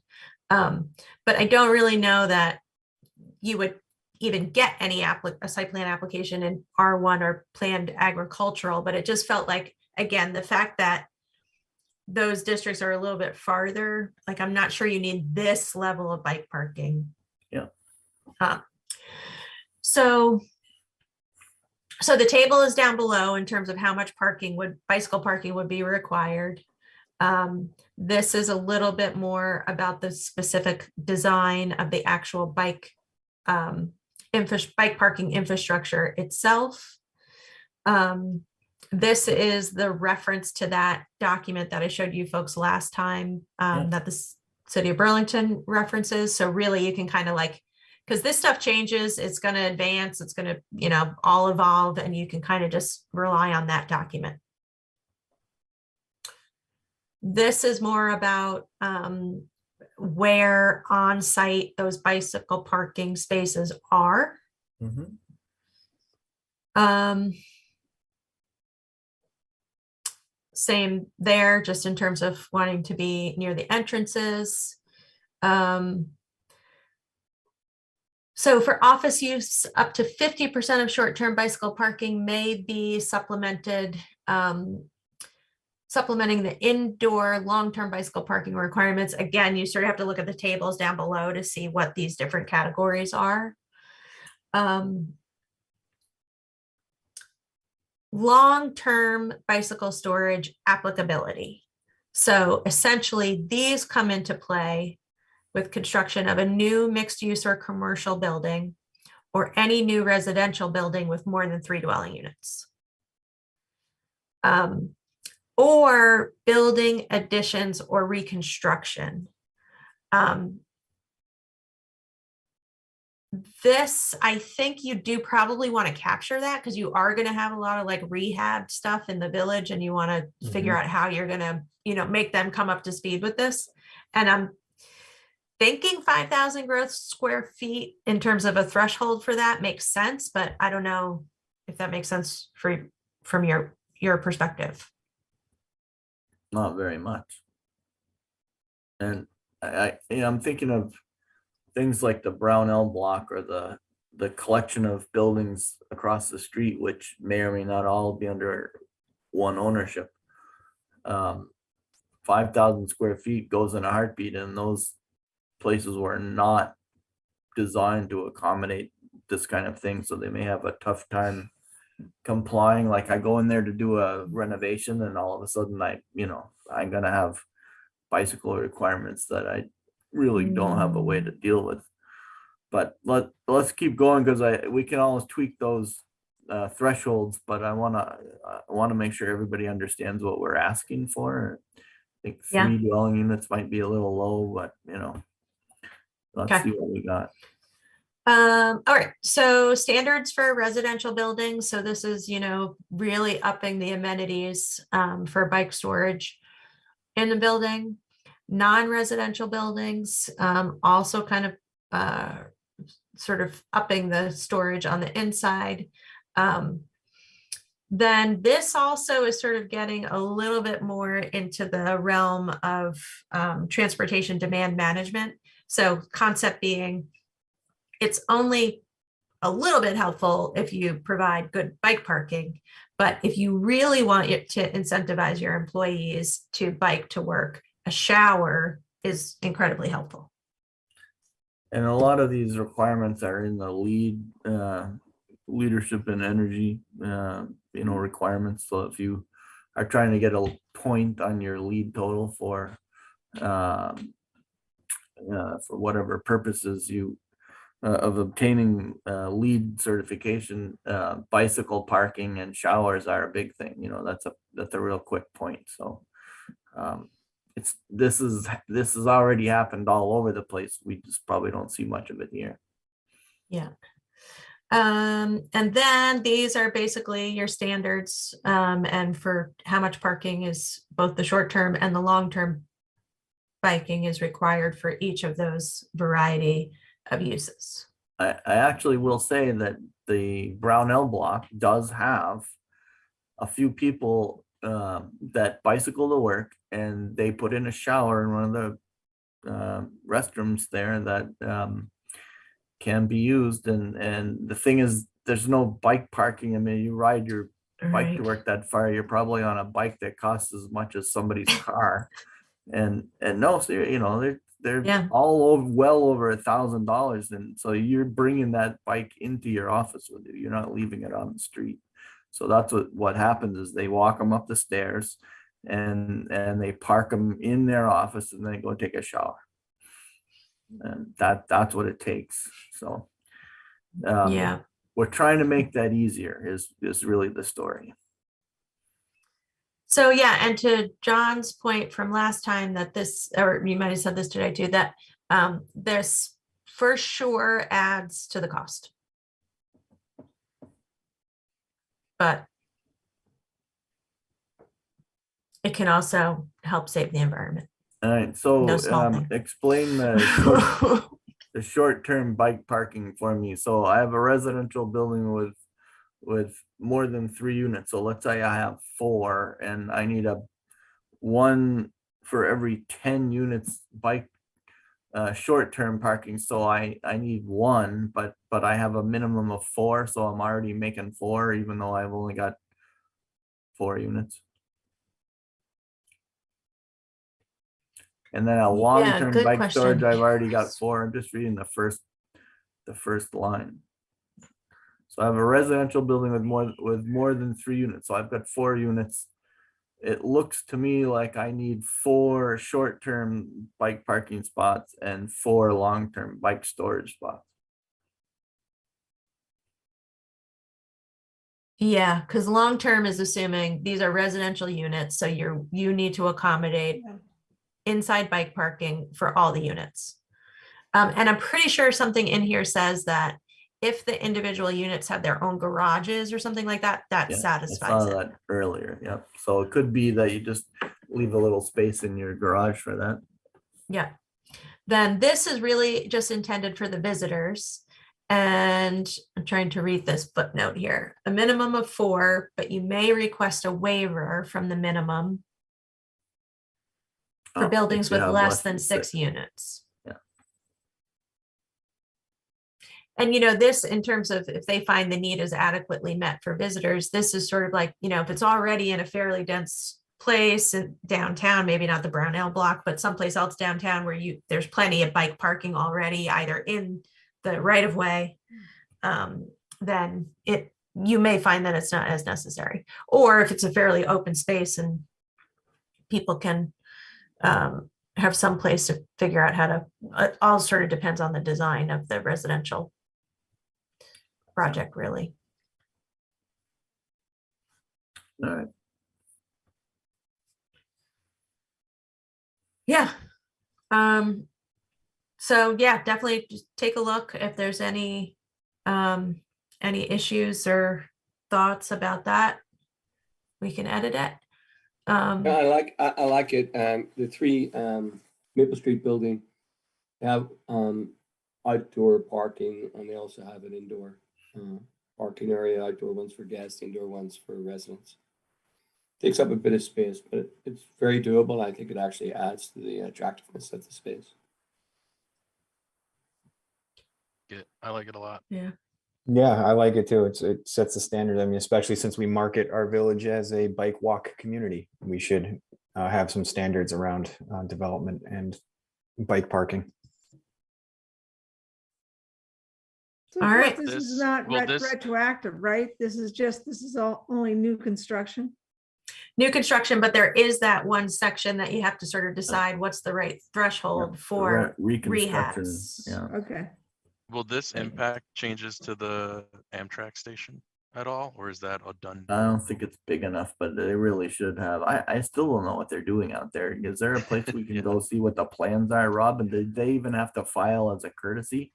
But I don't really know that you would even get any a site plan application in R1 or planned agricultural, but it just felt like, again, the fact that those districts are a little bit farther, like I'm not sure you need this level of bike parking. Yeah. So the table is down below in terms of how much bicycle parking would be required. This is a little bit more about the specific design of the actual bike parking infrastructure itself. This is the reference to that document that I showed you folks last time that the City of Burlington references. So really you can kind of like, because this stuff changes, it's going to advance, it's going to, all evolve, and you can kind of just rely on that document. This is more about where on site those bicycle parking spaces are. Same there, just in terms of wanting to be near the entrances. So for office use, up to 50% of short-term bicycle parking may be supplementing the indoor long-term bicycle parking requirements. Again, you sort of have to look at the tables down below to see what these different categories are. Long-term bicycle storage applicability. So essentially, these come into play with construction of a new mixed-use or commercial building or any new residential building with more than 3 dwelling units. Or building additions or reconstruction. This, I think you do probably want to capture that because you are going to have a lot of like rehab stuff in the village and you want to figure out how you're going to, make them come up to speed with this. And I'm thinking 5,000 gross square feet in terms of a threshold for that makes sense, but I don't know if that makes sense from your perspective. Not very much. And I'm thinking of things like the Brownell block or the collection of buildings across the street, which may or may not all be under one ownership. 5,000 square feet goes in a heartbeat, and those places were not designed to accommodate this kind of thing, so they may have a tough time complying. Like I go in there to do a renovation and all of a sudden I'm gonna have bicycle requirements that I really don't have a way to deal with. But let's keep going, because we can always tweak those thresholds, but I want to make sure everybody understands what we're asking for. I think 3 dwelling units might be a little low, but let's see what we got. All right, so standards for residential buildings. So this is, really upping the amenities for bike storage in the building. Non-residential buildings, also kind of sort of upping the storage on the inside. then this also is sort of getting a little bit more into the realm of transportation demand management. So concept being, it's only a little bit helpful if you provide good bike parking, but if you really want it to incentivize your employees to bike to work, a shower is incredibly helpful. And a lot of these requirements are in the leadership and energy, requirements. So if you are trying to get a point on your lead total for whatever purposes you of obtaining lead certification, bicycle parking and showers are a big thing. That's a real quick point. So this has already happened all over the place. We just probably don't see much of it here. Yeah. And then these are basically your standards, and for how much parking is both the short-term and the long-term biking is required for each of those variety of uses. I actually will say that the Brownell block does have a few people that bicycle to work, and they put in a shower in one of the restrooms there that can be used. And the thing is, there's no bike parking. I mean, you ride your bike to work that far, you're probably on a bike that costs as much as somebody's car. And no, so they're all over, well over $1,000, and so you're bringing that bike into your office with you. You're not leaving it on the street. So that's what happens is they walk them up the stairs, and they park them in their office, and then they go take a shower. And that's what it takes. So we're trying to make that easier is really the story. So yeah, and to John's point from last time that this, or you might have said this today too, that this for sure adds to the cost. But it can also help save the environment. All right, so No small thing. explain the short-term bike parking for me. So I have a residential building with more than 3 units. So let's say I have 4, and I need one for every 10 units bike short-term parking. So I need 1, but I have a minimum of 4, so I'm already making 4, even though I've only got 4 units. And then a long-term good bike question. storage, I've already got 4. I'm just reading the first line. So I have a residential building with more than 3 units. So I've got 4 units. It looks to me like I need 4 short-term bike parking spots and 4 long-term bike storage spots. Yeah, because long-term is assuming these are residential units, so you need to accommodate inside bike parking for all the units. And I'm pretty sure something in here says that if the individual units have their own garages or something like that, that satisfies I saw it. that earlier. Yep. So it could be that you just leave a little space in your garage for that. Yeah. Then this is really just intended for the visitors. And I'm trying to read this footnote here. A minimum of 4, but you may request a waiver from the minimum for buildings with less than 6 units. Yeah. And, this in terms of if they find the need is adequately met for visitors, this is sort of like, if it's already in a fairly dense place in downtown, maybe not the Brownell block, but someplace else downtown where there's plenty of bike parking already, either in the right of way, then you may find that it's not as necessary. Or if it's a fairly open space and people can have some place to figure out how to, it all sort of depends on the design of the residential project, really. All right. Yeah. So yeah, definitely just take a look if there's any issues or thoughts about that. We can edit it. Yeah, I like it. The 3 Maple Street building have outdoor parking, and they also have an indoor parking area, outdoor ones for guests, indoor ones for residents. Takes up a bit of space, but it's very doable. I think it actually adds to the attractiveness of the space. I like it a lot. Yeah, I like it too. It sets the standard. I mean, especially since we market our village as a bike walk community, we should have some standards around development and bike parking. So All of course, right. this is This- not well, this- retroactive, right? This is all only new construction. New construction, but there is that one section that you have to sort of decide what's the right threshold for reconstruction. rehabs. Yeah. Okay. Will this impact changes to the Amtrak station at all, or is that a done? I don't think it's big enough, but they really should have. I still don't know what they're doing out there. Is there a place we can Yeah. go see what the plans are, Rob? And did they even have to file as a courtesy?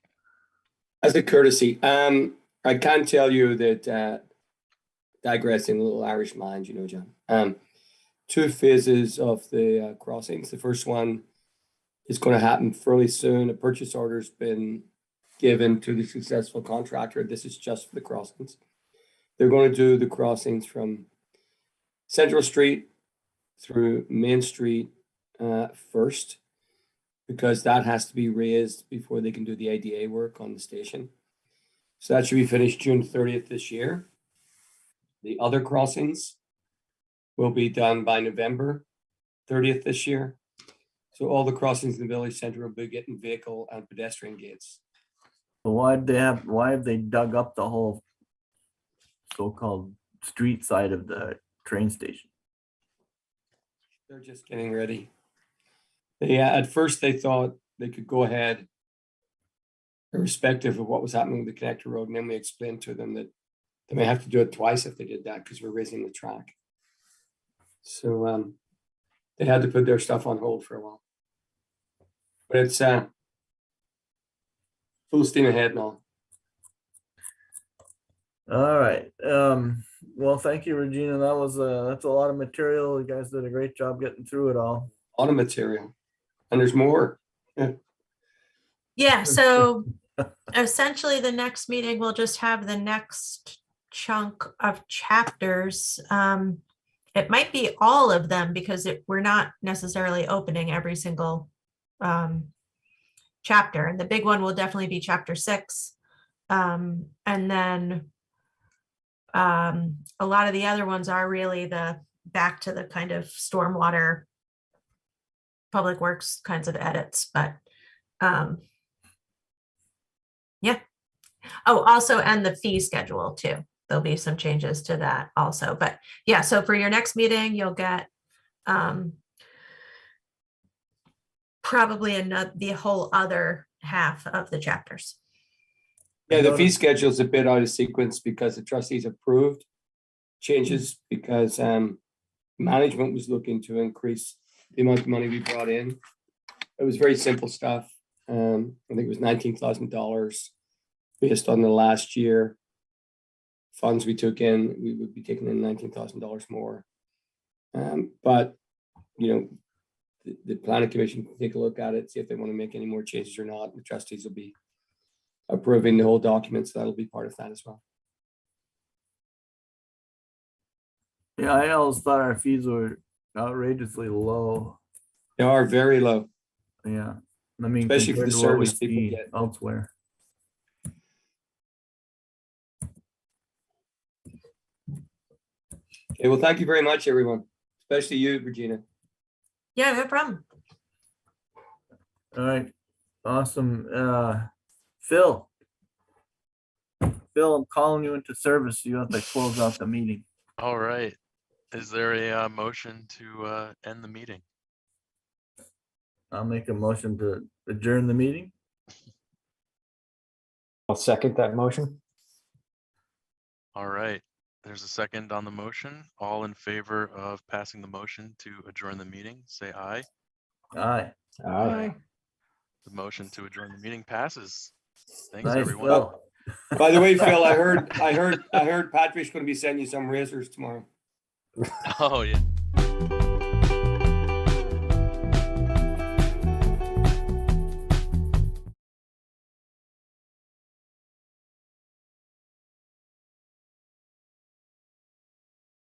As a courtesy, I can tell you that digressing a little Irish mind, you know, John. 2 phases of the crossings. The first one is going to happen fairly soon. A purchase order's been given to the successful contractor. This is just for the crossings. They're going to do the crossings from Central Street through Main Street first, because that has to be raised before they can do the ADA work on the station. So that should be finished June 30th this year. The other crossings will be done by November 30th this year. So all the crossings in the village center will be getting vehicle and pedestrian gates. But why have they dug up the whole so-called street side of the train station? They're just getting ready. At first they thought they could go ahead irrespective of what was happening with the connector road. And then we explained to them that they may have to do it twice if they did that because we're raising the track. So they had to put their stuff on hold for a while. But it's full steam ahead now. All right. Well, thank you, Regina. That's a lot of material. You guys did a great job getting through it all. A lot of material. And there's more. Yeah, so essentially the next meeting, we'll just have the next chunk of chapters. It might be all of them because we're not necessarily opening every single chapter. And the big one will definitely be chapter 6. And then a lot of the other ones are really back to the kind of stormwater public works kinds of edits, but yeah. Oh, also, and the fee schedule too. There'll be some changes to that also, but yeah, so for your next meeting, you'll get probably the whole other half of the chapters. Yeah, the fee schedule is a bit out of sequence because the trustees approved changes because management was looking to increase the amount of money we brought in. It was very simple stuff. I think it was $19,000 based on the last year funds we took in. We would be taking in $19,000 more. But you know, the planning commission can take a look at it, see if they want to make any more changes or not. The trustees will be approving the whole document, so that'll be part of that as well. Yeah, I always thought our fees were outrageously low. They are very low. Yeah, I mean, Especially for compared the to what we service people see get. elsewhere. Okay, well, thank you very much, everyone, especially you, Regina. Yeah, no problem. All right, awesome. Phil, I'm calling you into service. You have to close out the meeting. All right. Is there a motion to end the meeting? I'll make a motion to adjourn the meeting. I'll second that motion. All right. There's a second on the motion. All in favor of passing the motion to adjourn the meeting, say aye. Aye. Aye. The motion to adjourn the meeting passes. Thanks, Nice, everyone. Phil. By the way, Phil, I heard Patrick's going to be sending you some razors tomorrow. Oh, yeah.